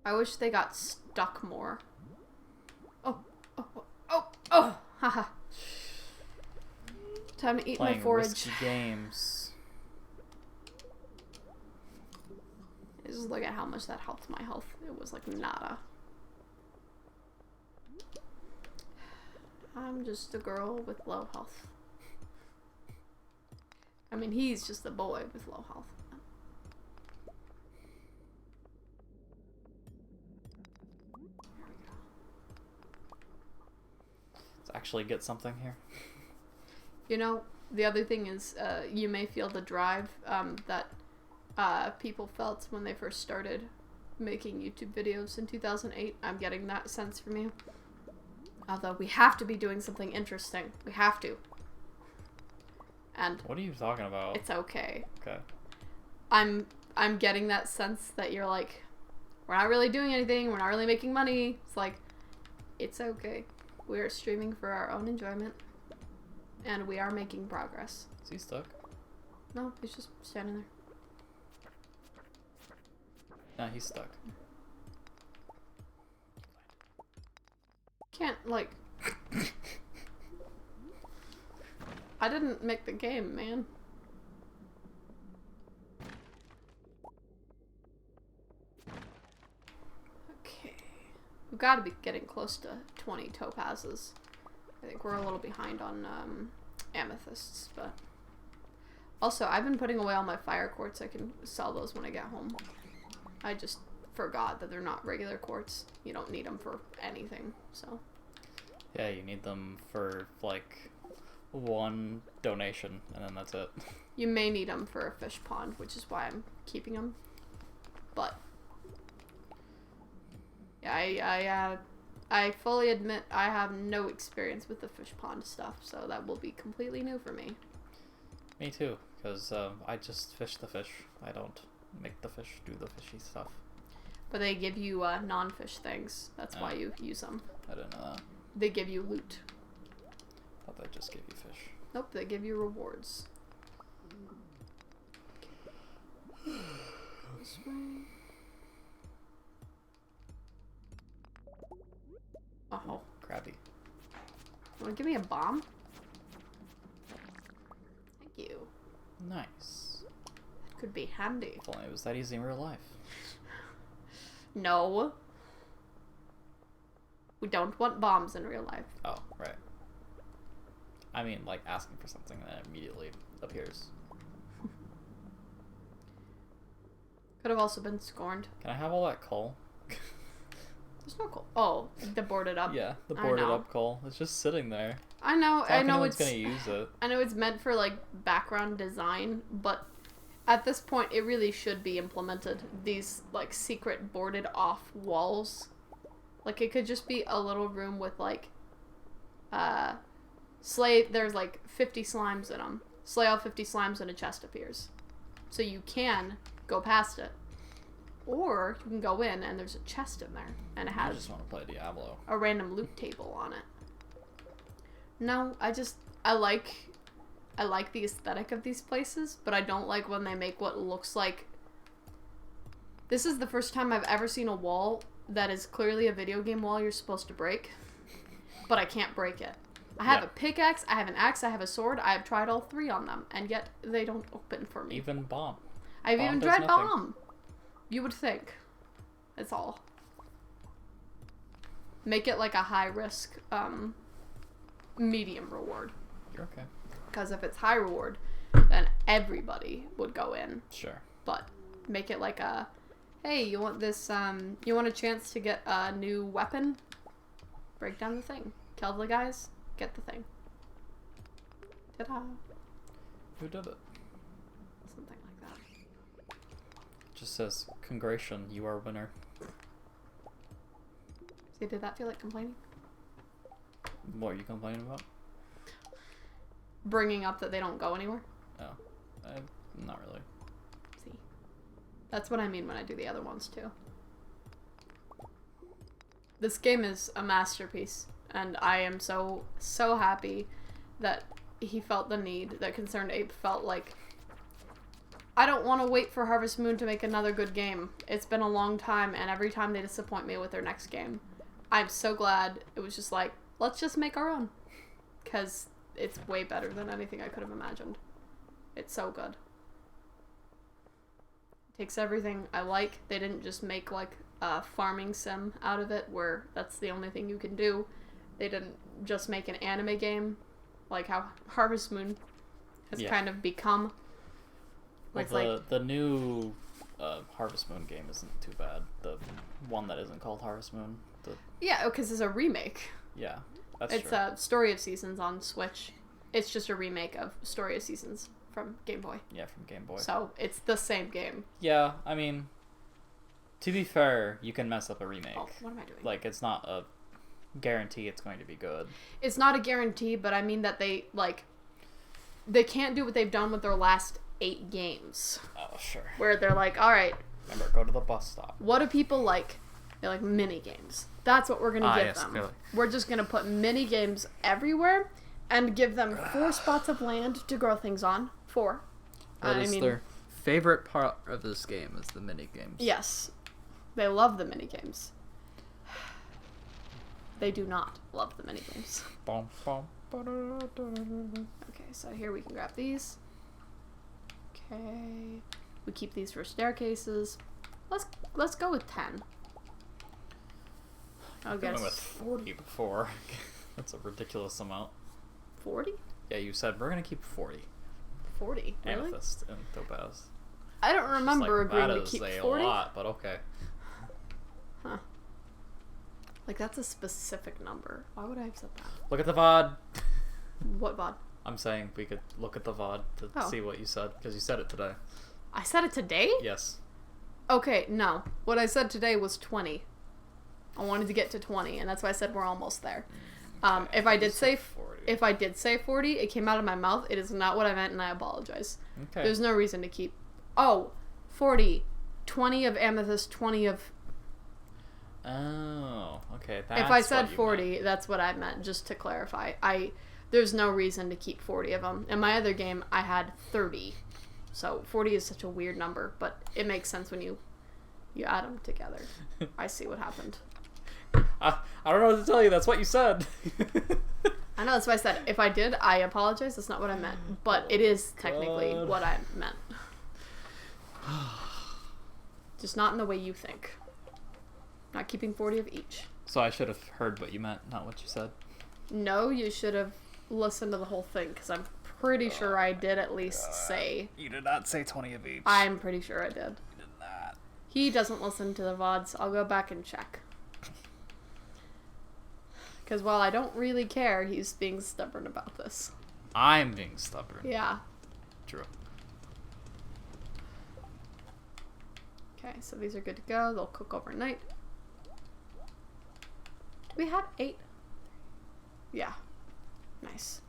Speaker 1: I wish they got stuck more. Haha. Time to eat
Speaker 2: Playing
Speaker 1: my forage.
Speaker 2: risky games.
Speaker 1: Just look at how much that helped my health. It was like nada. I'm just a girl with low health. I mean, he's just a boy with low health.
Speaker 2: Let's actually get something here.
Speaker 1: You know, the other thing is, you may feel the drive that people felt when they first started making YouTube videos in 2008. I'm getting that sense from you. Although we have to be doing something interesting. We have to. And
Speaker 2: What are you talking about?
Speaker 1: it's okay.
Speaker 2: Okay.
Speaker 1: I'm getting that sense that you're like, we're not really doing anything, we're not really making money. It's like, it's okay. We are streaming for our own enjoyment. And we are making progress.
Speaker 2: Is he stuck?
Speaker 1: No, he's just standing there.
Speaker 2: Nah, he's stuck.
Speaker 1: Can't, like... I didn't make the game, man. Okay. We've got to be getting close to 20 topazes. I think we're a little behind on amethysts, but... Also, I've been putting away all my fire quartz. I can sell those when I get home. I just forgot that they're not regular quartz. You don't need them for anything, so...
Speaker 2: Yeah, you need them for like one donation, and then that's it.
Speaker 1: You may need them for a fish pond, which is why I'm keeping them. But yeah, I fully admit I have no experience with the fish pond stuff, so that will be completely new for me.
Speaker 2: Me too, because I just fish the fish. I don't make the fish do the fishy stuff.
Speaker 1: But they give you non-fish things. That's why you use them.
Speaker 2: I didn't know that.
Speaker 1: They give you loot.
Speaker 2: Thought they just give you fish.
Speaker 1: Nope, they give you rewards. This way. Oh.
Speaker 2: Crabby.
Speaker 1: Wanna give me a bomb? Thank you.
Speaker 2: Nice.
Speaker 1: That could be handy.
Speaker 2: If only it was that easy in real life.
Speaker 1: No. We don't want bombs in real life.
Speaker 2: Oh, right. I mean, like, asking for something that immediately appears.
Speaker 1: Could have also been scorned.
Speaker 2: Can I have all that coal?
Speaker 1: There's no coal. Oh, the boarded up.
Speaker 2: Yeah, the boarded up coal. It's just sitting there.
Speaker 1: I know. I know
Speaker 2: it's gonna use it.
Speaker 1: I know it's meant for like background design, but at this point, it really should be implemented. These like secret boarded off walls. Like it could just be a little room with like, there's like 50 slimes in them. Slay all 50 slimes and a chest appears. So you can go past it. Or you can go in and there's a chest in there. And it has
Speaker 2: I just want to play Diablo.
Speaker 1: a random loot table on it. No, I like the aesthetic of these places, but I don't like when they make what looks like... This is the first time I've ever seen a wall that is clearly a video game wall you're supposed to break, but I can't break it. I have a pickaxe, I have an axe, I have a sword, I have tried all three on them, and yet they don't open for me.
Speaker 2: Even bomb.
Speaker 1: I've even tried bomb. You would think. That's all. Make it like a high risk, medium reward.
Speaker 2: You're okay.
Speaker 1: Because if it's high reward, then everybody would go in.
Speaker 2: Sure.
Speaker 1: But make it like a, hey, you want this, you want a chance to get a new weapon? Break down the thing. Kill the guys, get the thing. Ta-da.
Speaker 2: Who did it?
Speaker 1: Something like that.
Speaker 2: Just says, "Congratulations, you are winner."
Speaker 1: See, did that feel like complaining?
Speaker 2: What are you complaining about?
Speaker 1: Bringing up that they don't go anywhere?
Speaker 2: Oh. Not really.
Speaker 1: See. That's what I mean when I do the other ones, too. This game is a masterpiece, and I am so happy that he felt the need, that Concerned Ape felt like, I don't want to wait for Harvest Moon to make another good game. It's been a long time, and every time they disappoint me with their next game. I'm so glad it was just like, let's just make our own. Because it's way better than anything I could have imagined. It's so good. It takes everything I like. They didn't just make like a farming sim out of it where that's the only thing you can do. They didn't just make an anime game like how Harvest Moon has kind of become.
Speaker 2: Well, the new Harvest Moon game isn't too bad. The one that isn't called Harvest Moon.
Speaker 1: Yeah, because it's a remake.
Speaker 2: Yeah, that's true.
Speaker 1: It's a Story of Seasons on Switch. It's just a remake of Story of Seasons from Game Boy.
Speaker 2: Yeah, from Game Boy.
Speaker 1: So it's the same game.
Speaker 2: Yeah, I mean, to be fair, you can mess up a remake.
Speaker 1: Oh, what am I doing?
Speaker 2: Like, it's not a guarantee it's going to be good.
Speaker 1: It's not a guarantee, but I mean that they can't do what they've done with their last 8 games.
Speaker 2: Oh, sure.
Speaker 1: Where they're like, all right.
Speaker 2: Remember, go to the bus stop.
Speaker 1: What do people like? They like mini games. That's what we're going to give them.
Speaker 2: Clearly.
Speaker 1: We're just going to put mini games everywhere and give them 4 spots of land to grow things on. 4.
Speaker 3: That is their favorite part of this game is the mini games.
Speaker 1: Yes. They love the mini games. They do not love the mini games. Okay, so here we can grab these. Okay. We keep these for staircases. Let's go with 10. I'll guess.
Speaker 2: I went with 40 before. That's a ridiculous amount.
Speaker 1: 40?
Speaker 2: Yeah, you said we're gonna keep 40.
Speaker 1: 40, really?
Speaker 2: Amethyst and topaz.
Speaker 1: I don't remember agreeing to keep 40.
Speaker 2: That is a lot, but okay.
Speaker 1: Huh. Like, that's a specific number. Why would I have said that?
Speaker 2: Look at the VOD.
Speaker 1: What VOD?
Speaker 2: I'm saying we could look at the VOD to see what you said, because you said it today.
Speaker 1: I said it today?
Speaker 2: Yes.
Speaker 1: Okay, no. What I said today was 20. I wanted to get to 20, and that's why I said we're almost there.
Speaker 2: Okay.
Speaker 1: If I did say
Speaker 2: 40.
Speaker 1: if I did say 40, it came out of my mouth. It is not what I meant, and I apologize.
Speaker 2: Okay.
Speaker 1: There's no reason to keep... Oh, 40. 20 of amethyst, 20 of...
Speaker 2: Oh, okay. That's
Speaker 1: if I said
Speaker 2: what you
Speaker 1: 40,
Speaker 2: meant.
Speaker 1: that's what I meant, just to clarify. There's no reason to keep 40 of them. In my other game, I had 30. So 40 is such a weird number, but it makes sense when you add them together. I see what happened.
Speaker 2: I don't know what to tell you. That's what you said.
Speaker 1: I know, that's what I said. If I did, I apologize. That's not what I meant. But it is technically
Speaker 2: God.
Speaker 1: what I meant. Just not in the way you think. Not keeping 40 of each.
Speaker 2: So I should have heard what you meant, not what you said.
Speaker 1: No, you should have listened to the whole thing, because I'm pretty sure I did at least say...
Speaker 2: You did not say 20 of each.
Speaker 1: I'm pretty sure I did.
Speaker 2: You did not.
Speaker 1: He doesn't listen to the VODs. I'll go back and check. Because while I don't really care, he's being stubborn about this.
Speaker 2: I'm being stubborn.
Speaker 1: Yeah.
Speaker 2: True.
Speaker 1: Okay, so these are good to go. They'll cook overnight. Do we have 8? Yeah. Nice.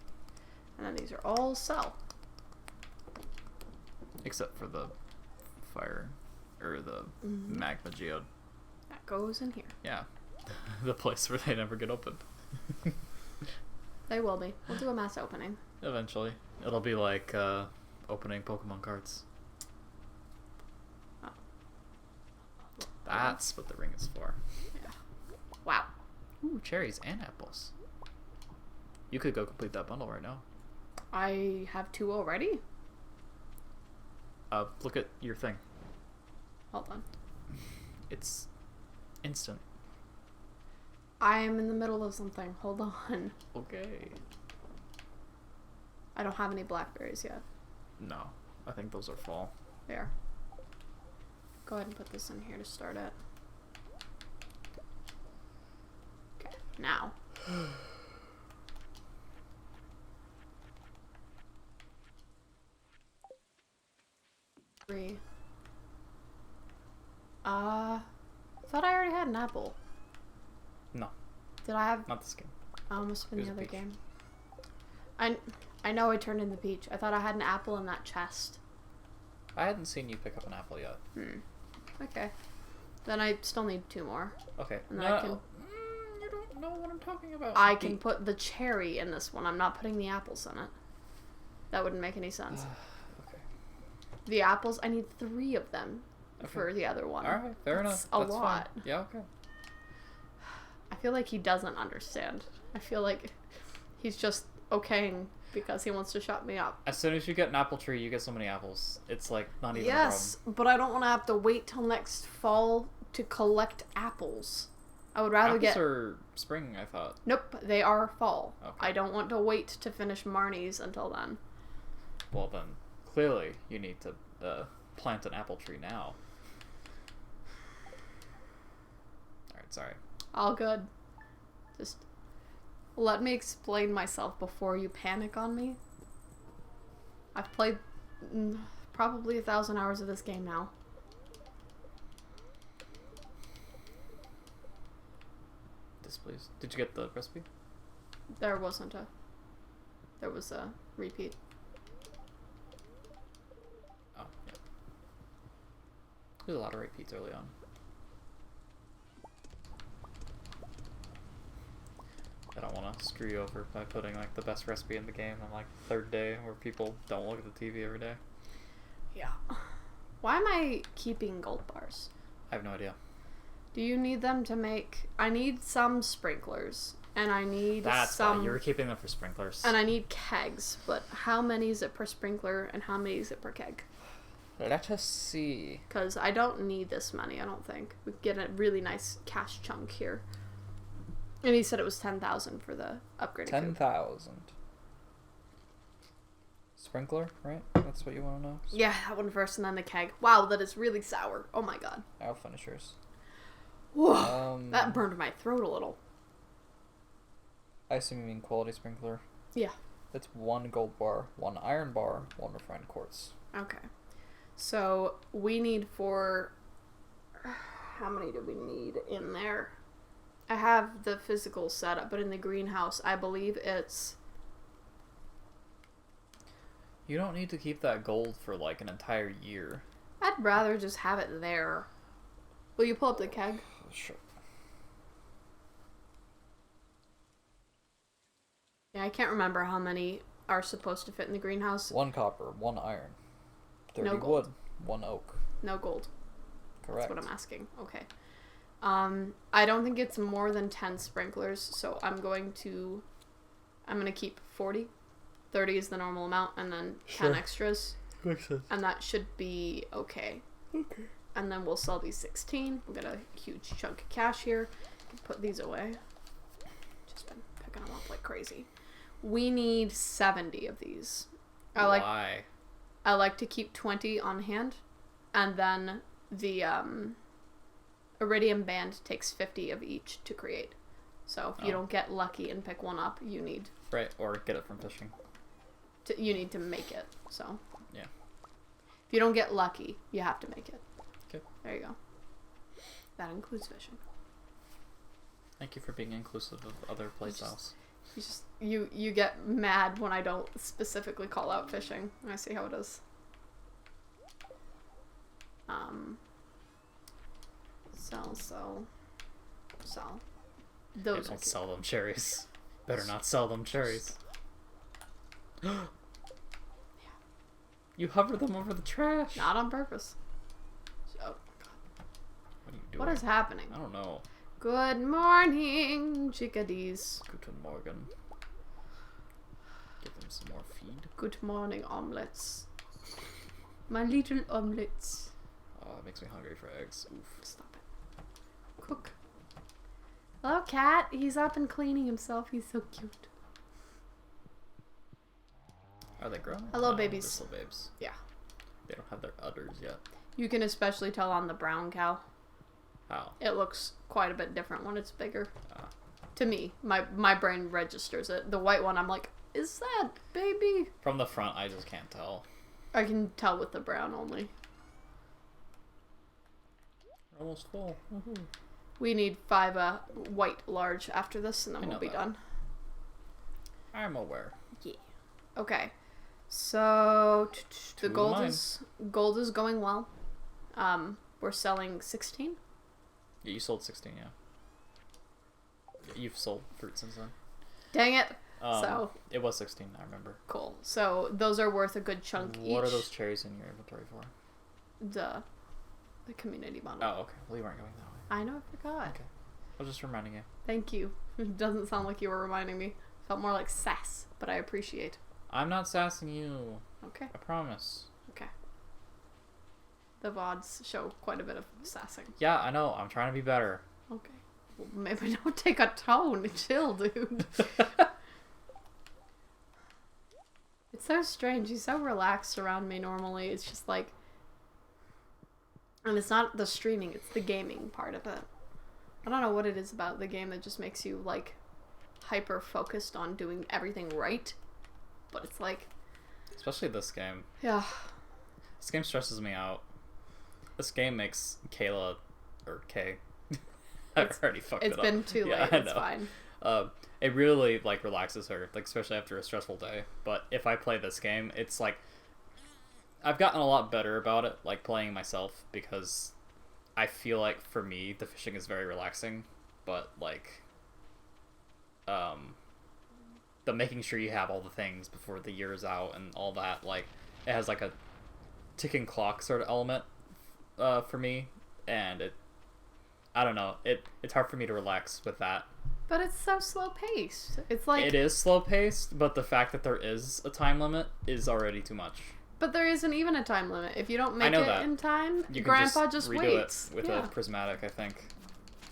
Speaker 1: And then these are all sell.
Speaker 2: Except for the fire, or the magma geode.
Speaker 1: That goes in here.
Speaker 2: Yeah. The place where they never get opened.
Speaker 1: They will be. We'll do a mass opening.
Speaker 2: Eventually. It'll be like opening Pokemon cards.
Speaker 1: Oh.
Speaker 2: That's what the ring is for.
Speaker 1: Yeah. Wow.
Speaker 2: Ooh, cherries and apples. You could go complete that bundle right now.
Speaker 1: I have 2 already?
Speaker 2: Look at your thing.
Speaker 1: Hold on.
Speaker 2: It's instant.
Speaker 1: I am in the middle of something. Hold on.
Speaker 2: Okay.
Speaker 1: I don't have any blackberries yet.
Speaker 2: No, I think those are fall.
Speaker 1: There. Go ahead and put this in here to start it. Okay, now. Three. Thought I already had an apple.
Speaker 2: No,
Speaker 1: Did I have?
Speaker 2: not this game.
Speaker 1: Oh, must have been
Speaker 2: It
Speaker 1: the
Speaker 2: was
Speaker 1: other
Speaker 2: peach.
Speaker 1: game. I know I turned in the peach. I thought I had an apple in that chest.
Speaker 2: I hadn't seen you pick up an apple yet.
Speaker 1: Okay. Then I still need 2 more.
Speaker 2: Okay.
Speaker 1: And
Speaker 2: No,
Speaker 1: then I can
Speaker 2: you don't know what I'm talking about.
Speaker 1: I can put the cherry in this one. I'm not putting the apples in it. That wouldn't make any sense.
Speaker 2: Okay.
Speaker 1: The apples, I need 3 of them
Speaker 2: Okay.
Speaker 1: for the other one.
Speaker 2: All right, fair
Speaker 1: That's
Speaker 2: enough.
Speaker 1: a
Speaker 2: That's
Speaker 1: lot.
Speaker 2: Fine. Yeah, okay.
Speaker 1: I feel like he doesn't understand. I feel like he's just okaying because he wants to shut me up.
Speaker 2: As soon as you get an apple tree, you get so many apples. It's like not even
Speaker 1: Yes, but I don't want to have to wait till next fall to collect apples. I would
Speaker 2: a
Speaker 1: rather
Speaker 2: problem.
Speaker 1: get...
Speaker 2: Apples are spring, I thought.
Speaker 1: Nope, they are fall.
Speaker 2: Okay.
Speaker 1: I don't want to wait to finish Marnie's until then.
Speaker 2: Well then, clearly you need to plant an apple tree now. Alright, sorry.
Speaker 1: All good. Just let me explain myself before you panic on me. I've played probably 1,000 hours of this game now.
Speaker 2: This please. Did you get the recipe?
Speaker 1: There wasn't a... There was a repeat.
Speaker 2: Oh, yeah. There's a lot of repeats early on. I don't want to screw you over by putting like the best recipe in the game on like the 3rd day where people don't look at the TV every day.
Speaker 1: Yeah. Why am I keeping gold bars?
Speaker 2: I have no idea.
Speaker 1: Do you need them to make... I need some sprinklers. And I need
Speaker 2: That's
Speaker 1: some...
Speaker 2: why you were keeping them for sprinklers.
Speaker 1: And I need kegs. But how many is it per sprinkler and how many is it per keg?
Speaker 2: Let us see.
Speaker 1: Because I don't need this many, I don't think. We get a really nice cash chunk here. And he said it was 10,000 for the upgraded
Speaker 2: 10,000. Sprinkler, right? That's what you want to know?
Speaker 1: Yeah, that one first and then the keg. Wow, that is really sour. Oh my god.
Speaker 2: I'll finish yours.
Speaker 1: Whoa, that burned my throat a little.
Speaker 4: I assume you mean quality sprinkler.
Speaker 1: Yeah.
Speaker 4: It's 1 gold bar, 1 iron bar, 1 refined quartz.
Speaker 1: Okay. So we need for... How many do we need in there? I have the physical setup, but in the greenhouse, I believe it's...
Speaker 2: You don't need to keep that gold for like an entire year.
Speaker 1: I'd rather just have it there. Will you pull up the keg?
Speaker 4: Sure.
Speaker 1: Yeah, I can't remember how many are supposed to fit in the greenhouse.
Speaker 4: 1 copper, 1 iron, 30
Speaker 1: No gold.
Speaker 4: wood, 1 oak.
Speaker 1: No gold.
Speaker 4: Correct.
Speaker 1: That's what I'm asking. Okay. I don't think it's more than 10 sprinklers, so I'm going to keep 40. 30 is the normal amount, and then 10
Speaker 4: Sure.
Speaker 1: extras.
Speaker 4: Makes sense.
Speaker 1: And that should be okay.
Speaker 4: Okay.
Speaker 1: And then we'll sell these 16. We'll get a huge chunk of cash here. Put these away. Just been picking them up like crazy. We need 70 of these.
Speaker 2: Why?
Speaker 1: I like to keep 20 on hand, and then the Iridium Band takes 50 of each to create. So if you don't get lucky and pick one up, you need
Speaker 2: Right, or get it from fishing.
Speaker 1: to make it. So
Speaker 2: Yeah.
Speaker 1: if you don't get lucky, you have to make it.
Speaker 2: Okay.
Speaker 1: There you go. That includes fishing.
Speaker 2: Thank you for being inclusive of other playstyles.
Speaker 1: You get mad when I don't specifically call out fishing. I see how it is. Sell.
Speaker 2: Hey,
Speaker 1: Those
Speaker 2: don't sell them cherries. Better not sell them cherries. You hover them over the trash.
Speaker 1: not on purpose. Oh,
Speaker 2: What are you doing?
Speaker 1: what is happening?
Speaker 2: I don't know.
Speaker 1: Good morning, chickadees.
Speaker 2: Guten Morgen. Give them some more feed.
Speaker 1: Good morning, omelets. My little omelets.
Speaker 2: Oh, it makes me hungry for eggs. Oof.
Speaker 1: Stop it. Cook. Hello, cat. He's up and cleaning himself. He's so cute.
Speaker 2: Are they grown?
Speaker 1: Hello,
Speaker 2: No,
Speaker 1: babies.
Speaker 2: They're still babes.
Speaker 1: Yeah.
Speaker 2: They don't have their udders yet.
Speaker 1: You can especially tell on the brown cow.
Speaker 2: How?
Speaker 1: It looks quite a bit different when it's bigger.
Speaker 2: Ah.
Speaker 1: To me, my brain registers it. The white one, I'm like, is that baby?
Speaker 2: From the front, I just can't tell.
Speaker 1: I can tell with the brown only.
Speaker 2: We're almost full. Woohoo.
Speaker 1: We need 5 white large after this, and then
Speaker 2: I
Speaker 1: we'll
Speaker 2: know
Speaker 1: be
Speaker 2: that.
Speaker 1: done.
Speaker 2: I'm aware.
Speaker 1: Yeah. Okay. So the
Speaker 2: Two
Speaker 1: gold
Speaker 2: of mine.
Speaker 1: gold is going well. We're selling 16.
Speaker 2: Yeah, you sold 16, yeah. You've sold fruit since then.
Speaker 1: Dang it.
Speaker 2: Um,
Speaker 1: So
Speaker 2: It was 16, I remember.
Speaker 1: cool. So those are worth a good chunk each.
Speaker 2: What are those cherries in your inventory for?
Speaker 1: The community bundle.
Speaker 2: Oh, okay. Well, you weren't going that way.
Speaker 1: I know, I forgot.
Speaker 2: Okay. I was just reminding you.
Speaker 1: Thank you. It doesn't sound like you were reminding me. Felt more like sass, but I appreciate.
Speaker 2: I'm not sassing you.
Speaker 1: Okay.
Speaker 2: I promise.
Speaker 1: Okay. The VODs show quite a bit of sassing.
Speaker 2: Yeah, I know. I'm trying to be better.
Speaker 1: Okay. Well, maybe don't take a tone. Chill, dude. It's so strange. He's so relaxed around me normally. It's just like... And it's not the streaming, it's the gaming part of it. I don't know what it is about the game that just makes you, like, hyper-focused on doing everything right. But it's like...
Speaker 2: Especially this game.
Speaker 1: Yeah.
Speaker 2: This game stresses me out. This game makes Kayla... Or Kay... I've already fucked it up.
Speaker 1: It's been too late.
Speaker 2: Yeah, I
Speaker 1: It's
Speaker 2: know.
Speaker 1: fine.
Speaker 2: It really, like, relaxes her. Like, especially after a stressful day. But if I play this game, it's like... I've gotten a lot better about it, like, playing myself, because I feel like, for me, the fishing is very relaxing, but, like, the making sure you have all the things before the year is out and all that, like, it has, like, a ticking clock sort of element, for me, and I don't know, it's hard for me to relax with that.
Speaker 1: But it's so slow-paced. It's like...
Speaker 2: It is slow-paced, but the fact that there is a time limit is already too much.
Speaker 1: But there isn't even a time limit. If you don't make
Speaker 2: know
Speaker 1: it
Speaker 2: that.
Speaker 1: in time,
Speaker 2: You can
Speaker 1: Grandpa just
Speaker 2: redo
Speaker 1: waits.
Speaker 2: it with
Speaker 1: Yeah.
Speaker 2: a prismatic, I think.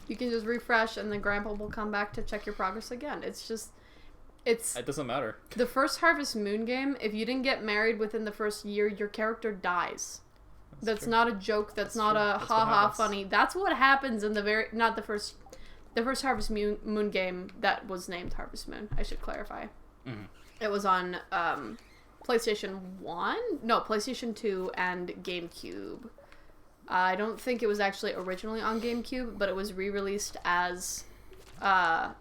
Speaker 1: You can just refresh, and then Grandpa will come back to check your progress again. It's just... It's...
Speaker 2: It doesn't matter.
Speaker 1: The first Harvest Moon game, if you didn't get married within the first year, your character dies. That's
Speaker 2: true.
Speaker 1: not a joke. That's not
Speaker 2: true.
Speaker 1: a
Speaker 2: That's what
Speaker 1: ha-ha
Speaker 2: happens.
Speaker 1: funny. That's what happens in the first Harvest Moon game that was named Harvest Moon. I should clarify.
Speaker 2: Mm-hmm.
Speaker 1: It was on PlayStation 1? No, PlayStation 2 and GameCube. I don't think it was actually originally on GameCube, but it was re-released as...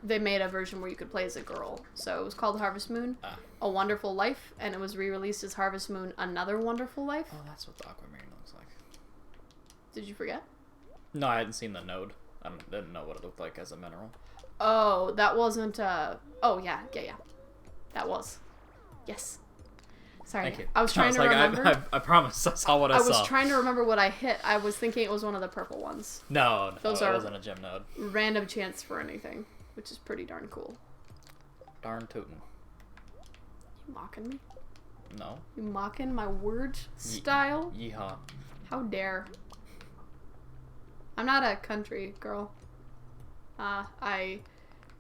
Speaker 1: they made a version where you could play as a girl. So it was called Harvest Moon, A Wonderful Life, and it was re-released as Harvest Moon, Another Wonderful Life.
Speaker 2: Oh, that's what the aquamarine looks like.
Speaker 1: Did you forget?
Speaker 2: No, I hadn't seen the node. I didn't know what it looked like as a mineral.
Speaker 1: Oh, that wasn't, oh, yeah. That was. Yes. Sorry.
Speaker 2: Thank you.
Speaker 1: I was trying to remember.
Speaker 2: I promise I saw what I saw.
Speaker 1: I was trying to remember what I hit. I was thinking it was one of the purple ones.
Speaker 2: No,
Speaker 1: Those
Speaker 2: it
Speaker 1: are-
Speaker 2: wasn't a gem node.
Speaker 1: Random chance for anything, which is pretty darn cool.
Speaker 2: Darn tootin'.
Speaker 1: You mocking me?
Speaker 2: No.
Speaker 1: You mocking my word style?
Speaker 2: Yeehaw.
Speaker 1: How dare. I'm not a country girl. I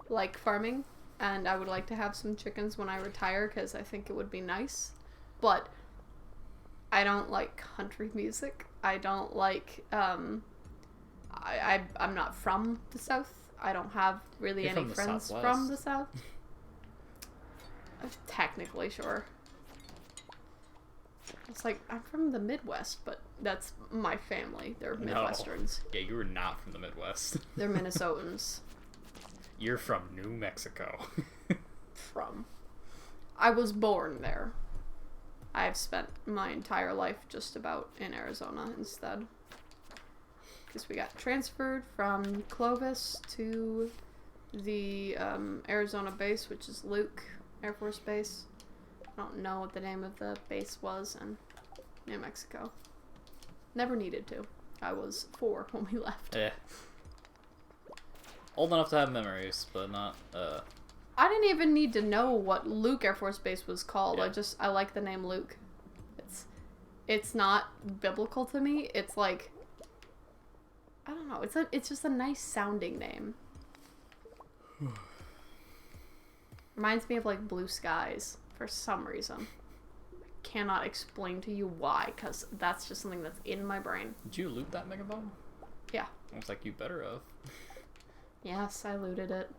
Speaker 1: like farming, and I would like to have some chickens when I retire, because I think it would be nice. But I don't like country music. I don't like, I'm not from the South. I don't have really
Speaker 2: You're
Speaker 1: any
Speaker 2: from the
Speaker 1: friends
Speaker 2: Southwest.
Speaker 1: from the South. Technically, sure. It's like, I'm from the Midwest, but that's my family. They're
Speaker 2: No.
Speaker 1: Midwesterns.
Speaker 2: Yeah, you were not from the Midwest.
Speaker 1: They're Minnesotans.
Speaker 2: You're from New Mexico.
Speaker 1: I was born there. I've spent my entire life just about in Arizona instead. Because we got transferred from Clovis to the Arizona base, which is Luke Air Force Base. I don't know what the name of the base was in New Mexico. Never needed to. I was 4 when we left.
Speaker 2: Yeah. Old enough to have memories, but not,
Speaker 1: I didn't even need to know what Luke Air Force Base was called.
Speaker 2: Yeah.
Speaker 1: I like the name Luke. It's not biblical to me. It's like, I don't know. It's just a nice sounding name. Reminds me of like Blue Skies for some reason. Cannot explain to you why, because that's just something that's in my brain.
Speaker 2: Did you loot that mega bomb?
Speaker 1: Yeah.
Speaker 2: Looks like you better have.
Speaker 1: Yes, I looted it.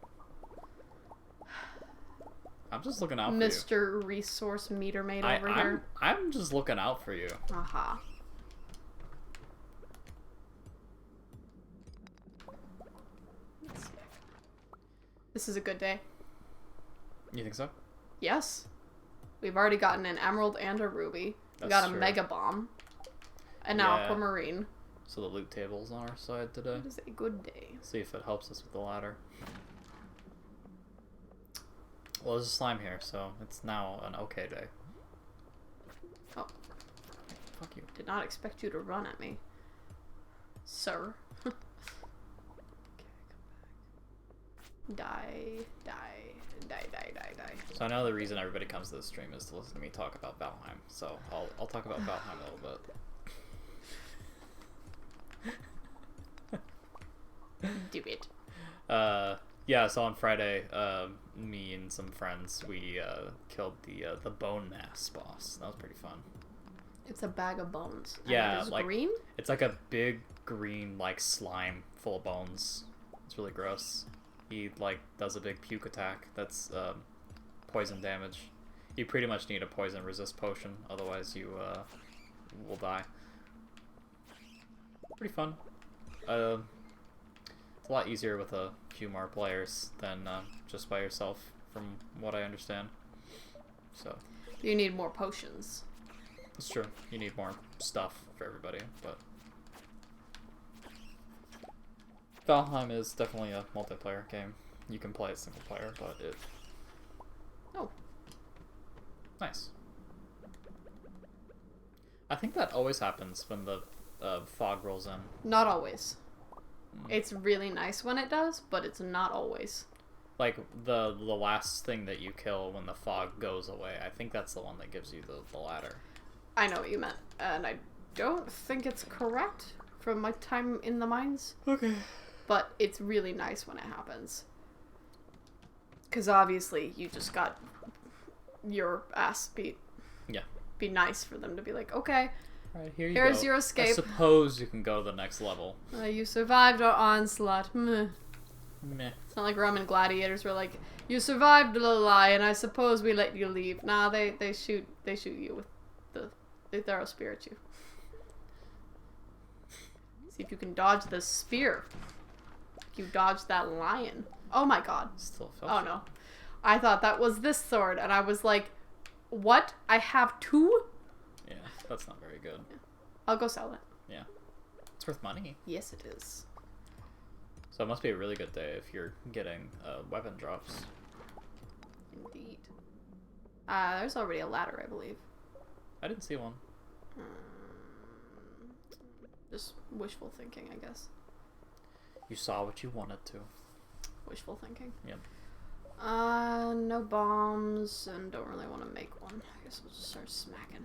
Speaker 2: I'm just looking out for
Speaker 1: Mr. Resource Meter Maid
Speaker 2: you.
Speaker 1: over here.
Speaker 2: I'm just looking out for you.
Speaker 1: Aha. Let's see. This is a good day.
Speaker 2: You think so?
Speaker 1: Yes. We've already gotten an emerald and a ruby. We
Speaker 2: That's
Speaker 1: got a
Speaker 2: true.
Speaker 1: mega bomb. And now
Speaker 2: Yeah.
Speaker 1: aquamarine.
Speaker 2: So the loot table's on our side today.
Speaker 1: It is a good day.
Speaker 2: See if it helps us with the ladder. Well, there's a slime here, so it's now an okay day.
Speaker 1: Oh,
Speaker 2: Fuck you.
Speaker 1: did not expect you to run at me. Sir. Okay, come back. Die.
Speaker 2: So I know the reason everybody comes to this stream is to listen to me talk about Valheim. So I'll talk about Valheim a little bit.
Speaker 1: Do it.
Speaker 2: Yeah, so on Friday, me and some friends, we killed the bone mass boss. That was pretty fun.
Speaker 1: It's a bag of bones. And
Speaker 2: Yeah,
Speaker 1: it is
Speaker 2: like
Speaker 1: green?
Speaker 2: it's like a big green like slime full of bones. It's really gross. He like does a big puke attack. That's poison damage. You pretty much need a poison resist potion, otherwise you will die. Pretty fun. It's a lot easier with a few more players than just by yourself, from what I understand. So
Speaker 1: You need more potions.
Speaker 2: it's true. You need more stuff for everybody, but Valheim is definitely a multiplayer game. You can play it single player, but it...
Speaker 1: Oh.
Speaker 2: Nice. I think that always happens when the fog rolls in.
Speaker 1: Not always. It's really nice when it does, but it's not always.
Speaker 2: Like, the last thing that you kill when the fog goes away, I think that's the one that gives you the ladder.
Speaker 1: I know what you meant, and I don't think it's correct from my time in the mines.
Speaker 2: Okay.
Speaker 1: But it's really nice when it happens. Because obviously you just got your ass beat.
Speaker 2: Yeah.
Speaker 1: Be nice for them to be like, okay,
Speaker 2: Alright, here you
Speaker 1: Here's
Speaker 2: go.
Speaker 1: your
Speaker 2: I
Speaker 1: escape.
Speaker 2: suppose you can go to the next level.
Speaker 1: You survived our onslaught. Meh.
Speaker 2: Meh.
Speaker 1: It's not like Roman gladiators were like, you survived the lion, I suppose we let you leave. Nah, they shoot you with they throw spear at you. See if you can dodge the spear. You dodged that lion. Oh my god.
Speaker 2: Still felt
Speaker 1: Oh no. I thought that was this sword, and I was like, what? I have two?
Speaker 2: Yeah, that's not very good.
Speaker 1: I'll go sell it.
Speaker 2: Yeah. It's worth money.
Speaker 1: Yes, it is.
Speaker 2: So it must be a really good day if you're getting weapon drops.
Speaker 1: Indeed. There's already a ladder, I believe.
Speaker 2: I didn't see one.
Speaker 1: Just wishful thinking, I guess.
Speaker 2: You saw what you wanted to.
Speaker 1: Wishful thinking.
Speaker 2: Yep.
Speaker 1: No bombs, and don't really want to make one. I guess we'll just start smacking.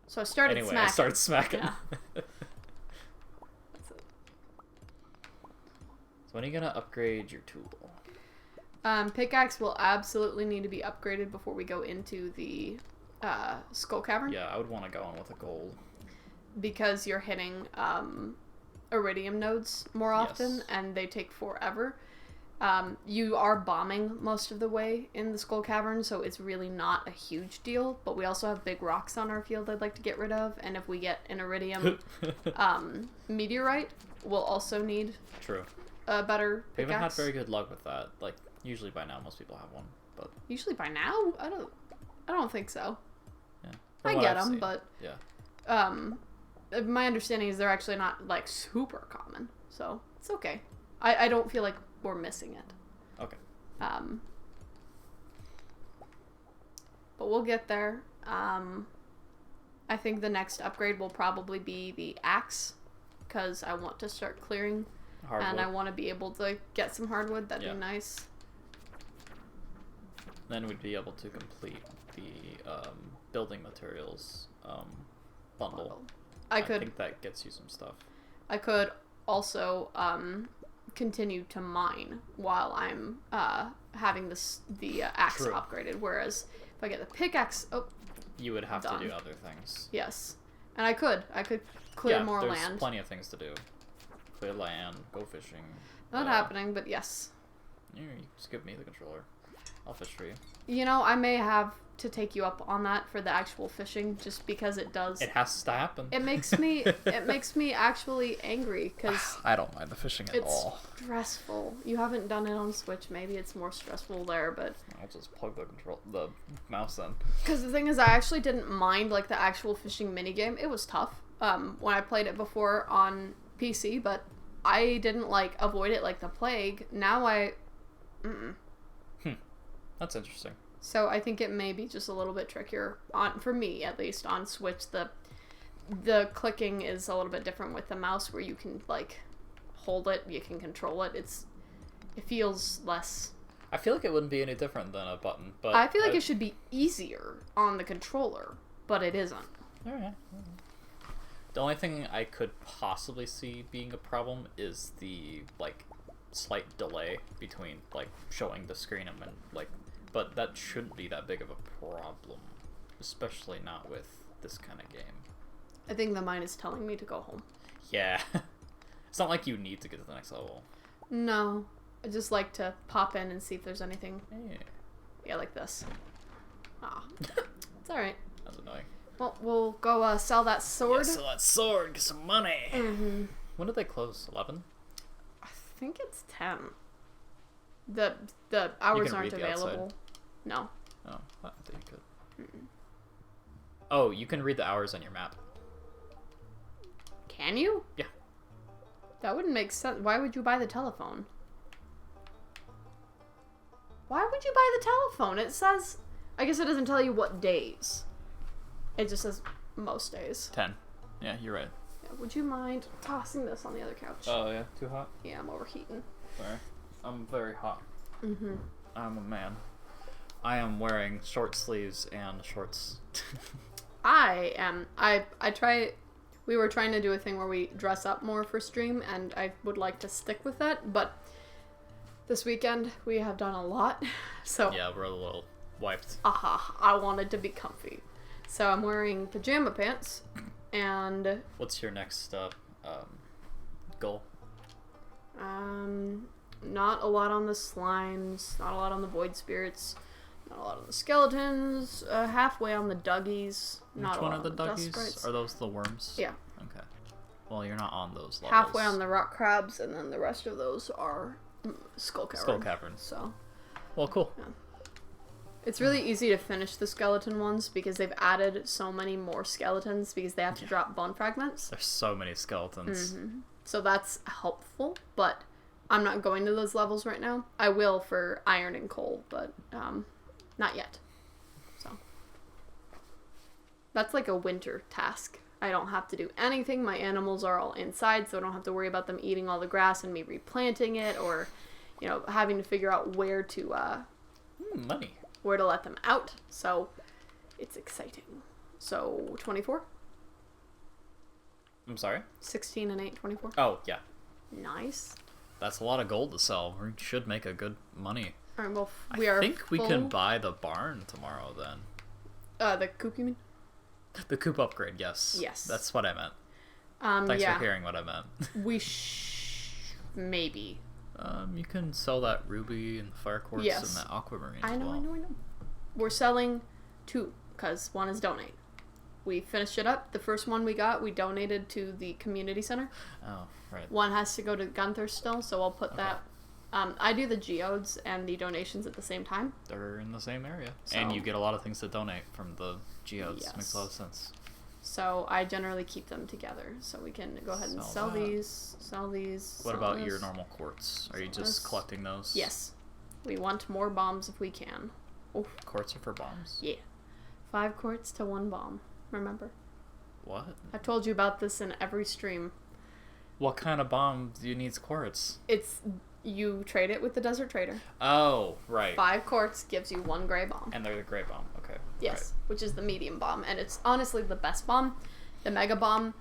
Speaker 1: So I started
Speaker 2: Anyway,
Speaker 1: smacking.
Speaker 2: I started smacking.
Speaker 1: Yeah. That's it.
Speaker 2: So when are you gonna upgrade your tool?
Speaker 1: Pickaxe will absolutely need to be upgraded before we go into the skull cavern.
Speaker 2: Yeah, I would want to go in with a gold.
Speaker 1: Because you're hitting iridium nodes more often,
Speaker 2: Yes.
Speaker 1: and they take forever. You are bombing most of the way in the skull cavern, so it's really not a huge deal, but we also have big rocks on our field I'd like to get rid of, and if we get an iridium meteorite, we'll also need
Speaker 2: True.
Speaker 1: a better
Speaker 2: We
Speaker 1: pickaxe.
Speaker 2: haven't had very good luck with that. Like, usually by now most people have one, but
Speaker 1: Usually by now? I don't think so.
Speaker 2: yeah.
Speaker 1: I
Speaker 2: From what
Speaker 1: get
Speaker 2: I've
Speaker 1: them,
Speaker 2: seen.
Speaker 1: but
Speaker 2: Yeah.
Speaker 1: my understanding is they're actually not like super common, so it's okay. I don't feel like we're missing it.
Speaker 2: Okay.
Speaker 1: But we'll get there. I think the next upgrade will probably be the axe, because I want to start clearing,
Speaker 2: Hardwood.
Speaker 1: and I want to be able to get some hardwood. That'd
Speaker 2: Yeah.
Speaker 1: be nice.
Speaker 2: Then we'd be able to complete the building materials bundle.
Speaker 1: I
Speaker 2: I
Speaker 1: could
Speaker 2: think that gets you some stuff.
Speaker 1: I could also continue to mine while I'm having the axe
Speaker 2: True.
Speaker 1: upgraded. Whereas if I get the pickaxe,
Speaker 2: You would have
Speaker 1: Done.
Speaker 2: to do other things.
Speaker 1: yes, and I could clear
Speaker 2: Yeah,
Speaker 1: more
Speaker 2: there's
Speaker 1: land.
Speaker 2: plenty of things to do. Clear land, go fishing.
Speaker 1: Not happening, but yes.
Speaker 2: You just give me the controller. I'll fish for you.
Speaker 1: You know, I may have to take you up on that for the actual fishing, just because it does.
Speaker 2: It has to happen.
Speaker 1: It makes me actually angry because
Speaker 3: I don't mind the fishing at
Speaker 1: it's
Speaker 3: all.
Speaker 1: stressful. You haven't done it on Switch. Maybe it's more stressful there, but
Speaker 2: I'll just plug the mouse in.
Speaker 1: because the thing is, I actually didn't mind like the actual fishing minigame. It was tough when I played it before on PC, but I didn't like avoid it like the plague. Now
Speaker 2: That's interesting.
Speaker 1: so I think it may be just a little bit trickier for me at least on Switch. The clicking is a little bit different with the mouse, where you can like hold it, you can control it. It feels less.
Speaker 2: I feel like it wouldn't be any different than a button, but
Speaker 1: I feel like it should be easier on the controller, but it isn't.
Speaker 2: Alright. The only thing I could possibly see being a problem is the like slight delay between like showing the screen and like, but that shouldn't be that big of a problem, especially not with this kind of game.
Speaker 1: I think the mind is telling me to go home.
Speaker 2: Yeah. It's not like you need to get to the next level.
Speaker 1: No, I just like to pop in and see if there's anything.
Speaker 2: Yeah.
Speaker 1: Yeah, like this. Ah, it's all right.
Speaker 2: That's annoying.
Speaker 1: Well, we'll go sell that sword.
Speaker 2: Yeah, so that sword, get some money.
Speaker 1: Mm-hmm.
Speaker 2: When did they close? 11?
Speaker 1: I think it's 10. The hours
Speaker 2: can
Speaker 1: aren't
Speaker 2: read the outside.
Speaker 1: available. No.
Speaker 2: Oh, I think you could. Oh, you can read the hours on your map.
Speaker 1: Can you?
Speaker 2: Yeah.
Speaker 1: That wouldn't make sense. Why would you buy the telephone? Why would you buy the telephone? It says... I guess it doesn't tell you what days. It just says most days.
Speaker 2: 10. Yeah, you're right.
Speaker 1: Yeah, would you mind tossing this on the other couch?
Speaker 2: Oh, yeah? Too hot?
Speaker 1: Yeah, I'm overheating.
Speaker 2: Sorry. I'm very hot.
Speaker 1: Mm-hmm.
Speaker 2: I'm a man. I am wearing short sleeves and shorts.
Speaker 1: I am. I try... We were trying to do a thing where we dress up more for stream, and I would like to stick with that, but this weekend we have done a lot, so...
Speaker 2: Yeah, we're a little wiped.
Speaker 1: I wanted to be comfy. So I'm wearing pajama pants, and
Speaker 2: What's your next goal?
Speaker 1: not a lot on the slimes, not a lot on the void spirits, not a lot on the skeletons, halfway on the duggies. Not
Speaker 2: Which
Speaker 1: a
Speaker 2: one
Speaker 1: lot
Speaker 2: are the
Speaker 1: on dust
Speaker 2: duggies?
Speaker 1: sprites.
Speaker 2: Are those the worms?
Speaker 1: Yeah.
Speaker 2: Okay. Well, you're not on those levels.
Speaker 1: Halfway on the rock crabs, and then the rest of those are skull cavern.
Speaker 2: Skull caverns.
Speaker 1: So
Speaker 2: Well, cool.
Speaker 1: it's really easy to finish the skeleton ones because they've added so many more skeletons because they have to drop bone fragments.
Speaker 2: There's so many skeletons.
Speaker 1: So that's helpful, but I'm not going to those levels right now. I will for iron and coal, but not yet. So that's like a winter task. I don't have to do anything. My animals are all inside, so I don't have to worry about them eating all the grass and me replanting it, or having to figure out where to
Speaker 2: Money.
Speaker 1: let them out. So it's exciting. So 24,
Speaker 2: I'm sorry?
Speaker 1: 16 and 8, 24.
Speaker 2: Oh, yeah.
Speaker 1: Nice.
Speaker 2: That's a lot of gold to sell. We should make a good money.
Speaker 1: All right, well,
Speaker 2: I think we can buy the barn tomorrow then.
Speaker 1: The coop, you mean?
Speaker 2: The coop upgrade, yes.
Speaker 1: Yes.
Speaker 2: That's what I meant. Thanks
Speaker 1: yeah.
Speaker 2: for hearing what I meant.
Speaker 1: We maybe.
Speaker 2: You can sell that ruby and the fire quartz
Speaker 1: Yes.
Speaker 2: and that aquamarine
Speaker 1: I
Speaker 2: as
Speaker 1: know.
Speaker 2: well.
Speaker 1: We're selling 2, because 1 is donate. We finished it up. The first one we got, we donated to the community center.
Speaker 2: Oh, right.
Speaker 1: 1 has to go to Gunther still, so I'll put that. I do the geodes and the donations at the same time.
Speaker 2: They're in the same area.
Speaker 1: So-
Speaker 2: And you get a lot of things to donate from the geodes.
Speaker 1: Yes.
Speaker 2: Makes a lot of sense.
Speaker 1: So I generally keep them together, so we can go ahead and
Speaker 2: Sell
Speaker 1: sell
Speaker 2: that.
Speaker 1: these, sell these.
Speaker 2: What
Speaker 1: sell
Speaker 2: about
Speaker 1: this.
Speaker 2: your normal quartz? Are you
Speaker 1: Sell
Speaker 2: just
Speaker 1: this.
Speaker 2: collecting those?
Speaker 1: Yes. We want more bombs if we can. Oh,
Speaker 2: Quartz are for bombs?
Speaker 1: yeah. 5 quartz to 1 bomb. Remember?
Speaker 2: What?
Speaker 1: I've told you about this in every stream.
Speaker 2: What kind of bomb do you need quartz?
Speaker 1: You trade it with the desert trader.
Speaker 2: Oh, right.
Speaker 1: 5 quartz gives you 1 gray bomb.
Speaker 2: And they're the gray bomb. Okay.
Speaker 1: Yes, which is the medium bomb, and it's honestly the best bomb. The mega bomb,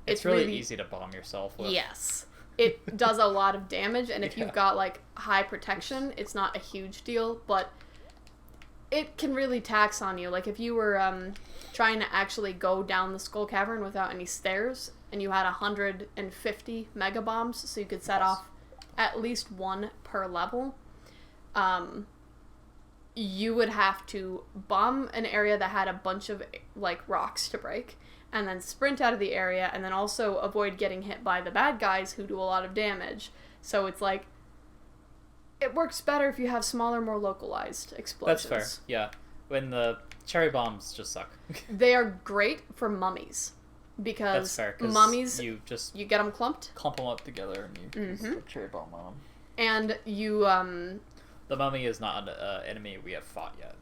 Speaker 2: It's really easy to bomb yourself with.
Speaker 1: Yes. It does a lot of damage, and if
Speaker 2: Yeah.
Speaker 1: you've got like high protection, it's not a huge deal, but it can really tax on you. Like if you were trying to actually go down the skull cavern without any stairs, and you had 150 mega bombs, so you could set
Speaker 2: Nice.
Speaker 1: off at least 1 per level, you would have to bomb an area that had a bunch of like rocks to break, and then sprint out of the area, and then also avoid getting hit by the bad guys who do a lot of damage. So it's like, it works better if you have smaller, more localized explosions.
Speaker 2: That's fair. Yeah. When the cherry bombs just suck.
Speaker 1: They are great for mummies, because
Speaker 2: That's fair. 'Cause
Speaker 1: mummies,
Speaker 2: you just
Speaker 1: you get them clumped,
Speaker 2: clump them up together and you.
Speaker 4: Use the cherry bomb on 'em.
Speaker 1: and you
Speaker 2: The mummy is not an enemy we have fought yet.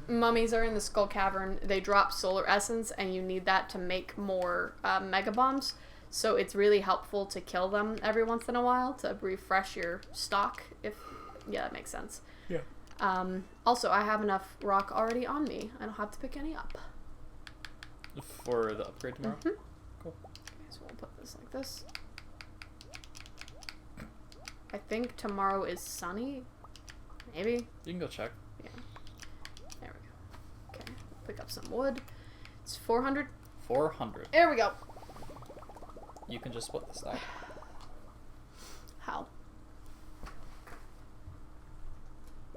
Speaker 1: mummies are in the skull cavern. They drop solar essence, and you need that to make more mega bombs. So it's really helpful to kill them every once in a while to refresh your stock. That makes sense.
Speaker 2: Yeah.
Speaker 1: Also, I have enough rock already on me. I don't have to pick any up.
Speaker 2: For the upgrade tomorrow. Cool.
Speaker 1: Okay, so we'll put this like this. I think tomorrow is sunny. Maybe.
Speaker 2: You can go check.
Speaker 1: Yeah. There we go. Okay. Pick up some wood. It's 400.
Speaker 2: 400.
Speaker 1: There we go.
Speaker 2: You can just split the stack.
Speaker 1: How?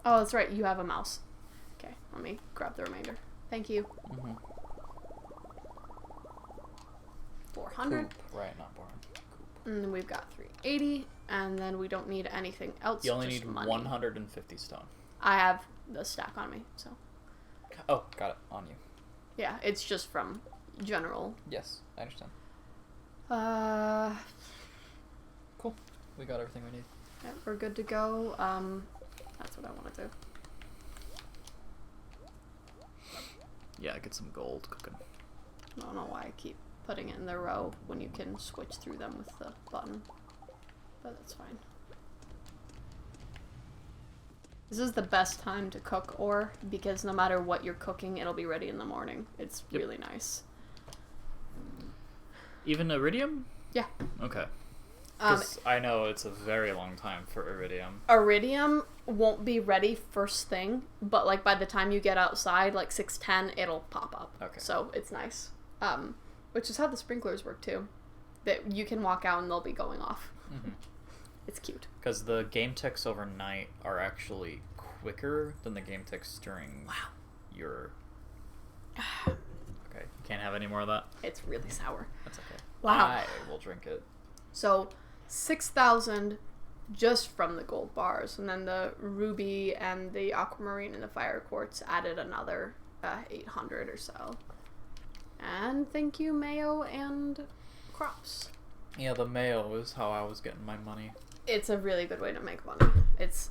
Speaker 1: Oh, that's right. You have a mouse. Okay, let me grab the remainder. Thank you. 400.
Speaker 4: Coop, right, not barn.
Speaker 1: And then we've got 380. And then we don't need anything else.
Speaker 2: You only
Speaker 1: just
Speaker 2: need
Speaker 1: money.
Speaker 2: 150 stone.
Speaker 1: I have the stack on me, so.
Speaker 2: Oh, got it. On you.
Speaker 1: Yeah, it's just from general.
Speaker 4: Yes, I understand.
Speaker 2: Cool.
Speaker 4: We got everything we need.
Speaker 1: Yeah, we're good to go. That's what I want to do.
Speaker 2: Yeah, get some gold cooking.
Speaker 1: I don't know why I keep putting it in the row when you can switch through them with the button. But that's fine. This is the best time to cook ore, because no matter what you're cooking, it'll be ready in the morning. It's really nice.
Speaker 2: Even iridium?
Speaker 1: Yeah.
Speaker 2: Okay. Because I know it's a very long time for Iridium.
Speaker 1: Iridium won't be ready first thing, but like by the time you get outside, like 6:10, it'll pop up.
Speaker 2: Okay.
Speaker 1: So it's nice. Which is how the sprinklers work too. That you can walk out and they'll be going off.
Speaker 2: Mm-hmm.
Speaker 1: It's cute.
Speaker 2: Because the game ticks overnight are actually quicker than the game ticks during your... Okay, can't have any more of that?
Speaker 1: It's really sour.
Speaker 2: That's okay.
Speaker 1: Wow.
Speaker 2: I will drink it.
Speaker 1: So 6,000 just from the gold bars, and then the ruby and the aquamarine and the fire quartz added another 800 or so. And thank you, mayo and crops.
Speaker 2: Yeah, the mayo is how I was getting my money.
Speaker 1: It's a really good way to make money. It's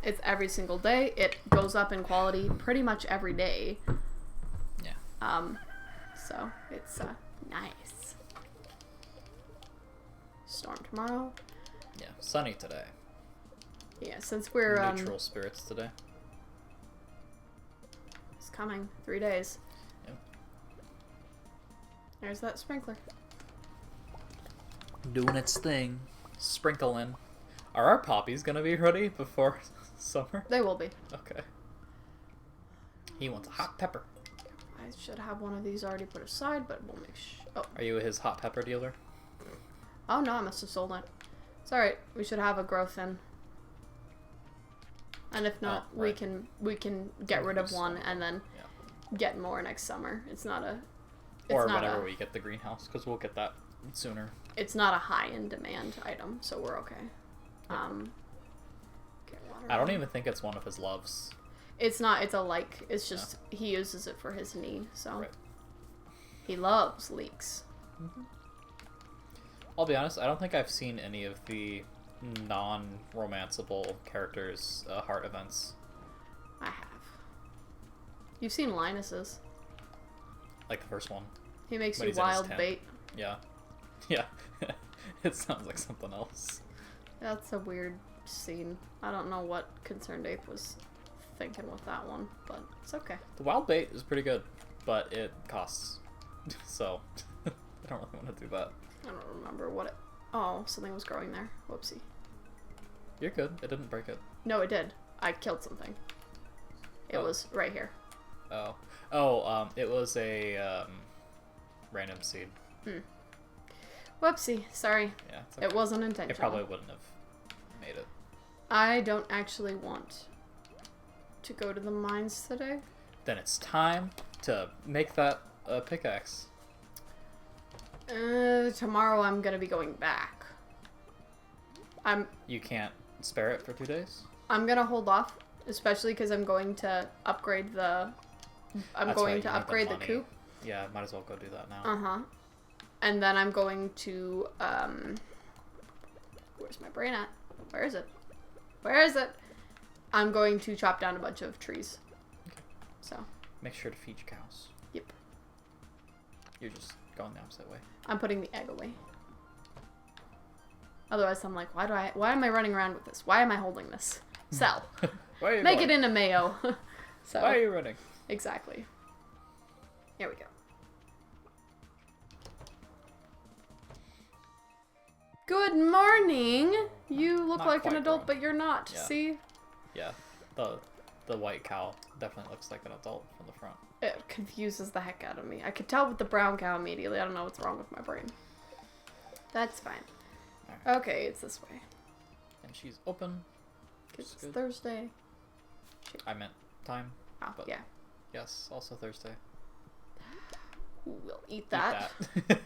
Speaker 1: it's every single day. It goes up in quality pretty much every day.
Speaker 2: Yeah.
Speaker 1: So it's nice. Storm tomorrow.
Speaker 2: Yeah, sunny today.
Speaker 1: Yeah, since we're
Speaker 2: Neutral spirits today.
Speaker 1: it's coming 3 days.
Speaker 2: Yep.
Speaker 1: There's that sprinkler.
Speaker 3: Doing its thing.
Speaker 2: Sprinkle in. Are our poppies gonna be ready before summer?
Speaker 1: They will be.
Speaker 2: Okay. He wants a hot pepper.
Speaker 1: I should have one of these already put aside, but we'll make sure. Oh.
Speaker 2: Are you his hot pepper dealer?
Speaker 1: Oh no, I must have sold it. It's alright. We should have a growth in. And if not,
Speaker 2: Oh, right.
Speaker 1: we can get rid of
Speaker 2: Use
Speaker 1: one
Speaker 2: some.
Speaker 1: and then get more next summer. It's not a
Speaker 2: Or whenever we get the greenhouse, because we'll get that sooner.
Speaker 1: It's not a high in demand item, so we're okay.
Speaker 2: Yep.
Speaker 1: Get water
Speaker 2: I don't
Speaker 1: in.
Speaker 2: even think it's one of his loves.
Speaker 1: It's not. It's a like. It's just he uses it for his knee, so
Speaker 2: Right.
Speaker 1: he loves leeks.
Speaker 2: I'll be honest, I don't think I've seen any of the non-romanceable characters' heart events.
Speaker 1: I have. You've seen Linus's.
Speaker 2: Like the first one.
Speaker 1: He makes
Speaker 2: When
Speaker 1: you
Speaker 2: he's in his
Speaker 1: wild
Speaker 2: tent.
Speaker 1: bait.
Speaker 2: Yeah. Yeah. It sounds like something else.
Speaker 1: That's a weird scene. I don't know what Concerned Ape was thinking with that one, but it's okay.
Speaker 2: The wild bait is pretty good, but it costs. So, I don't really want to do that.
Speaker 1: I don't remember what it... Oh, something was growing there. Whoopsie.
Speaker 2: You're good. It didn't break it.
Speaker 1: No, it did. I killed something. It
Speaker 2: Oh.
Speaker 1: was right here.
Speaker 2: Oh. Oh, it was a, random seed.
Speaker 1: Whoopsie. Sorry.
Speaker 2: Yeah, it's okay.
Speaker 1: It wasn't intentional.
Speaker 2: It probably wouldn't have made it.
Speaker 1: I don't actually want to go to the mines today.
Speaker 2: Then it's time to make that pickaxe.
Speaker 1: Tomorrow I'm gonna be going back.
Speaker 2: You can't spare it for 2 days?
Speaker 1: I'm gonna hold off, especially because I'm going to upgrade the... I'm
Speaker 2: That's
Speaker 1: going
Speaker 2: right,
Speaker 1: to
Speaker 2: you need
Speaker 1: upgrade the
Speaker 2: money.
Speaker 1: coop.
Speaker 2: Yeah, might as well go do that now.
Speaker 1: Uh-huh. And then I'm going to, where's my brain at? Where is it? Where is it? I'm going to chop down a bunch of trees.
Speaker 2: Okay.
Speaker 1: So,
Speaker 2: Make sure to feed your cows.
Speaker 1: yep.
Speaker 2: You're just going the opposite way.
Speaker 1: I'm putting the egg away. Otherwise, I'm like, why am I running around with this? Why am I holding this? Sell.
Speaker 2: Why are you
Speaker 1: Make
Speaker 2: going?
Speaker 1: it into mayo. So,
Speaker 2: Why are you running?
Speaker 1: exactly. Here we go. Good morning. You look
Speaker 2: Not
Speaker 1: like an
Speaker 2: quite
Speaker 1: adult,
Speaker 2: grown.
Speaker 1: but you're not.
Speaker 2: Yeah.
Speaker 1: See?
Speaker 2: Yeah, the white cow definitely looks like an adult from the front.
Speaker 1: It confuses the heck out of me. I could tell with the brown cow immediately. I don't know what's wrong with my brain. That's fine.
Speaker 2: Alright.
Speaker 1: Okay, it's this way.
Speaker 2: And she's open.
Speaker 1: 'Cause it's
Speaker 2: Good.
Speaker 1: Thursday.
Speaker 2: I meant time.
Speaker 1: Oh,
Speaker 2: But-
Speaker 1: yeah.
Speaker 2: Yes, also Thursday.
Speaker 1: We'll eat
Speaker 2: Eat
Speaker 1: that.
Speaker 2: that.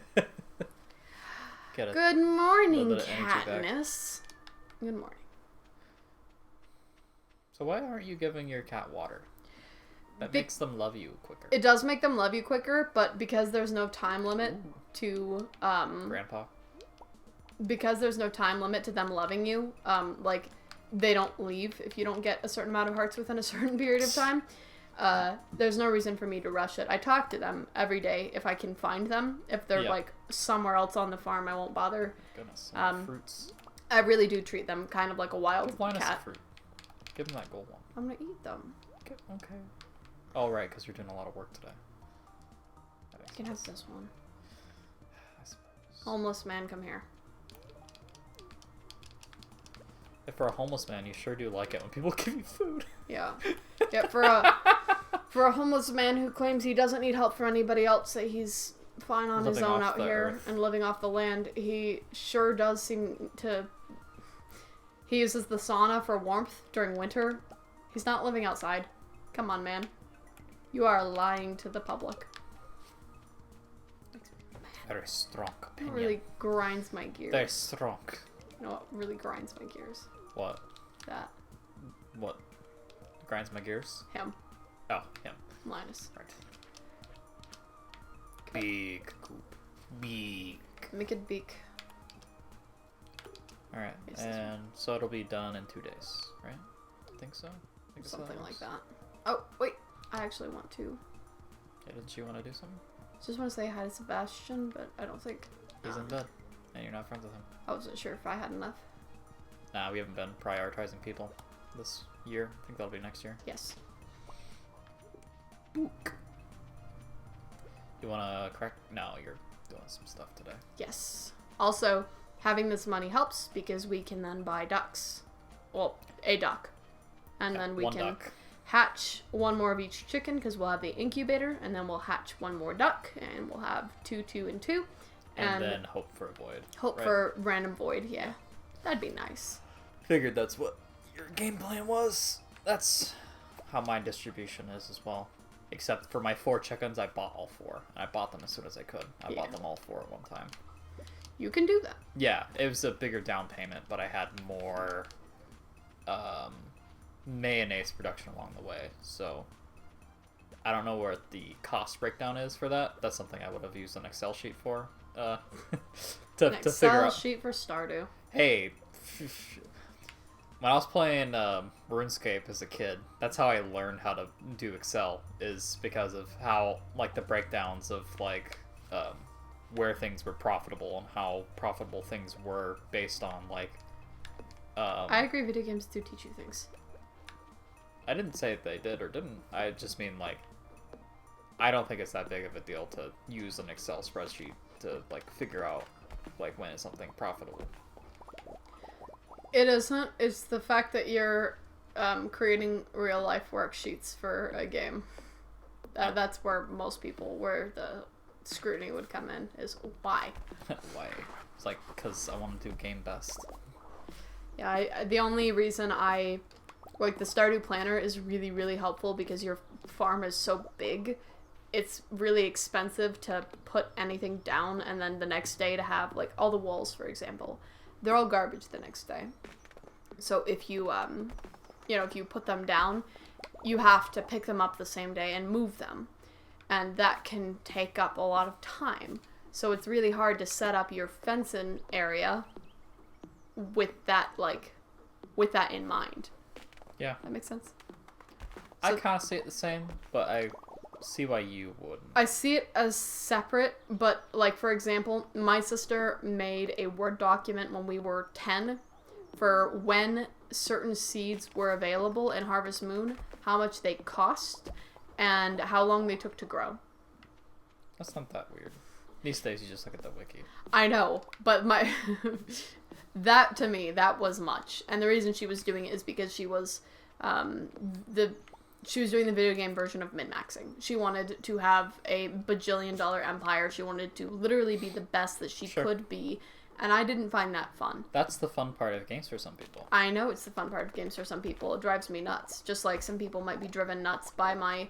Speaker 2: Get it.
Speaker 1: Good morning,
Speaker 2: bit of energy back.
Speaker 1: Katniss. Good morning.
Speaker 2: So why aren't you giving your cat water? That
Speaker 1: Be-
Speaker 2: makes them love you quicker.
Speaker 1: It does make them love you quicker, but because there's no time limit
Speaker 2: Ooh.
Speaker 1: to
Speaker 2: Grandpa.
Speaker 1: because there's no time limit to them loving you, like they don't leave if you don't get a certain amount of hearts within a certain period of time. There's no reason for me to rush it. I talk to them every day if I can find them. If they're
Speaker 2: Yeah.
Speaker 1: like somewhere else on the farm, I won't bother.
Speaker 2: Goodness. So many
Speaker 1: Um,
Speaker 2: fruits.
Speaker 1: I really do treat them kind of like a wild
Speaker 2: Give Linus a
Speaker 1: cat.
Speaker 2: fruit. Give him that gold one.
Speaker 1: I'm gonna eat them.
Speaker 2: Okay. Oh, right, because you're doing a lot of work today. That
Speaker 1: You
Speaker 2: makes
Speaker 1: can have
Speaker 2: sense.
Speaker 1: this one.
Speaker 2: I suppose.
Speaker 1: Homeless man, come here.
Speaker 4: For a homeless man, you sure do like it when people give you food.
Speaker 1: Yeah. Yeah, for a homeless man who claims he doesn't need help from anybody else, that he's fine on his
Speaker 4: Living
Speaker 1: own
Speaker 4: off
Speaker 1: out
Speaker 4: the
Speaker 1: here
Speaker 4: earth.
Speaker 1: and living off the land, he sure does seem to... He uses the sauna for warmth during winter. He's not living outside. Come on, man. You are lying to the public.
Speaker 4: Very strong
Speaker 1: It
Speaker 4: opinion.
Speaker 1: really grinds my gears.
Speaker 4: Very strong.
Speaker 1: You know what really grinds my gears?
Speaker 4: What?
Speaker 1: That.
Speaker 4: What? Grinds my gears?
Speaker 1: Him.
Speaker 4: Oh, him.
Speaker 1: Linus.
Speaker 4: Right. Big coop. Big.
Speaker 1: Make it big.
Speaker 4: Alright,
Speaker 1: Yes,
Speaker 4: and so it'll be done in 2 days, right? I think so. I think that's how
Speaker 1: Something
Speaker 4: it
Speaker 1: like
Speaker 4: works.
Speaker 1: that. Oh, wait. I actually want to.
Speaker 4: Yeah, didn't you want to do something?
Speaker 1: Just want to say hi to Sebastian, but I don't think...
Speaker 4: He's in bed, and you're not friends with him.
Speaker 1: I wasn't sure if I had enough.
Speaker 4: Nah, we haven't been prioritizing people this year. I think that'll be next year.
Speaker 1: Yes.
Speaker 4: Book. You wanna crack? No, you're doing some stuff today.
Speaker 1: Yes. Also, having this money helps because we can then buy ducks. Well, a duck. And then we
Speaker 4: one
Speaker 1: can
Speaker 4: duck.
Speaker 1: hatch one more of each chicken because we'll have the incubator, and then we'll hatch one more duck, and we'll have 2, 2, and 2.
Speaker 4: And then hope for a void.
Speaker 1: hope
Speaker 4: right?
Speaker 1: for random void, yeah. That'd be nice.
Speaker 4: Figured that's what your game plan was. That's how my distribution is as well. Except for my 4 chickens, I bought all 4. And I bought them as soon as I could. I bought
Speaker 1: Yeah.
Speaker 4: them all 4 at one time.
Speaker 1: You can do that.
Speaker 4: Yeah, it was a bigger down payment, but I had more mayonnaise production along the way. So I don't know where the cost breakdown is for that. That's something I would have used an Excel sheet for. To
Speaker 1: An
Speaker 4: figure
Speaker 1: Excel
Speaker 4: out.
Speaker 1: sheet for Stardew.
Speaker 4: Hey, when I was playing RuneScape as a kid, that's how I learned how to do Excel, is because of how, like, the breakdowns of, like, where things were profitable and how profitable things were based on, like,
Speaker 1: I agree, video games do teach you things.
Speaker 4: I didn't say if they did or didn't. I just mean, like, I don't think it's that big of a deal to use an Excel spreadsheet to, like, figure out, like, when is something profitable.
Speaker 1: It isn't. It's the fact that you're creating real life worksheets for a game. That's where most people, where the scrutiny would come in, is why.
Speaker 4: Why? It's like, because I want to do game best.
Speaker 1: Yeah, the only reason I like the Stardew Planner is really, really helpful because your farm is so big. It's really expensive to put anything down, and then the next day to have, like, all the walls, for example, they're all garbage the next day. So if you, if you put them down, you have to pick them up the same day and move them. And that can take up a lot of time. So it's really hard to set up your fencing area with that in mind.
Speaker 4: Yeah.
Speaker 1: That makes sense?
Speaker 4: I
Speaker 1: So-
Speaker 4: kind of see it the same, but I see why you wouldn't.
Speaker 1: I see it as separate, but, like, for example, my sister made a Word document when we were 10 for when certain seeds were available in Harvest Moon, how much they cost, and how long they took to grow.
Speaker 4: That's not that weird. These days, you just look at the wiki.
Speaker 1: I know, but my... that, to me, that was much. And the reason she was doing it is because she was, she was doing the video game version of min-maxing. She wanted to have a bajillion-dollar empire. She wanted to literally be the best that she
Speaker 4: Sure.
Speaker 1: could be. And I didn't find that fun.
Speaker 4: That's the fun part of games for some people.
Speaker 1: I know it's the fun part of games for some people. It drives me nuts. Just like some people might be driven nuts by my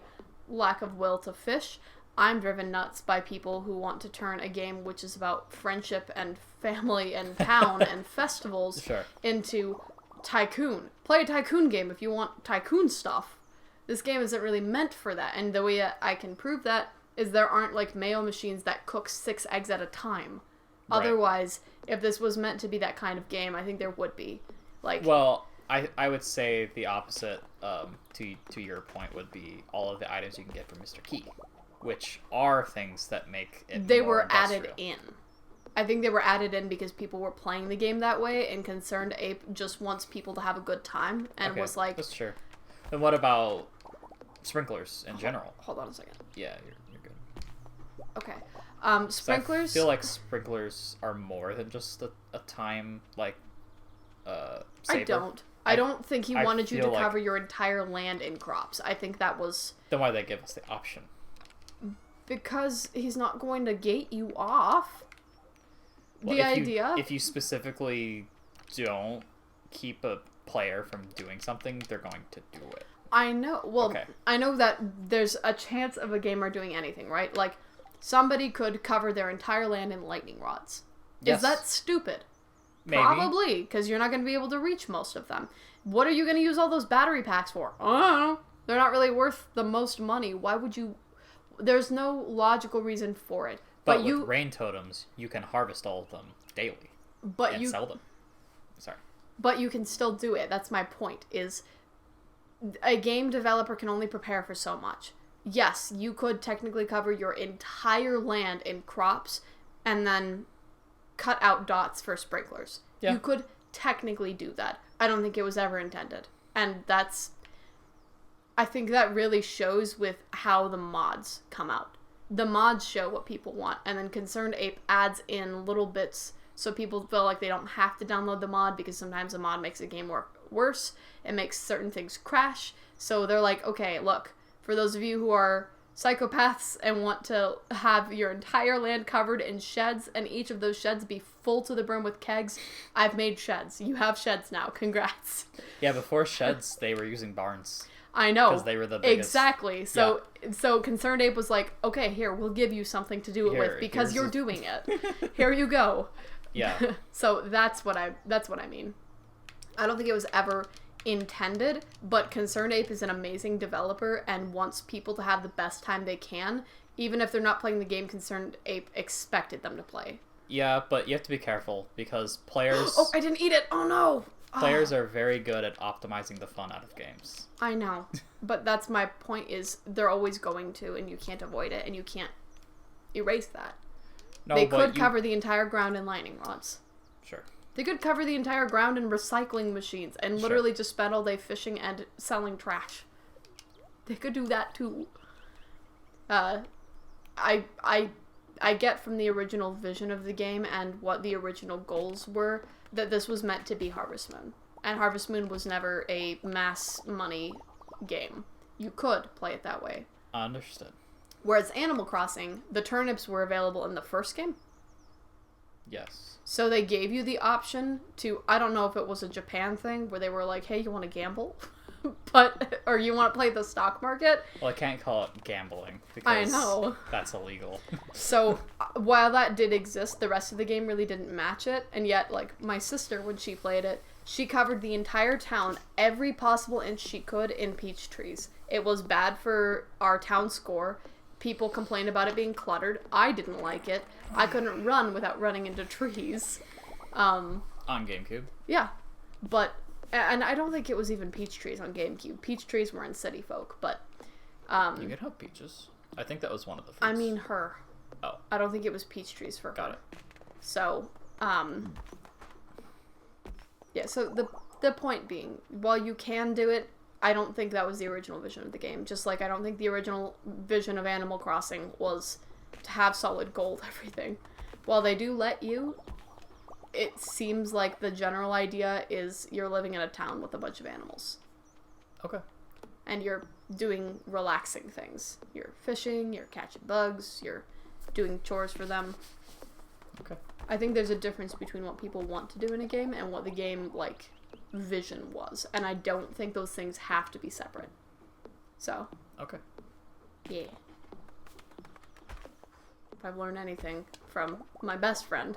Speaker 1: lack of will to fish. I'm driven nuts by people who want to turn a game which is about friendship and family and town and festivals
Speaker 4: Sure.
Speaker 1: into Tycoon. Play a Tycoon game if you want Tycoon stuff. This game isn't really meant for that. And the way I can prove that is there aren't, like, mayo machines that cook 6 eggs at a time.
Speaker 4: Right.
Speaker 1: Otherwise, if this was meant to be that kind of game, I think there would be. Like,
Speaker 4: Well, I would say the opposite to your point would be all of the items you can get from Mr. Key, which are things that make it
Speaker 1: they
Speaker 4: more
Speaker 1: were
Speaker 4: industrial.
Speaker 1: added in. I think they were added in because people were playing the game that way, and Concerned Ape just wants people to have a good time, and
Speaker 4: Okay,
Speaker 1: was like...
Speaker 4: that's true. And what about sprinklers in general?
Speaker 1: Hold on a second.
Speaker 4: Yeah, you're good.
Speaker 1: Okay.
Speaker 4: 'Cause
Speaker 1: Sprinklers...
Speaker 4: I feel like sprinklers are more than just a time, like, saber.
Speaker 1: I don't. I don't think he
Speaker 4: I
Speaker 1: wanted you to
Speaker 4: feel like-
Speaker 1: cover your entire land in crops. I think that was
Speaker 4: Then why they give us the option?
Speaker 1: because he's not going to gate you off.
Speaker 4: Well,
Speaker 1: The
Speaker 4: if
Speaker 1: idea.
Speaker 4: if you specifically don't keep a player from doing something, they're going to do it.
Speaker 1: I know. Well,
Speaker 4: Okay.
Speaker 1: I know that there's a chance of a gamer doing anything, right? Like, somebody could cover their entire land in lightning rods.
Speaker 4: Yes.
Speaker 1: Is that stupid?
Speaker 4: Maybe.
Speaker 1: Probably, because you're not going to be able to reach most of them. What are you going to use all those battery packs for? I don't know. They're not really worth the most money. Why would you... There's no logical reason for it.
Speaker 4: But
Speaker 1: you...
Speaker 4: with rain totems, you can harvest all of them daily
Speaker 1: But
Speaker 4: and
Speaker 1: you...
Speaker 4: sell them. Sorry.
Speaker 1: But you can still do it. That's my point, is a game developer can only prepare for so much. Yes, you could technically cover your entire land in crops and then cut out dots for sprinklers.
Speaker 4: Yeah.
Speaker 1: You could technically do that. I don't think it was ever intended. And that's... I think that really shows with how the mods come out. The mods show what people want, and then Concerned Ape adds in little bits so people feel like they don't have to download the mod, because sometimes the mod makes a game work worse. It makes certain things crash. So they're like, okay, look, for those of you who are psychopaths and want to have your entire land covered in sheds, and each of those sheds be full to the brim with kegs, I've made sheds. You have sheds now. Congrats.
Speaker 4: Yeah, before sheds, they were using barns.
Speaker 1: I know.
Speaker 4: Because they were the biggest.
Speaker 1: Exactly. So Concerned Ape was like, okay, here, we'll give you something to do it with because you're doing it. Here you go.
Speaker 4: Yeah.
Speaker 1: So that's what I mean. I don't think it was ever intended, but Concerned Ape is an amazing developer and wants people to have the best time they can, even if they're not playing the game Concerned Ape expected them to play.
Speaker 4: Yeah, but you have to be careful because players
Speaker 1: Oh, I didn't eat it! Oh no!
Speaker 4: players are very good at optimizing the fun out of games.
Speaker 1: I know. But that's my point, is they're always going to, and you can't avoid it, and you can't erase that.
Speaker 4: No,
Speaker 1: They
Speaker 4: but
Speaker 1: could cover the entire ground in lightning rods.
Speaker 4: Sure.
Speaker 1: They could cover the entire ground in recycling machines and literally just spend all day fishing and selling trash. They could do that too. I get from the original vision of the game and what the original goals were that this was meant to be Harvest Moon. And Harvest Moon was never a mass money game. You could play it that way.
Speaker 4: Understood.
Speaker 1: Whereas Animal Crossing, the turnips were available in the first game.
Speaker 4: Yes.
Speaker 1: So they gave you the option to, I don't know if it was a Japan thing where they were like, hey, you want to gamble? or you want to play the stock market?
Speaker 4: Well, I can't call it gambling because
Speaker 1: I know.
Speaker 4: that's illegal.
Speaker 1: So while that did exist, the rest of the game really didn't match it. And yet, like, my sister, when she played it, she covered the entire town, every possible inch she could, in peach trees. It was bad for our town score. People complained about it being cluttered. I didn't like it. I couldn't run without running into trees.
Speaker 4: On GameCube.
Speaker 1: Yeah. But, and I don't think it was even peach trees on GameCube. Peach trees were in City Folk, but...
Speaker 4: You can have peaches. I think that was one of the fruits.
Speaker 1: I mean her.
Speaker 4: Oh.
Speaker 1: I don't think it was peach trees for her.
Speaker 4: Got it.
Speaker 1: So, yeah, so the point being, while you can do it, I don't think that was the original vision of the game. Just like I don't think the original vision of Animal Crossing was to have solid gold everything. While they do let you, it seems like the general idea is you're living in a town with a bunch of animals.
Speaker 4: Okay.
Speaker 1: And you're doing relaxing things. You're fishing, you're catching bugs, you're doing chores for them.
Speaker 4: Okay.
Speaker 1: I think there's a difference between what people want to do in a game and what the game, like, vision was. And I don't think those things have to be separate. So.
Speaker 4: Okay.
Speaker 1: Yeah. If I've learned anything from my best friend,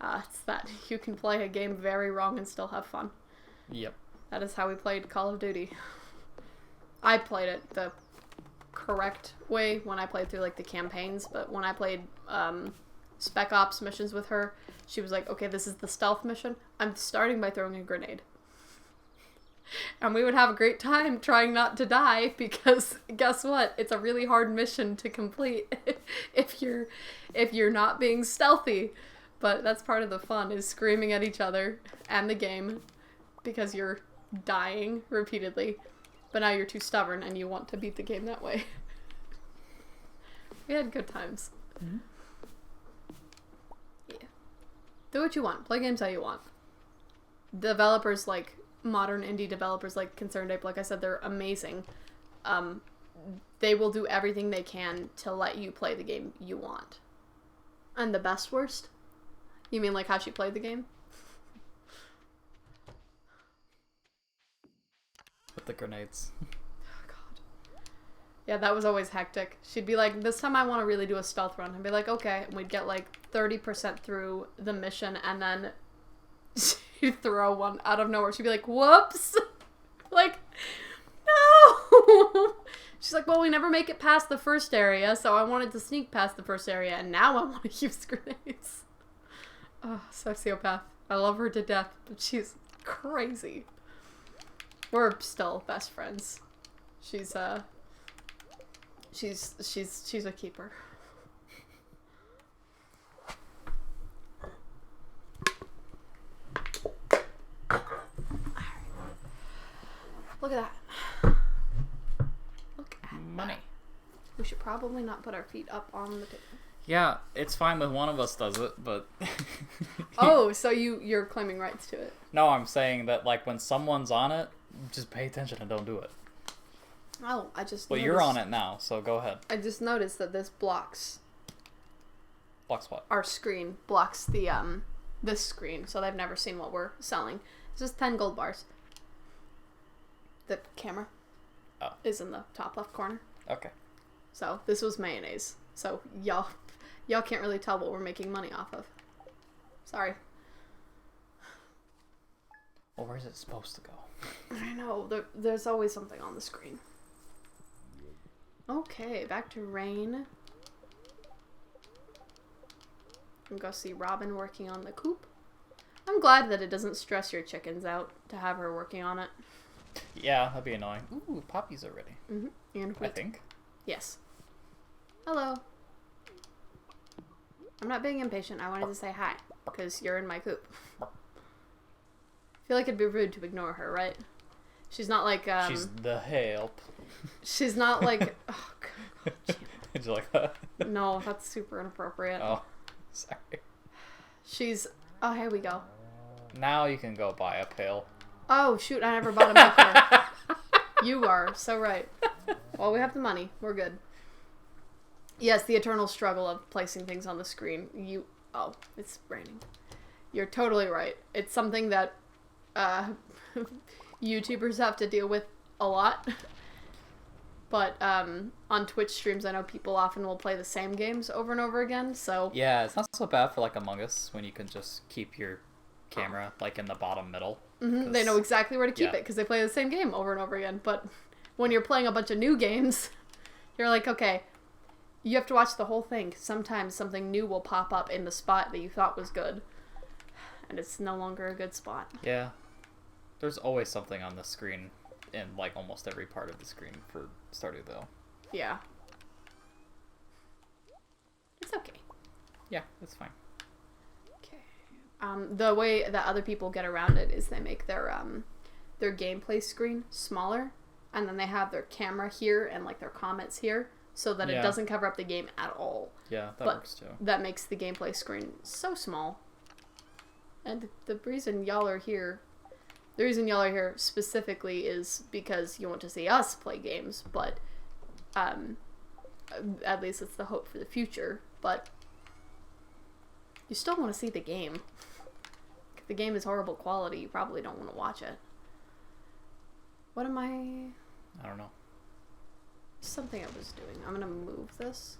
Speaker 1: it's that you can play a game very wrong and still have fun.
Speaker 4: Yep.
Speaker 1: That is how we played Call of Duty. I played it the correct way when I played through, like, the campaigns, but when I played Spec Ops missions with her, she was like, okay, this is the stealth mission. I'm starting by throwing a grenade. And we would have a great time trying not to die, because guess what? It's a really hard mission to complete if you're not being stealthy. But that's part of the fun, is screaming at each other and the game because you're dying repeatedly. But now you're too stubborn and you want to beat the game that way. We had good times.
Speaker 3: Mm-hmm.
Speaker 1: Yeah. Do what you want. Play games how you want. developers like modern indie developers like Concerned Ape, like I said, they're amazing. They will do everything they can to let you play the game you want. And the best worst? You mean like how she played the game?
Speaker 4: With the grenades.
Speaker 1: God. Yeah, that was always hectic. She'd be like, this time I want to really do a stealth run. I'd be like, okay. And we'd get like 30% through the mission, and then she'd throw one out of nowhere. She'd be like, whoops. Like, no. She's like, well, we never make it past the first area, so I wanted to sneak past the first area, and now I want to use grenades. Oh, sociopath. I love her to death, but she's crazy. We're still best friends. She's a keeper. Look at that. Look at
Speaker 2: Money.
Speaker 1: that. We should probably not put our feet up on the table.
Speaker 2: Yeah, it's fine when one of us does it, but...
Speaker 1: Oh, so you're claiming rights to it.
Speaker 2: No, I'm saying that, like, when someone's on it, just pay attention and don't do it.
Speaker 1: Oh, I just
Speaker 2: Well, you're on it now, so go ahead.
Speaker 1: I just noticed that this blocks
Speaker 2: Blocks what?
Speaker 1: our screen, blocks the, this screen, so they've never seen what we're selling. It's just 10 gold bars. The camera is in the top left corner.
Speaker 2: Okay.
Speaker 1: So, this was mayonnaise. So, y'all can't really tell what we're making money off of. Sorry.
Speaker 2: Well, where's it supposed to go?
Speaker 1: I know, there's always something on the screen. Okay, back to Rain. And go see Robin working on the coop. I'm glad that it doesn't stress your chickens out to have her working on it.
Speaker 2: Yeah, that'd be annoying. Ooh, poppies are ready.
Speaker 1: Mm-hmm. And
Speaker 2: I
Speaker 1: wheat.
Speaker 2: think.
Speaker 1: Yes. Hello. I'm not being impatient. I wanted to say hi, because you're in my coop. I feel like it'd be rude to ignore her, right? She's not like,
Speaker 2: She's the help.
Speaker 1: She's not like... Oh, God.
Speaker 2: Did you like that?
Speaker 1: No, that's super inappropriate.
Speaker 2: Oh, sorry.
Speaker 1: She's... Oh, here we go.
Speaker 2: Now you can go buy a pail.
Speaker 1: Oh, shoot, I never bought a maker. You are so right. Well, we have the money. We're good. Yes, the eternal struggle of placing things on the screen. Oh, it's raining. You're totally right. It's something that YouTubers have to deal with a lot. But on Twitch streams, I know people often will play the same games over and over again, so...
Speaker 2: Yeah, it's not so bad for, like, Among Us, when you can just keep your camera, like, in the bottom middle.
Speaker 1: Mm-hmm. They know exactly where to keep it, because they play the same game over and over again. But when you're playing a bunch of new games, you're like, okay, you have to watch the whole thing. Sometimes something new will pop up in the spot that you thought was good, and it's no longer a good spot.
Speaker 2: Yeah. There's always something on the screen in, like, almost every part of the screen for Stardew Valley.
Speaker 1: Yeah. It's okay.
Speaker 2: Yeah, that's fine.
Speaker 1: Okay. The way that other people get around it is they make their gameplay screen smaller, and then they have their camera here and, like, their comments here, so that it doesn't cover up the game at all.
Speaker 2: Yeah, that works too.
Speaker 1: That makes the gameplay screen so small. And the reason y'all are here specifically is because you want to see us play games, but at least it's the hope for the future, but you still want to see the game. If the game is horrible quality, you probably don't want to watch it. What am I
Speaker 2: don't know.
Speaker 1: Something I was doing. I'm gonna move this.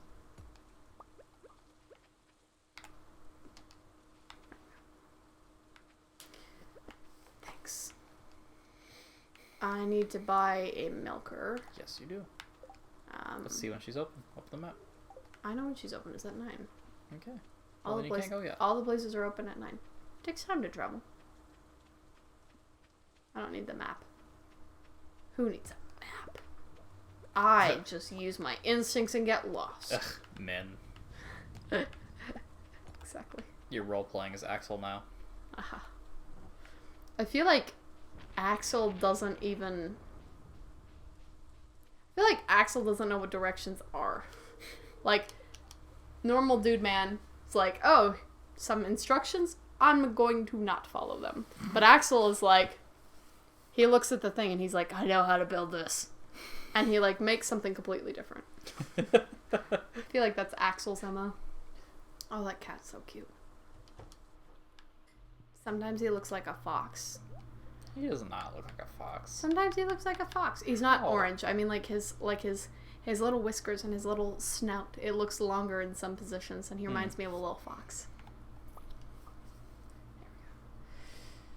Speaker 1: Thanks. I need to buy a milker.
Speaker 2: Yes, you do. Let's see when she's open. Open the map.
Speaker 1: I know when she's open. It's at 9.
Speaker 2: Okay.
Speaker 1: All
Speaker 2: Well,
Speaker 1: the
Speaker 2: then you
Speaker 1: places,
Speaker 2: can't go yet.
Speaker 1: all the places are open at 9. Takes time to travel. I don't need the map. Who needs a map? I just use my instincts and get lost.
Speaker 2: Ugh, men.
Speaker 1: Exactly.
Speaker 2: You're role-playing as Axel now.
Speaker 1: Uh-huh. I feel like Axel doesn't even... I feel like Axel doesn't know what directions are. Like, normal dude man is like, oh, some instructions? I'm going to not follow them. But Axel is like, he looks at the thing and he's like, I know how to build this. And he like makes something completely different. I feel like that's Axel's MO. Oh, that cat's so cute. Sometimes he looks like a fox.
Speaker 4: He does not look like a fox.
Speaker 1: Sometimes he looks like a fox. He's not
Speaker 4: Oh.
Speaker 1: orange. I mean, like his little whiskers and his little snout. It looks longer in some positions, and he reminds me of a little fox.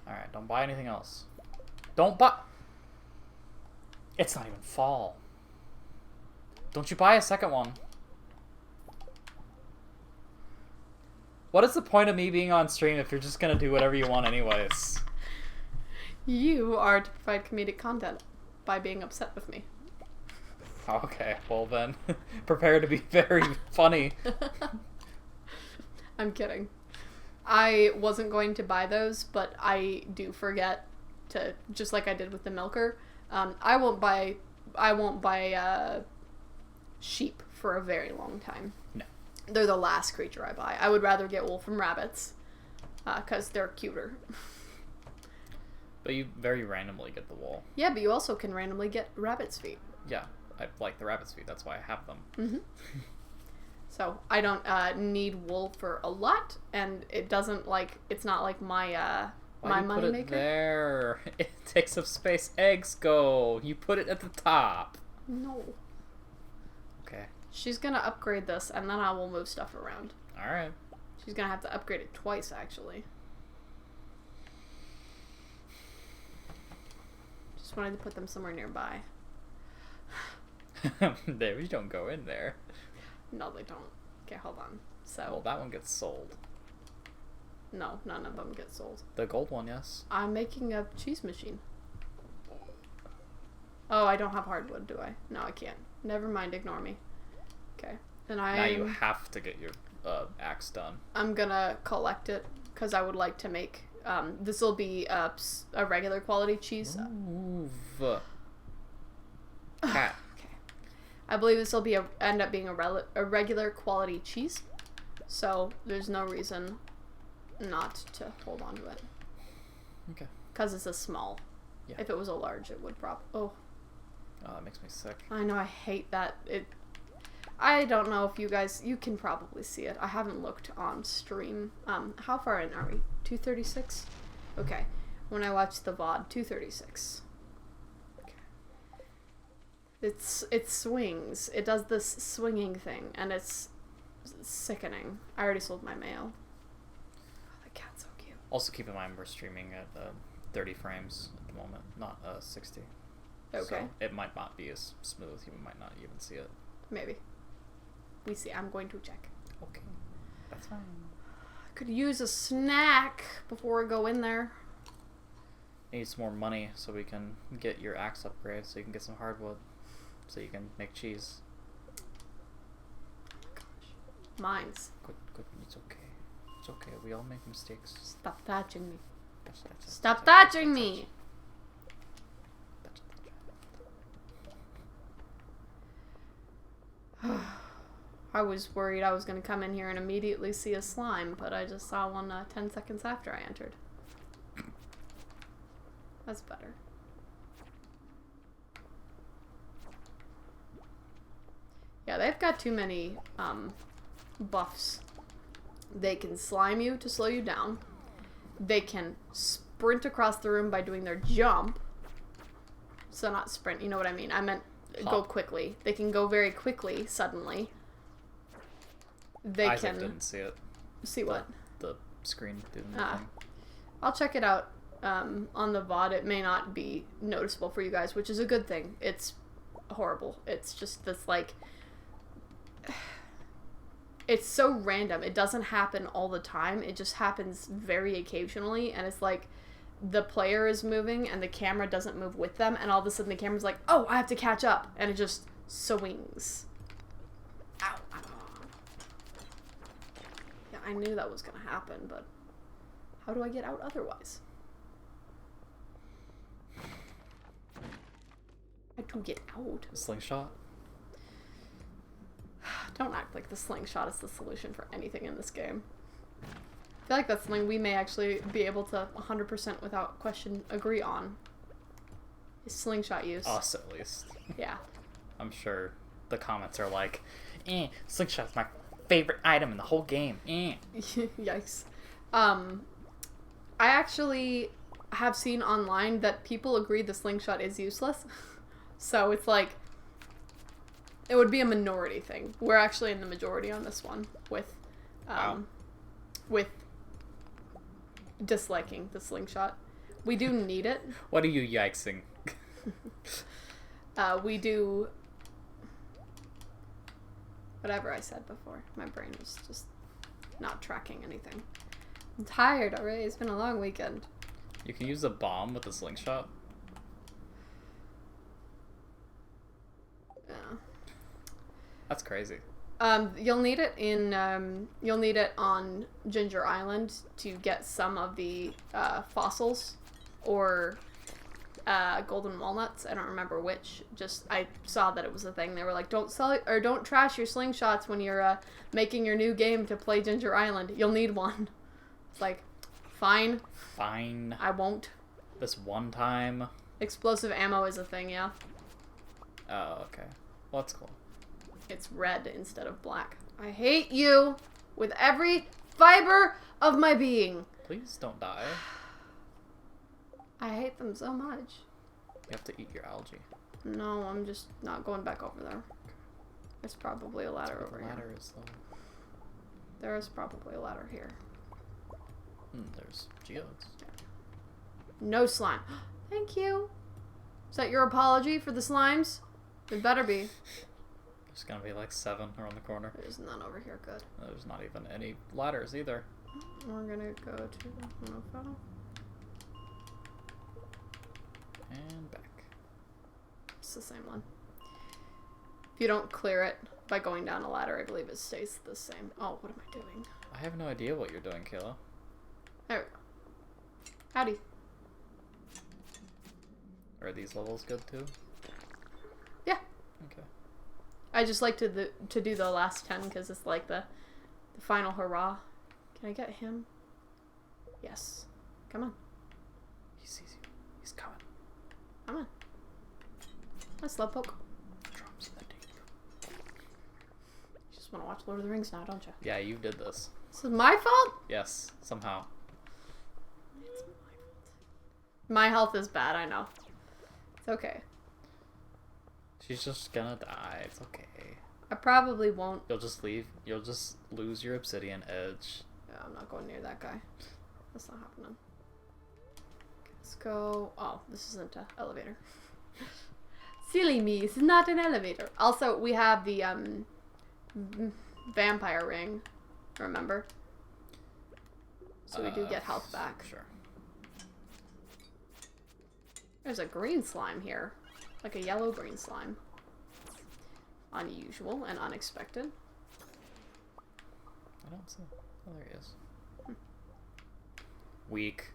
Speaker 4: Alright, don't buy anything else. Don't buy... It's not even fall. Don't you buy a second one. What is the point of me being on stream if you're just gonna do whatever you want anyways?
Speaker 1: You are to provide comedic content by being upset with me.
Speaker 4: Okay, well then, prepare to be very funny.
Speaker 1: I'm kidding. I wasn't going to buy those, but I do forget to, just like I did with the milker. I won't buy sheep for a very long time.
Speaker 4: No.
Speaker 1: They're the last creature I buy. I would rather get wool from rabbits, because they're cuter.
Speaker 4: But you very randomly get the wool.
Speaker 1: Yeah, but you also can randomly get rabbit's feet.
Speaker 4: Yeah, I like the rabbit's feet, that's why I have them.
Speaker 1: Mm-hmm. So I don't need wool for a lot, and it doesn't like, it's not like my
Speaker 4: Why
Speaker 1: my
Speaker 4: do you put
Speaker 1: money
Speaker 4: it
Speaker 1: maker.
Speaker 4: there? It takes up space. Eggs go. You put it at the top.
Speaker 1: No.
Speaker 4: Okay.
Speaker 1: She's gonna upgrade this, and then I will move stuff around.
Speaker 4: Alright.
Speaker 1: She's gonna have to upgrade it twice, actually. Just wanted to put them somewhere nearby.
Speaker 4: There, you don't go in there.
Speaker 1: No, they don't. Okay, hold on.
Speaker 4: Well,
Speaker 1: So,
Speaker 4: that one gets sold.
Speaker 1: no, none of them get sold.
Speaker 4: The gold one, yes.
Speaker 1: I'm making a cheese machine. Oh, I don't have hardwood, do I? No, I can't. Never mind, ignore me. Okay. And
Speaker 4: Now you have to get your axe done.
Speaker 1: I'm gonna collect it, because I would like to make... this will be a regular quality cheese.
Speaker 4: Move. Cat.
Speaker 1: Okay. I believe this will be end up being a regular quality cheese. So there's no reason not to hold on to it.
Speaker 4: Okay.
Speaker 1: Because it's a small.
Speaker 4: Yeah.
Speaker 1: If it was a large, it would Oh,
Speaker 4: Oh, that makes me sick.
Speaker 1: I know, I hate that. I don't know if you can probably see it. I haven't looked on stream. How far in are we? 236? Okay. When I watched the VOD, 236. Okay. It swings. It does this swinging thing, and it's sickening. I already sold my mail. Oh, the cat's so cute.
Speaker 4: Also, keep in mind we're streaming at 30 frames at the moment, not 60.
Speaker 1: Okay.
Speaker 4: So it might not be as smooth. You might not even see it.
Speaker 1: Maybe. We see. I'm going to check.
Speaker 4: Okay. That's fine.
Speaker 1: I could use a snack before I go in there.
Speaker 4: Need some more money so we can get your axe upgrade, so you can get some hardwood, so you can make cheese.
Speaker 1: Oh my gosh. Mines.
Speaker 4: Good. It's okay. It's okay. We all make mistakes.
Speaker 1: Stop thatching me.
Speaker 4: Touch.
Speaker 1: Stop thatching me! I was worried I was going to come in here and immediately see a slime, but I just saw one 10 seconds after I entered. That's better. Yeah, they've got too many buffs. They can slime you to slow you down. They can sprint across the room by doing their jump. So not sprint, you know what I mean. I meant go quickly. They can go very quickly, suddenly. They
Speaker 4: Isaac
Speaker 1: can...
Speaker 4: didn't see it.
Speaker 1: See what?
Speaker 4: The screen didn't.
Speaker 1: I'll check it out on the VOD. It may not be noticeable for you guys, which is a good thing. It's horrible. It's just this, like... It's so random. It doesn't happen all the time. It just happens very occasionally, and it's like the player is moving and the camera doesn't move with them, and all of a sudden the camera's like, oh, I have to catch up, and it just swings. Ow. Yeah, I knew that was gonna happen, but how do I get out otherwise? How to get out?
Speaker 4: Slingshot.
Speaker 1: Don't act like the slingshot is the solution for anything in this game. feel like that's something we may actually be able to 100% without question agree on. Is slingshot use.
Speaker 4: Us, at least.
Speaker 1: Yeah.
Speaker 4: I'm sure the comments are like, slingshot's my favorite item in the whole game.
Speaker 1: Yikes. I actually have seen online that people agree the slingshot is useless. So it's like, it would be a minority thing. We're actually in the majority on this one with,
Speaker 4: Wow.
Speaker 1: with disliking the slingshot. We do need it.
Speaker 4: What are you yikesing?
Speaker 1: We do whatever I said before. My brain was just not tracking anything. I'm tired already. It's been a long weekend.
Speaker 4: You can use a bomb with a slingshot?
Speaker 1: Yeah.
Speaker 4: That's crazy.
Speaker 1: You'll need it you'll need it on Ginger Island to get some of the fossils or golden walnuts. I don't remember which. Just I saw that it was a thing. They were like, don't sell it or don't trash your slingshots when you're making your new game to play Ginger Island. You'll need one. It's like, fine.
Speaker 4: Fine.
Speaker 1: I won't.
Speaker 4: This one time.
Speaker 1: Explosive ammo is a thing, yeah.
Speaker 4: Oh, okay. Well, that's cool.
Speaker 1: It's red instead of black. I hate you with every fiber of my being.
Speaker 4: Please don't die.
Speaker 1: I hate them so much.
Speaker 4: You have to eat your algae.
Speaker 1: No, I'm just not going back over there. There's probably a ladder over
Speaker 4: The
Speaker 1: here.
Speaker 4: ladder is though.
Speaker 1: There is probably a ladder here.
Speaker 4: There's geodes.
Speaker 1: No slime. Thank you. Is that your apology for the slimes? It better be.
Speaker 4: There's gonna be like 7 around the corner.
Speaker 1: There's none over here. Good.
Speaker 4: There's not even any ladders either.
Speaker 1: We're gonna go to the Monofo.
Speaker 4: And back.
Speaker 1: It's the same one. If you don't clear it by going down a ladder, I believe it stays the same. Oh, what am I doing?
Speaker 4: I have no idea what you're doing, Kayla.
Speaker 1: There we go. Howdy.
Speaker 4: Are these levels good too?
Speaker 1: Yeah.
Speaker 4: Okay.
Speaker 1: I just like to do the last 10 because it's like the final hurrah. Can I get him? Yes. Come on.
Speaker 4: He sees you. He's coming.
Speaker 1: Come on. Let's slowpoke.
Speaker 4: Drums in the deep.
Speaker 1: You just want to watch Lord of the Rings now, don't you?
Speaker 4: Yeah, you did this.
Speaker 1: This is my fault?
Speaker 4: Yes, somehow.
Speaker 1: It's my fault. My health is bad, I know. It's okay.
Speaker 4: She's just gonna die. It's okay.
Speaker 1: I probably won't.
Speaker 4: You'll just leave. You'll just lose your obsidian edge.
Speaker 1: Yeah, I'm not going near that guy. That's not happening. Let's go. Oh, this isn't an elevator. Silly me, this is not an elevator. Also, we have the vampire ring. Remember? So we do get health back.
Speaker 4: Sure.
Speaker 1: There's a green slime here. Like a yellow-green slime. Unusual and unexpected.
Speaker 4: I don't see. Oh, there he is. Weak.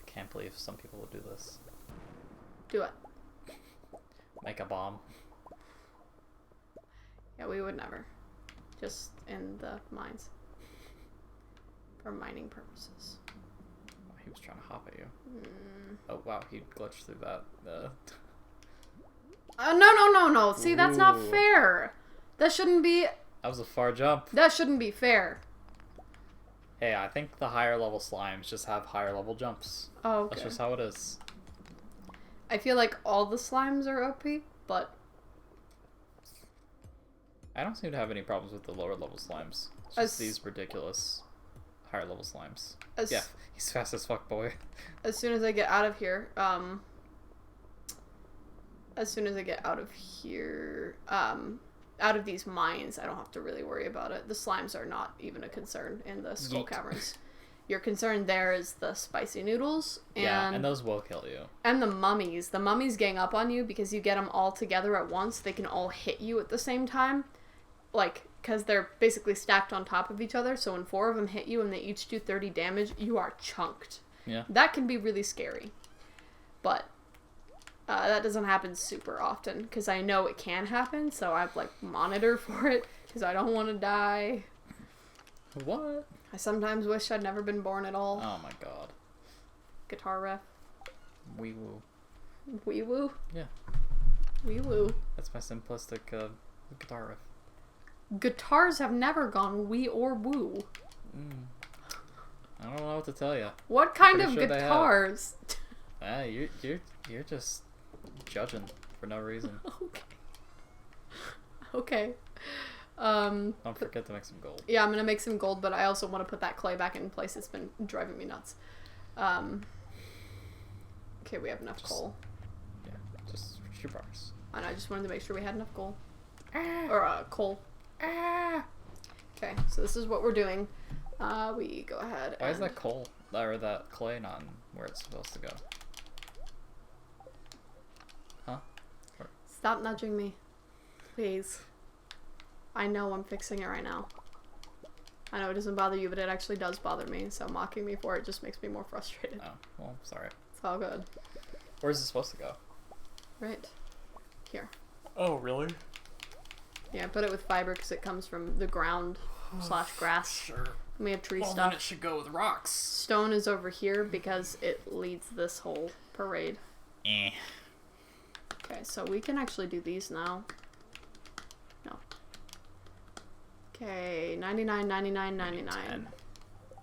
Speaker 4: Can't believe some people would do this.
Speaker 1: Do it.
Speaker 4: Make a bomb.
Speaker 1: Yeah, we would never. Just in the mines. For mining purposes.
Speaker 4: Oh, he was trying to hop at you.
Speaker 1: Mm.
Speaker 4: Oh wow, he glitched through that.
Speaker 1: No. See, that's not
Speaker 4: Ooh.
Speaker 1: fair. That shouldn't be.
Speaker 4: That was a far jump.
Speaker 1: That shouldn't be fair.
Speaker 4: Hey, I think the higher level slimes just have higher level jumps.
Speaker 1: Oh, okay.
Speaker 4: That's just how it is.
Speaker 1: I feel like all the slimes are OP, but
Speaker 4: I don't seem to have any problems with the lower level slimes. It's just these ridiculous higher level slimes. Yeah, he's fast as fuck, boy.
Speaker 1: As soon as I get out of here, out of these mines, I don't have to really worry about it. The slimes are not even a concern in the skull
Speaker 4: Yeet.
Speaker 1: caverns. Your concern there is the spicy noodles
Speaker 4: And those will kill you.
Speaker 1: And the mummies. The mummies gang up on you because you get them all together at once. They can all hit you at the same time. Like, because they're basically stacked on top of each other. So when 4 of them hit you and they each do 30 damage, you are chunked.
Speaker 4: Yeah.
Speaker 1: That can be really scary. But That doesn't happen super often because I know it can happen, so I like monitor for it because I don't want to die.
Speaker 2: What?
Speaker 1: I sometimes wish I'd never been born at all.
Speaker 2: Oh my god.
Speaker 1: Guitar riff.
Speaker 2: Wee woo.
Speaker 1: Wee woo.
Speaker 2: Yeah.
Speaker 1: Wee woo.
Speaker 2: That's my simplistic guitar riff.
Speaker 1: Guitars have never gone wee or woo.
Speaker 2: I don't know what to tell you.
Speaker 1: What kind
Speaker 2: Pretty
Speaker 1: of
Speaker 2: sure they have.
Speaker 1: guitars?
Speaker 2: You're just judging for no reason.
Speaker 1: Okay. Okay.
Speaker 2: Don't forget to make some gold.
Speaker 1: Yeah, I'm gonna make some gold, but I also want to put that clay back in place. It's been driving me nuts. Okay, we have enough coal.
Speaker 2: Yeah, just shoot bars.
Speaker 1: And I just wanted to make sure we had enough coal. Or coal. Okay, so this is what we're doing. We go ahead.
Speaker 2: Why is that coal or that clay not where it's supposed to go? Huh?
Speaker 1: Stop nudging me, please. I know I'm fixing it right now. I know it doesn't bother you, but it actually does bother me. So mocking me for it just makes me more frustrated.
Speaker 2: Oh, well, sorry.
Speaker 1: It's all good.
Speaker 2: Where's it supposed to go?
Speaker 1: Right here.
Speaker 2: Oh, really?
Speaker 1: Yeah, I put it with fiber because it comes from the ground / grass.
Speaker 2: Sure.
Speaker 1: And we have tree
Speaker 2: Well,
Speaker 1: stuff.
Speaker 2: then it should go with rocks.
Speaker 1: Stone is over here because it leads this whole parade.
Speaker 2: Eh.
Speaker 1: Okay, so we can actually do these now. No. Okay, 99, 99, 99.
Speaker 2: 10.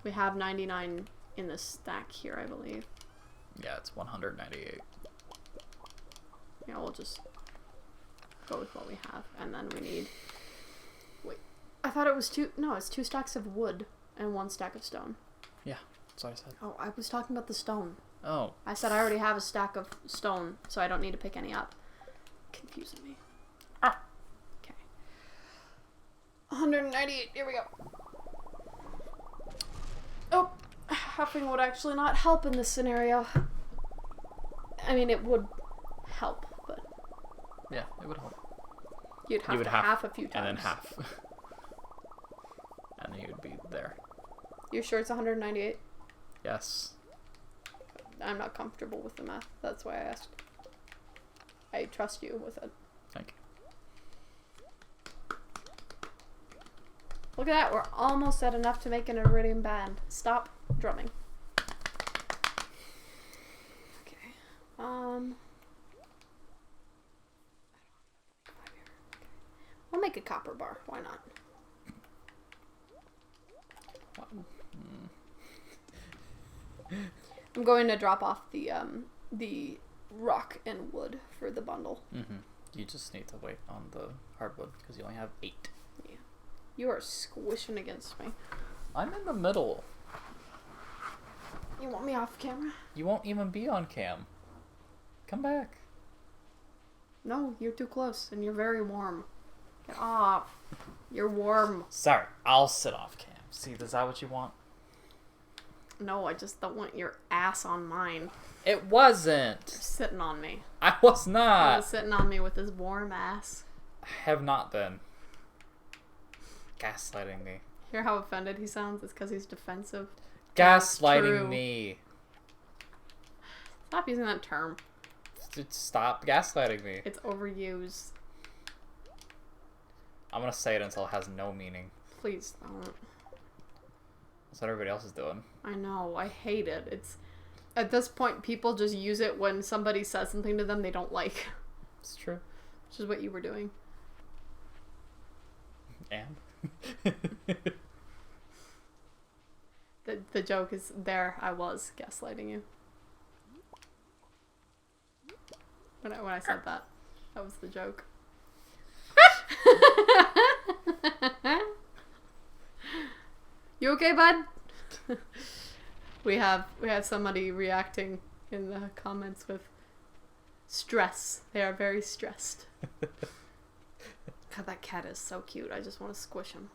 Speaker 1: We have 99 in the stack here, I believe.
Speaker 2: Yeah, it's 198.
Speaker 1: Yeah, we'll just go with what we have. And then we need... Wait. I thought it was two... No, it's 2 stacks of wood and 1 stack of stone.
Speaker 2: Yeah, that's what I said.
Speaker 1: Oh, I was talking about the stone.
Speaker 2: Oh.
Speaker 1: I said I already have a stack of stone, so I don't need to pick any up. Confusing me.
Speaker 2: Ah.
Speaker 1: Okay. 198. Here we go. Oh, huffing would actually not help in this scenario. I mean, it would help, but
Speaker 2: Yeah, it would help.
Speaker 1: you'd have to half a few times.
Speaker 2: And then half. And then you would be there.
Speaker 1: You sure it's 198?
Speaker 2: Yes.
Speaker 1: I'm not comfortable with the math. That's why I asked. I trust you with it.
Speaker 2: Thank you.
Speaker 1: Look at that. We're almost at enough to make an iridium band. Stop drumming. Okay. We'll make a copper bar. Why not? I'm going to drop off the rock and wood for the bundle.
Speaker 2: Mm-hmm. You just need to wait on the hardwood because you only have 8.
Speaker 1: Yeah. You are squishing against me.
Speaker 2: I'm in the middle.
Speaker 1: You want me off camera?
Speaker 2: You won't even be on cam. Come back.
Speaker 1: No, you're too close and you're very warm. Get off. You're warm.
Speaker 2: Sorry, I'll sit off cam. See, is that what you want?
Speaker 1: No, I just don't want your ass on mine.
Speaker 2: It wasn't.
Speaker 1: You're sitting on me.
Speaker 2: I was
Speaker 1: You're
Speaker 2: not.
Speaker 1: sitting on me with this warm ass.
Speaker 2: I have not been. Gaslighting me.
Speaker 1: Hear how offended he sounds? It's because he's defensive.
Speaker 2: Gaslighting
Speaker 1: true.
Speaker 2: me.
Speaker 1: Stop using that term.
Speaker 2: Stop gaslighting me.
Speaker 1: It's overused.
Speaker 2: I'm gonna say it until it has no meaning.
Speaker 1: Please don't.
Speaker 2: That's what everybody else is doing.
Speaker 1: I know. I hate it. It's at this point, people just use it when somebody says something to them they don't like.
Speaker 2: It's true.
Speaker 1: Which is what you were doing.
Speaker 2: And?
Speaker 1: The joke is there. I was gaslighting you. When I said that was the joke. You okay, bud? we have somebody reacting in the comments with stress. They are very stressed. God, that cat is so cute. I just want to squish him.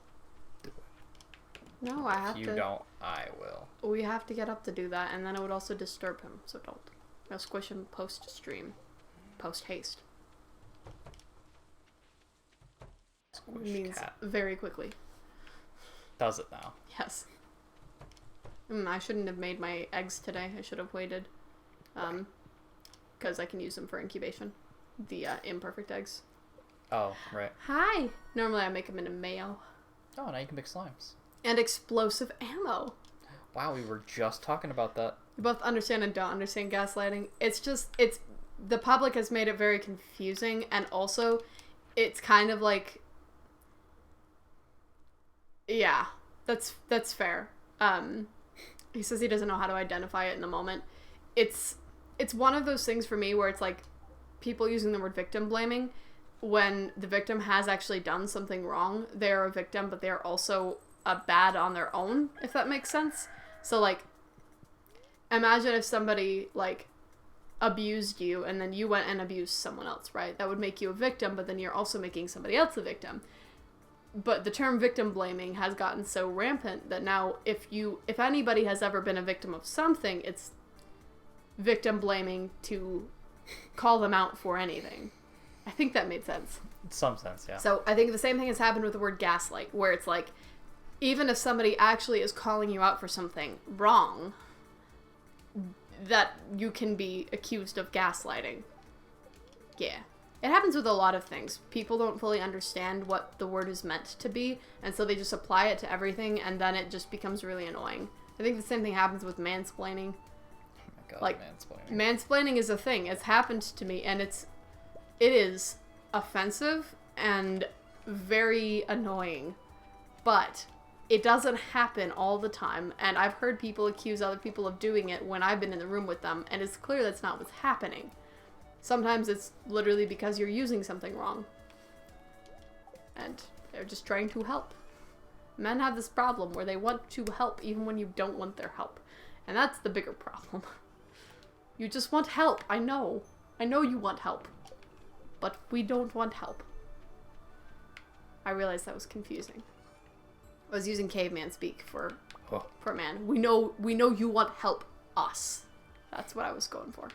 Speaker 1: No, I have
Speaker 2: If
Speaker 1: to.
Speaker 2: you don't, I will.
Speaker 1: We have to get up to do that, and then it would also disturb him, so don't. I'll squish him post-stream. Post-haste.
Speaker 2: Squish
Speaker 1: Means
Speaker 2: cat.
Speaker 1: very quickly.
Speaker 2: Does it now?
Speaker 1: Yes. I shouldn't have made my eggs today. I should have waited. Because because I can use them for incubation. The imperfect eggs.
Speaker 4: Oh, right.
Speaker 1: Hi! Normally I make them into mayo.
Speaker 4: Oh, now you can make slimes.
Speaker 1: And explosive ammo.
Speaker 4: Wow, we were just talking about that.
Speaker 1: You both understand and don't understand gaslighting. It's the public has made it very confusing, and also it's kind of like, yeah, that's fair. He says he doesn't know how to identify it in the moment. It's one of those things for me where it's like people using the word victim blaming when the victim has actually done something wrong. They're a victim, but they're also a bad on their own, if that makes sense. So, like, imagine if somebody, like, abused you and then you went and abused someone else, right? That would make you a victim, but then you're also making somebody else a victim. But the term victim blaming has gotten so rampant that now if anybody has ever been a victim of something, it's victim blaming to call them out for anything. I think that made sense.
Speaker 4: In some sense, yeah.
Speaker 1: So I think the same thing has happened with the word gaslight, where it's like, even if somebody actually is calling you out for something wrong, that you can be accused of gaslighting. Yeah. It happens with a lot of things. People don't fully understand what the word is meant to be, and so they just apply it to everything, and then it just becomes really annoying. I think the same thing happens with mansplaining.
Speaker 4: Oh my god,
Speaker 1: Like,
Speaker 4: mansplaining.
Speaker 1: Mansplaining is a thing. It's happened to me, and it is offensive and very annoying. But it doesn't happen all the time, and I've heard people accuse other people of doing it when I've been in the room with them, and it's clear that's not what's happening. Sometimes it's literally because you're using something wrong. And they're just trying to help. Men have this problem where they want to help even when you don't want their help. And that's the bigger problem. You just want help. I know. I know you want help. But we don't want help. I realized that was confusing. I was using caveman speak for man. We know you want help us. That's what I was going for.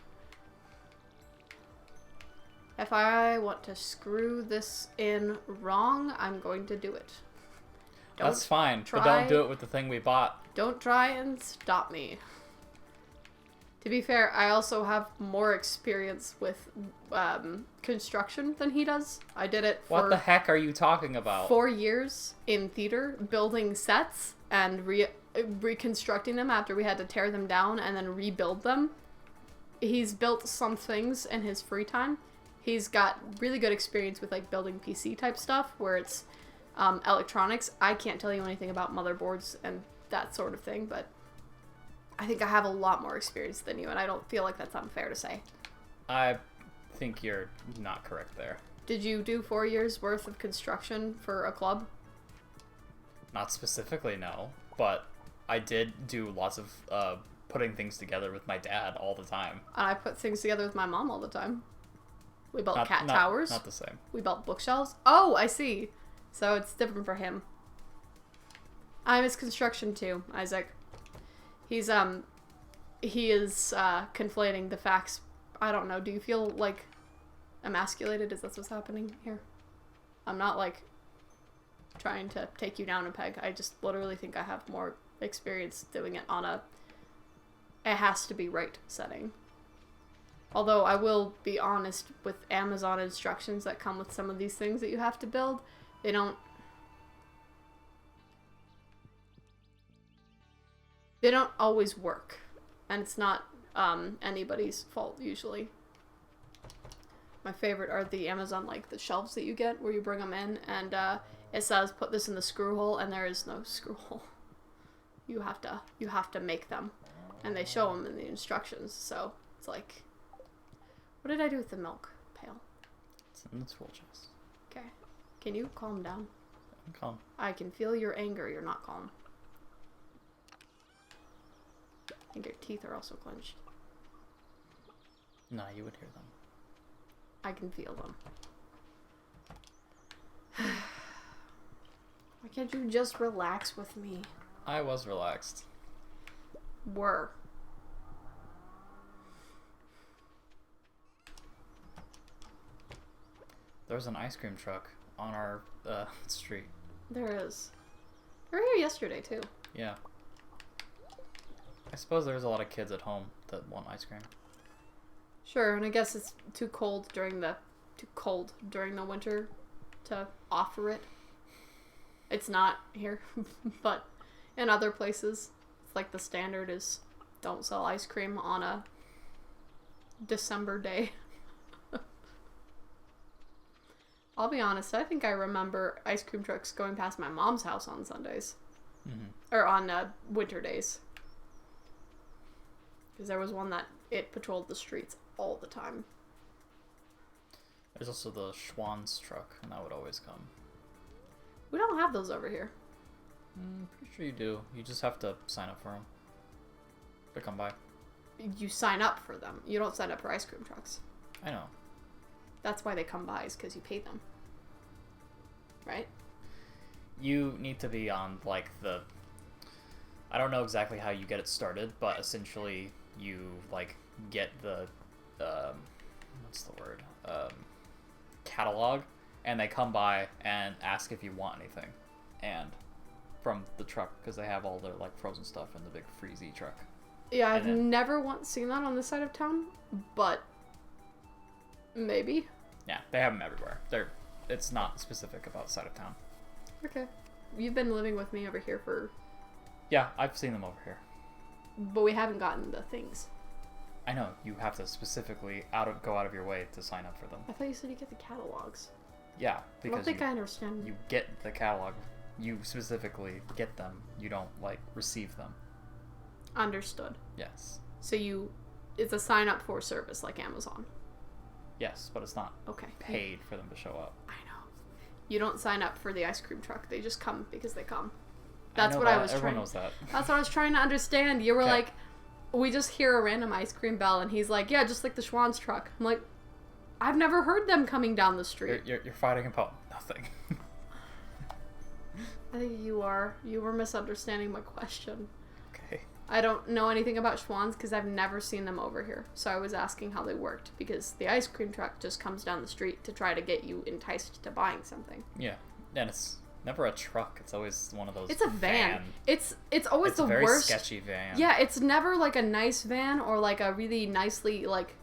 Speaker 1: If I want to screw this in wrong, I'm going to do it.
Speaker 4: That's fine, but don't do it with the thing we bought.
Speaker 1: Don't try and stop me. To be fair, I also have more experience with construction than he does. I did it for
Speaker 4: What the heck are you talking about?
Speaker 1: 4 years in theater, building sets and reconstructing them after we had to tear them down and then rebuild them. He's built some things in his free time. He's got really good experience with like building PC type stuff where it's electronics. I can't tell you anything about motherboards and that sort of thing, but I think I have a lot more experience than you, and I don't feel like that's unfair to say.
Speaker 4: I think you're not correct there.
Speaker 1: Did you do 4 years worth of construction for a club?
Speaker 4: Not specifically, no, but I did do lots of putting things together with my dad all the time.
Speaker 1: And I put things together with my mom all the time. We built cat
Speaker 4: not,
Speaker 1: towers.
Speaker 4: Not the same.
Speaker 1: We built bookshelves. Oh, I see. So it's different for him. I miss construction too, Isaac. He is conflating the facts. I don't know. Do you feel like emasculated? Is that what's happening here? I'm not like trying to take you down a peg. I just literally think I have more experience doing it on it has to be right setting. Although I will be honest, with Amazon instructions that come with some of these things that you have to build, they don't always work. And it's not anybody's fault usually. My favorite are the Amazon, like the shelves that you get where you bring them in and it says put this in the screw hole and there is no screw hole. You have to make them. And they show them in the instructions. So it's like, what did I do with the milk pail?
Speaker 4: It's in the tool chest.
Speaker 1: Okay. Can you calm down?
Speaker 4: I'm calm.
Speaker 1: I can feel your anger. You're not calm. I think your teeth are also clenched.
Speaker 4: No, you would hear them.
Speaker 1: I can feel them. Why can't you just relax with me?
Speaker 4: I was relaxed.
Speaker 1: Were.
Speaker 4: There's an ice cream truck on our street.
Speaker 1: There is. They were here yesterday too.
Speaker 4: Yeah. I suppose there's a lot of kids at home that want ice cream.
Speaker 1: Sure, and I guess it's too cold during the winter to offer it. It's not here, but in other places, it's like the standard is don't sell ice cream on a December day. I'll be honest, I think I remember ice cream trucks going past my mom's house on Sundays. Or on winter days. Because there was one that it patrolled the streets all the time.
Speaker 4: There's also the Schwann's truck, and that would always come.
Speaker 1: We don't have those over here.
Speaker 4: Pretty sure you do. You just have to sign up for them. To come by.
Speaker 1: You sign up for them. You don't sign up for ice cream trucks.
Speaker 4: I know.
Speaker 1: That's why they come by, is because you pay them. Right?
Speaker 4: You need to be on, like, the... I don't know exactly how you get it started, but essentially you, like, get the... what's the word? Catalog, and they come by and ask if you want anything. And from the truck, because they have all their, like, frozen stuff in the big freezy truck.
Speaker 1: Yeah, I've never once seen that on this side of town, but maybe.
Speaker 4: Yeah, they have them everywhere. It's not specific about the side of town.
Speaker 1: Okay. You've been living with me over here for...
Speaker 4: Yeah, I've seen them over here.
Speaker 1: But we haven't gotten the things.
Speaker 4: I know, you have to specifically go out of your way to sign up for them.
Speaker 1: I thought you said you get the catalogs.
Speaker 4: Yeah,
Speaker 1: I don't think I understand.
Speaker 4: You get the catalog. You specifically get them. You don't, like, receive them.
Speaker 1: Understood.
Speaker 4: Yes.
Speaker 1: So it's a sign up for service like Amazon.
Speaker 4: Yes, but it's not
Speaker 1: Okay.
Speaker 4: paid for them to show up.
Speaker 1: I know. You don't sign up for the ice cream truck. They just come because they come.
Speaker 4: Everyone knows that.
Speaker 1: That's what I was trying to understand. You were
Speaker 4: Okay.
Speaker 1: like, we just hear a random ice cream bell, and he's like, yeah, just like the Schwann's truck. I'm like, I've never heard them coming down the street.
Speaker 4: You're fighting about nothing.
Speaker 1: I think you are. You were misunderstanding my question.
Speaker 4: Okay.
Speaker 1: I don't know anything about Schwann's because I've never seen them over here. So I was asking how they worked because the ice cream truck just comes down the street to try to get you enticed to buying something.
Speaker 4: Yeah, and it's never a truck. It's always one of those.
Speaker 1: It's a van. It's always the
Speaker 4: a very
Speaker 1: worst.
Speaker 4: sketchy van.
Speaker 1: Yeah, it's never like a nice van or like a really nicely like.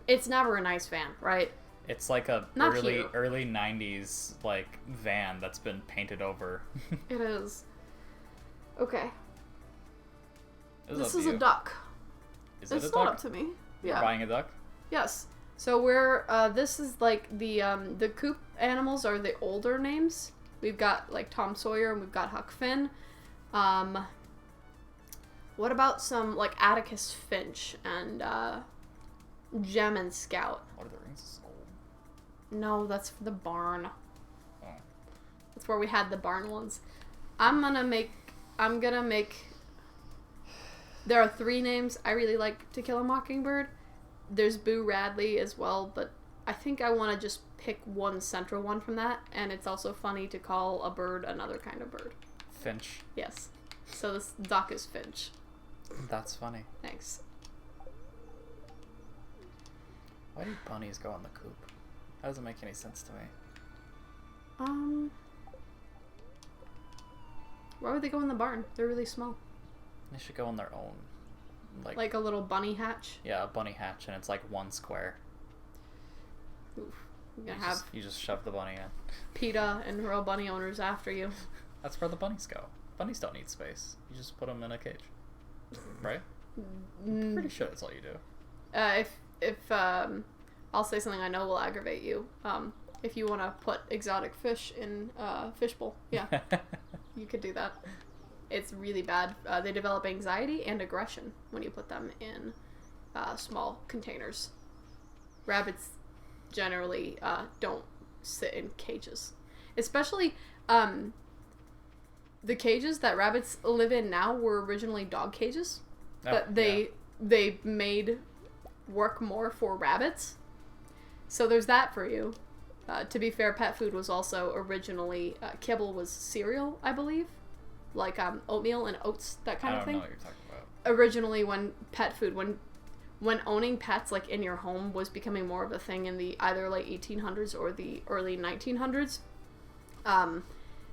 Speaker 1: It's never a nice van, right?
Speaker 4: It's like a
Speaker 1: Not
Speaker 4: early
Speaker 1: here.
Speaker 4: 90s like van that's been painted over.
Speaker 1: It is. Okay. This
Speaker 4: up
Speaker 1: is
Speaker 4: to
Speaker 1: a
Speaker 4: you.
Speaker 1: duck.
Speaker 4: Is it
Speaker 1: It's
Speaker 4: a
Speaker 1: not
Speaker 4: duck?
Speaker 1: up to me.
Speaker 4: You're
Speaker 1: Yeah.
Speaker 4: buying a duck?
Speaker 1: Yes. So we're this is like the coop animals are the older names. We've got like Tom Sawyer and we've got Huck Finn. What about some like Atticus Finch and Gem and Scout?
Speaker 4: What are the rings of soul?
Speaker 1: No, that's for the barn.
Speaker 4: Oh.
Speaker 1: That's where we had the barn ones. I'm gonna make there are 3 names I really like to kill a mockingbird. There's Boo Radley as well, but I think I want to just pick one central one from that, and it's also funny to call a bird another kind of bird.
Speaker 4: Finch.
Speaker 1: Yes. So this duck is Finch.
Speaker 4: That's funny.
Speaker 1: Thanks.
Speaker 4: Why do bunnies go in the coop? That doesn't make any sense to me.
Speaker 1: Why would they go in the barn? They're really small.
Speaker 4: They should go in their own.
Speaker 1: Like a little bunny hatch.
Speaker 4: Yeah, a bunny hatch, and it's like 1 square.
Speaker 1: Oof. You're gonna have
Speaker 4: You just shove the bunny in.
Speaker 1: PETA and rural bunny owners after you.
Speaker 4: That's where the bunnies go. Bunnies don't need space. You just put them in a cage. Right? I'm pretty sure that's all you do.
Speaker 1: If I'll say something I know will aggravate you. If you want to put exotic fish in fishbowl, yeah, you could do that. It's really bad. They develop anxiety and aggression when you put them in small containers. Rabbits generally don't sit in cages, especially the cages that rabbits live in now were originally dog cages that they made work more for rabbits. So there's that for you. To be fair, pet food was also originally kibble was cereal, I believe, like oatmeal and oats, that kind of thing.
Speaker 4: I don't know what you're talking about.
Speaker 1: Originally, when pet food, when owning pets like in your home was becoming more of a thing in the either late 1800s or the early 1900s,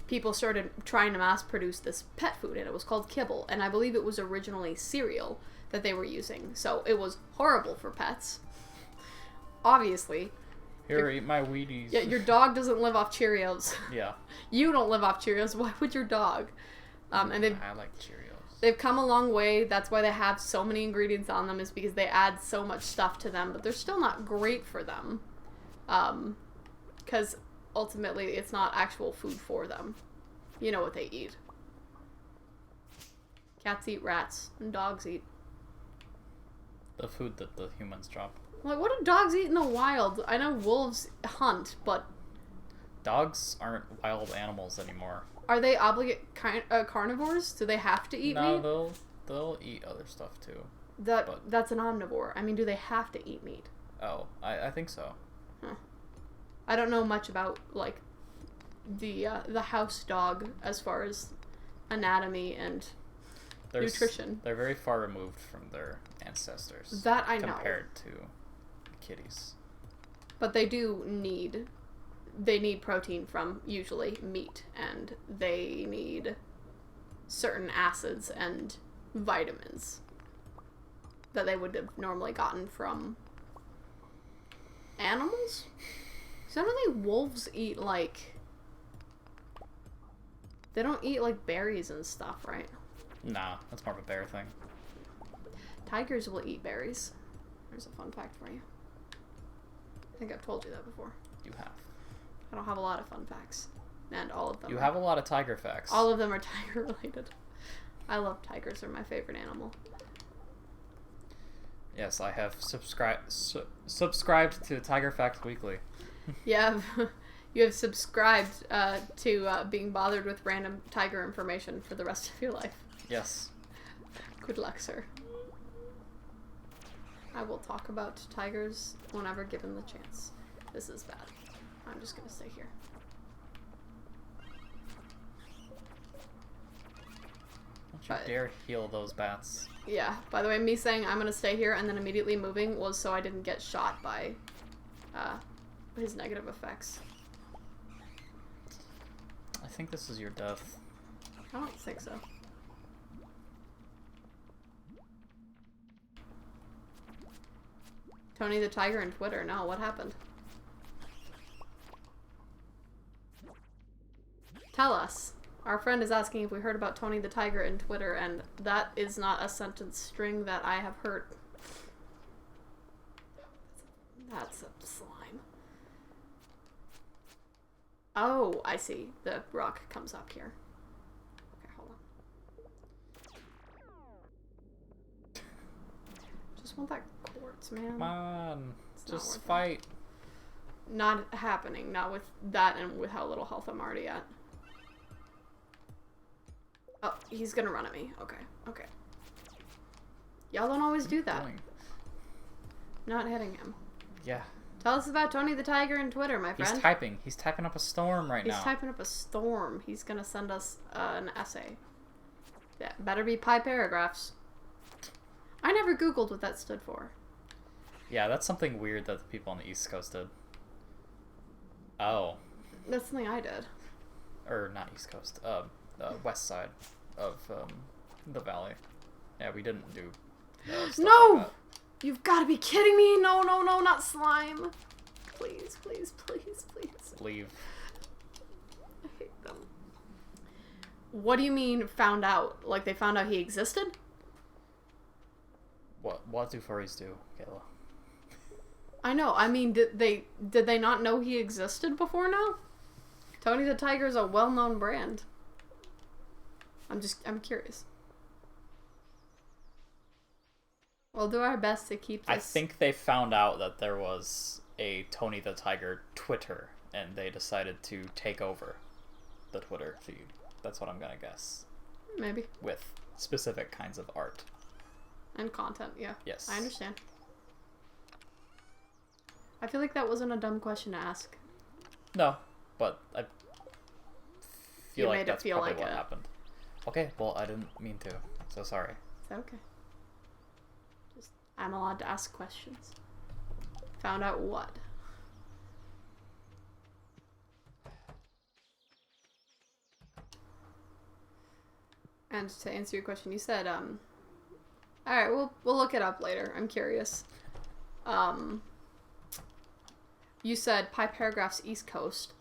Speaker 1: people started trying to mass produce this pet food, and it was called kibble, and I believe it was originally cereal that they were using. So it was horrible for pets. obviously.
Speaker 2: Here, eat my Wheaties.
Speaker 1: Yeah, your dog doesn't live off Cheerios.
Speaker 2: Yeah.
Speaker 1: You don't live off Cheerios. Why would your dog? And
Speaker 2: I like Cheerios.
Speaker 1: they've come a long way. That's why they have so many ingredients on them, is because they add so much stuff to them, but they're still not great for them. Because ultimately it's not actual food for them. You know what they eat. Cats eat rats, and dogs eat.
Speaker 2: The food that the humans drop.
Speaker 1: Like, what do dogs eat in the wild? I know wolves hunt, but...
Speaker 2: Dogs aren't wild animals anymore.
Speaker 1: Are they obligate carnivores? Do they have to eat meat?
Speaker 2: No, they'll eat other stuff too.
Speaker 1: That's an omnivore. I mean, do they have to eat meat?
Speaker 2: Oh, I think so.
Speaker 1: Huh. I don't know much about, like, the house dog as far as anatomy and nutrition.
Speaker 2: They're very far removed from their ancestors.
Speaker 1: That I know.
Speaker 2: Compared to kitties.
Speaker 1: But they need protein from, usually, meat, and they need certain acids and vitamins that they would have normally gotten from animals? So I don't think wolves eat, like... They don't eat, like, berries and stuff, right?
Speaker 2: Nah, that's more of a bear thing.
Speaker 1: Tigers will eat berries. There's a fun fact for you. I think I've told you that before.
Speaker 2: You have.
Speaker 1: I don't have a lot of fun facts. And all of them
Speaker 2: You have a lot of tiger facts.
Speaker 1: All of them are tiger related. I love tigers. They're my favorite animal.
Speaker 2: Yes, I have subscribed to Tiger Facts Weekly.
Speaker 1: Yeah, you have subscribed to being bothered with random tiger information for the rest of your life.
Speaker 2: Yes.
Speaker 1: Good luck, sir. I will talk about tigers whenever given the chance. This is bad. I'm just gonna stay here.
Speaker 2: Don't you dare heal those bats.
Speaker 1: Yeah, by the way, me saying I'm gonna stay here and then immediately moving was so I didn't get shot by his negative effects.
Speaker 2: I think this is your death.
Speaker 1: I don't think so. Tony the Tiger and Twitter. No, what happened? Tell us. Our friend is asking if we heard about Tony the Tiger and Twitter, and that is not a sentence string that I have heard. That's a slime. Oh, I see. The rock comes up here. Okay, hold on. Just want that quartz, man.
Speaker 2: Come on.
Speaker 1: It's
Speaker 2: Just fight.
Speaker 1: Not happening. Not with that and with how little health I'm already at. Oh, he's gonna run at me. Okay, okay. Y'all don't always do that. Not hitting him.
Speaker 2: Yeah.
Speaker 1: Tell us about Tony the Tiger and Twitter, my friend.
Speaker 2: He's typing. He's typing up a storm right now.
Speaker 1: He's typing up a storm. He's gonna send us an essay. That better be pi paragraphs. I never Googled what that stood for.
Speaker 2: Yeah, that's something weird that the people on the East Coast did. Oh.
Speaker 1: That's something I did.
Speaker 2: Or not East Coast. West side of the valley. Yeah, we didn't do stuff
Speaker 1: No!
Speaker 2: like that.
Speaker 1: You've got to be kidding me! No, no, no, not slime! Please, please, please, please.
Speaker 2: Leave.
Speaker 1: I hate them. What do you mean found out? Like they found out he existed?
Speaker 2: What do furries do, Kayla?
Speaker 1: I know. I mean, did they not know he existed before now? Tony the Tiger is a well-known brand. I'm curious. We'll do our best to keep this.
Speaker 2: I think they found out that there was a Tony the Tiger Twitter, and they decided to take over the Twitter feed. That's what I'm gonna guess.
Speaker 1: Maybe.
Speaker 2: With specific kinds of art.
Speaker 1: And content, yeah.
Speaker 2: Yes.
Speaker 1: I understand. I feel like that wasn't a dumb question to ask.
Speaker 2: No, but I feel
Speaker 1: You
Speaker 2: like
Speaker 1: made it
Speaker 2: that's
Speaker 1: feel
Speaker 2: probably
Speaker 1: like
Speaker 2: what
Speaker 1: it.
Speaker 2: happened. Okay, well, I didn't mean to. So sorry.
Speaker 1: Is that okay? Just, I'm allowed to ask questions. Found out what? And to answer your question, you said, alright, we'll look it up later. I'm curious. You said Pi Paragraph's East Coast.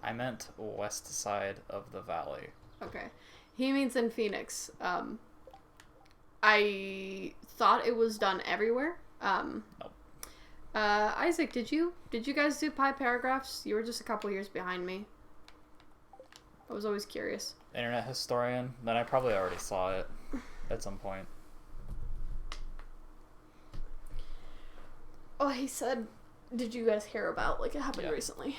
Speaker 4: I meant west side of the valley.
Speaker 1: Okay. He means in Phoenix. I thought it was done everywhere.
Speaker 4: Nope.
Speaker 1: Isaac, did you guys do Pi Paragraphs? You were just a couple years behind me. I was always curious.
Speaker 4: Internet historian. Then I probably already saw it at some point.
Speaker 1: Oh, he said, did you guys hear about, like, it happened
Speaker 4: Yeah.
Speaker 1: recently?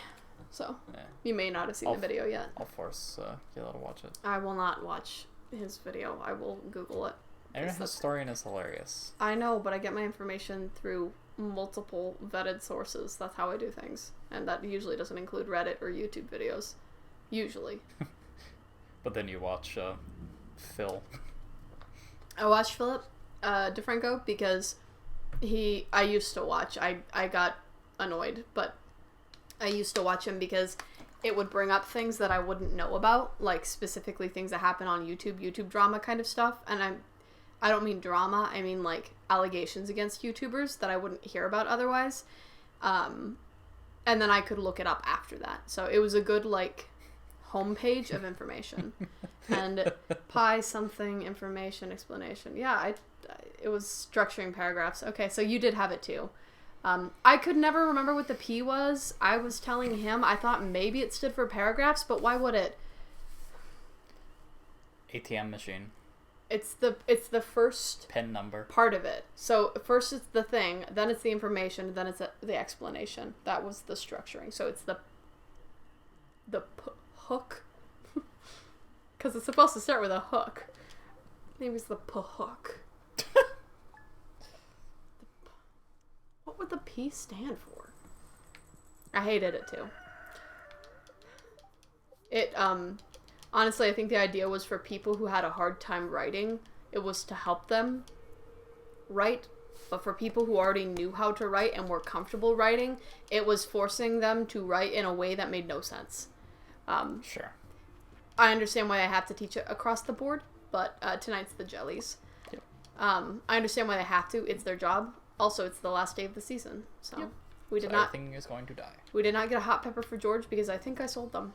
Speaker 1: So,
Speaker 4: Yeah.
Speaker 1: you may not have seen the video yet.
Speaker 4: I'll force Kayla to watch it.
Speaker 1: I will not watch his video. I will Google it.
Speaker 4: Internet historian is hilarious.
Speaker 1: I know, but I get my information through multiple vetted sources. That's how I do things. And that usually doesn't include Reddit or YouTube videos. Usually.
Speaker 4: But then you watch Phil.
Speaker 1: I watched Philip DeFranco because I used to watch. I got annoyed, but I used to watch him because it would bring up things that I wouldn't know about, like specifically things that happen on YouTube drama kind of stuff. And I don't mean drama, I mean like allegations against YouTubers that I wouldn't hear about otherwise. And then I could look it up after that. So it was a good like homepage of information. And pi something information explanation. Yeah, it was structuring paragraphs. Okay, so you did have it too. I could never remember what the P was. I was telling him I thought maybe it stood for paragraphs, but why would it?
Speaker 4: ATM machine.
Speaker 1: It's the first
Speaker 4: PIN number.
Speaker 1: part of it. So first it's the thing, then it's the information, then it's the explanation. That was the structuring. So it's the hook, because it's supposed to start with a hook. Maybe it's the hook. What would the P stand for? I hated it too. It honestly, I think the idea was for people who had a hard time writing. It was to help them write. But for people who already knew how to write and were comfortable writing, it was forcing them to write in a way that made no sense.
Speaker 4: Sure.
Speaker 1: I understand why I have to teach it across the board, but tonight's the jellies.
Speaker 4: Yep.
Speaker 1: I understand why they have to. It's their job. Also, it's the last day of the season, so
Speaker 4: Yep. Everything is going to die.
Speaker 1: We did not get a hot pepper for George because I think I sold them.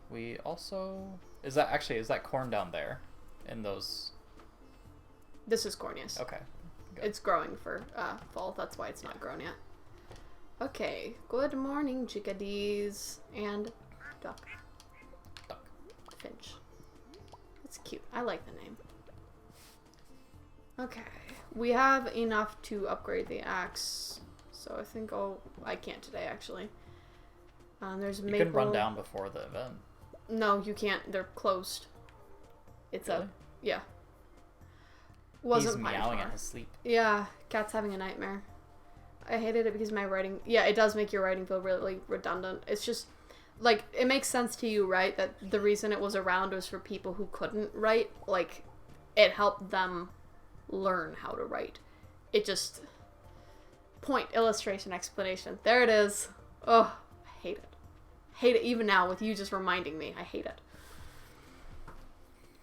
Speaker 4: We also is that corn down there, in those?
Speaker 1: This is corn, yes.
Speaker 4: Okay. Good.
Speaker 1: It's growing for fall. That's why it's not grown yet. Okay. Good morning, chickadees and duck.
Speaker 4: Duck.
Speaker 1: Finch. It's cute. I like the name. Okay. We have enough to upgrade the axe, so I think I can't today actually. There's maple.
Speaker 4: You can run down before the event.
Speaker 1: No, you can't. They're closed. It's
Speaker 4: Really?
Speaker 1: yeah. Wasn't
Speaker 4: He's
Speaker 1: Pine
Speaker 4: meowing
Speaker 1: Tar.
Speaker 4: in his sleep.
Speaker 1: Yeah, Cat's having a nightmare. I hated it because my writing... Yeah, it does make your writing feel really redundant. It's just... Like, it makes sense to you, right? That the reason it was around was for people who couldn't write. Like, it helped them learn how to write. It just... Point, illustration, explanation. There it is. Oh, I hate it. Hate it even now with you just reminding me. I hate it.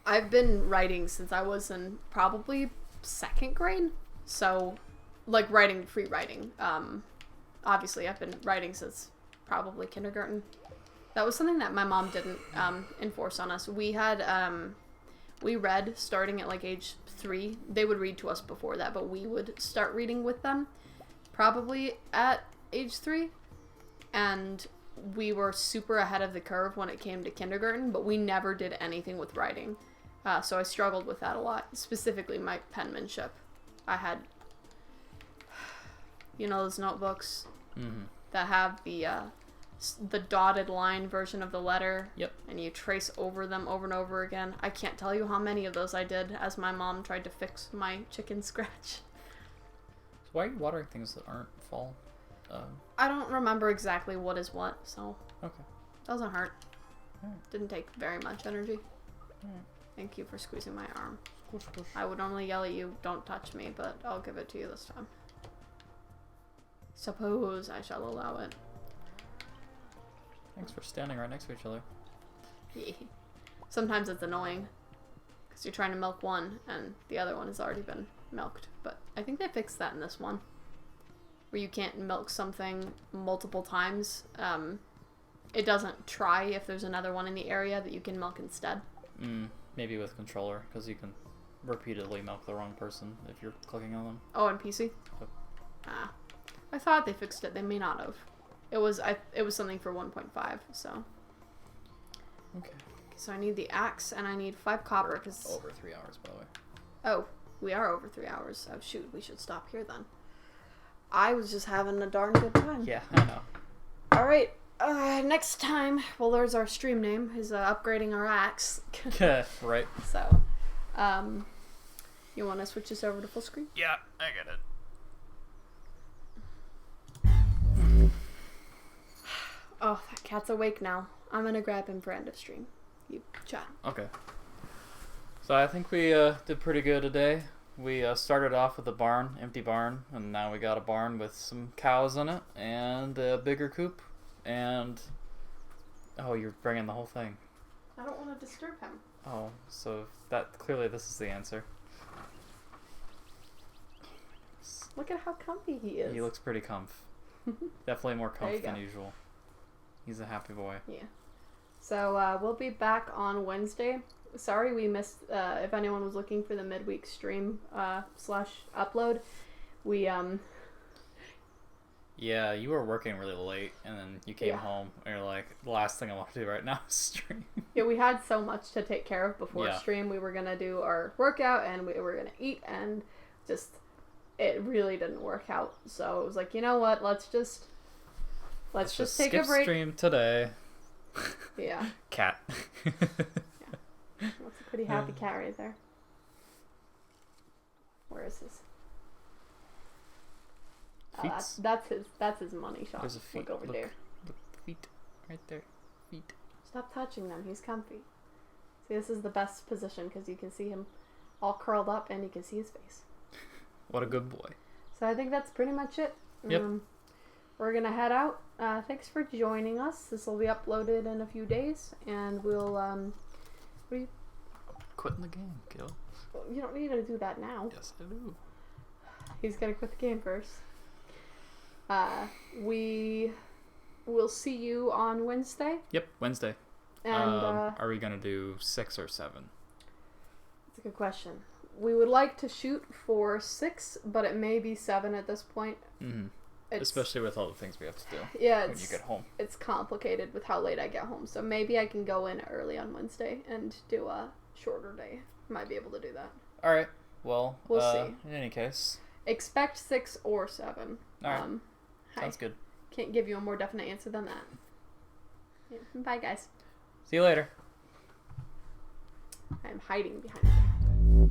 Speaker 1: I've been writing since I was in probably 2nd grade. So, like, free writing. Obviously, I've been writing since probably kindergarten. That was something that my mom didn't enforce on us. We had, we read starting at, like, age 3. They would read to us before that, but we would start reading with them probably at age 3. And we were super ahead of the curve when it came to kindergarten, but we never did anything with writing. So I struggled with that a lot, specifically my penmanship. I had, you know, those notebooks that have the dotted line version of the letter.
Speaker 4: Yep.
Speaker 1: And you trace over them over and over again. I can't tell you how many of those I did as my mom tried to fix my chicken scratch.
Speaker 4: So why are you watering things that aren't fall?
Speaker 1: I don't remember exactly what is what, so
Speaker 4: Okay.
Speaker 1: doesn't hurt.
Speaker 4: Alright.
Speaker 1: Didn't take very much energy.
Speaker 4: Alright.
Speaker 1: Thank you for squeezing my arm.
Speaker 4: Squish, squish.
Speaker 1: I would normally yell at you, don't touch me, but I'll give it to you this time. Suppose I shall allow it.
Speaker 4: Thanks for standing right next to each other.
Speaker 1: Sometimes it's annoying, because you're trying to milk one, and the other one has already been milked. But I think they fixed that in this one. where you can't milk something multiple times, it doesn't try if there's another one in the area that you can milk instead.
Speaker 2: Maybe with controller, because you can repeatedly milk the wrong person if you're clicking on them.
Speaker 1: Oh, on PC?
Speaker 2: Yep.
Speaker 1: Ah. I thought they fixed it. They may not have. It was something for 1.5, so.
Speaker 2: Okay.
Speaker 1: So I need the axe, and I need 5 copper, because...
Speaker 2: Over 3 hours, by the way.
Speaker 1: Oh, we are over 3 hours. Oh, shoot. We should stop here, then. I was just having a darn good time.
Speaker 2: Yeah, I know.
Speaker 1: Alright. Next time, well, there's our stream name, is upgrading our axe.
Speaker 2: Right.
Speaker 1: So, you want to switch this over to full screen?
Speaker 2: Yeah, I get it.
Speaker 1: Oh, that cat's awake now. I'm gonna grab him for end of stream. You chat.
Speaker 2: Okay. So I think we did pretty good today. We started off with a barn, empty barn, and now we got a barn with some cows in it, and a bigger coop, and... Oh, you're bringing the whole thing.
Speaker 1: I don't want to disturb him.
Speaker 2: Oh, so clearly this is the answer.
Speaker 1: Look at how comfy he is.
Speaker 2: He looks pretty comf. Definitely more
Speaker 1: There you
Speaker 2: comf than
Speaker 1: go.
Speaker 2: usual. He's a happy boy.
Speaker 1: Yeah. So, we'll be back on Wednesday. Sorry we missed, if anyone was looking for the midweek stream, / upload. We,
Speaker 2: Yeah, you were working really late, and then you came
Speaker 1: Yeah.
Speaker 2: home, and you're like, the last thing I want to do right now is stream.
Speaker 1: yeah, we had so much to take care of before
Speaker 2: Yeah.
Speaker 1: stream. We were gonna do our workout, and we were gonna eat, and just, it really didn't work out. So it was like, you know what, let's just take a
Speaker 2: skip
Speaker 1: break.
Speaker 2: stream today.
Speaker 1: Yeah.
Speaker 2: Cat.
Speaker 1: That's a pretty happy cat right there. Where is his? Oh, that's his money shot.
Speaker 2: There's a feet.
Speaker 1: Look over there.
Speaker 2: Look, feet. Right there. Feet.
Speaker 1: Stop touching them. He's comfy. See, this is the best position because you can see him all curled up and you can see his face.
Speaker 2: What a good boy.
Speaker 1: So I think that's pretty much it.
Speaker 2: Yep.
Speaker 1: We're gonna head out. Thanks for joining us. This will be uploaded in a few days, and we'll what do you?
Speaker 2: Quitting the game, kiddo.
Speaker 1: You don't need to do that now.
Speaker 2: Yes, I do.
Speaker 1: He's gonna quit the game first. We will see you on Wednesday.
Speaker 2: Yep, Wednesday.
Speaker 1: And
Speaker 2: are we gonna do 6 or 7?
Speaker 1: that's a good question. We would like to shoot for 6, but it may be 7 at this point.
Speaker 2: Mm-hmm.
Speaker 1: It's,
Speaker 2: Especially with all the things we have to do
Speaker 1: yeah,
Speaker 2: when you get home.
Speaker 1: it's complicated with how late I get home. So maybe I can go in early on Wednesday and do a shorter day. Might be able to do that.
Speaker 2: All right. Well,
Speaker 1: We'll see.
Speaker 2: In any case,
Speaker 1: Expect 6 or 7.
Speaker 2: all right.
Speaker 1: Hi.
Speaker 2: Sounds good.
Speaker 1: Can't give you a more definite answer than that. Yeah. Bye, guys.
Speaker 2: See you later.
Speaker 1: I'm hiding behind the cat.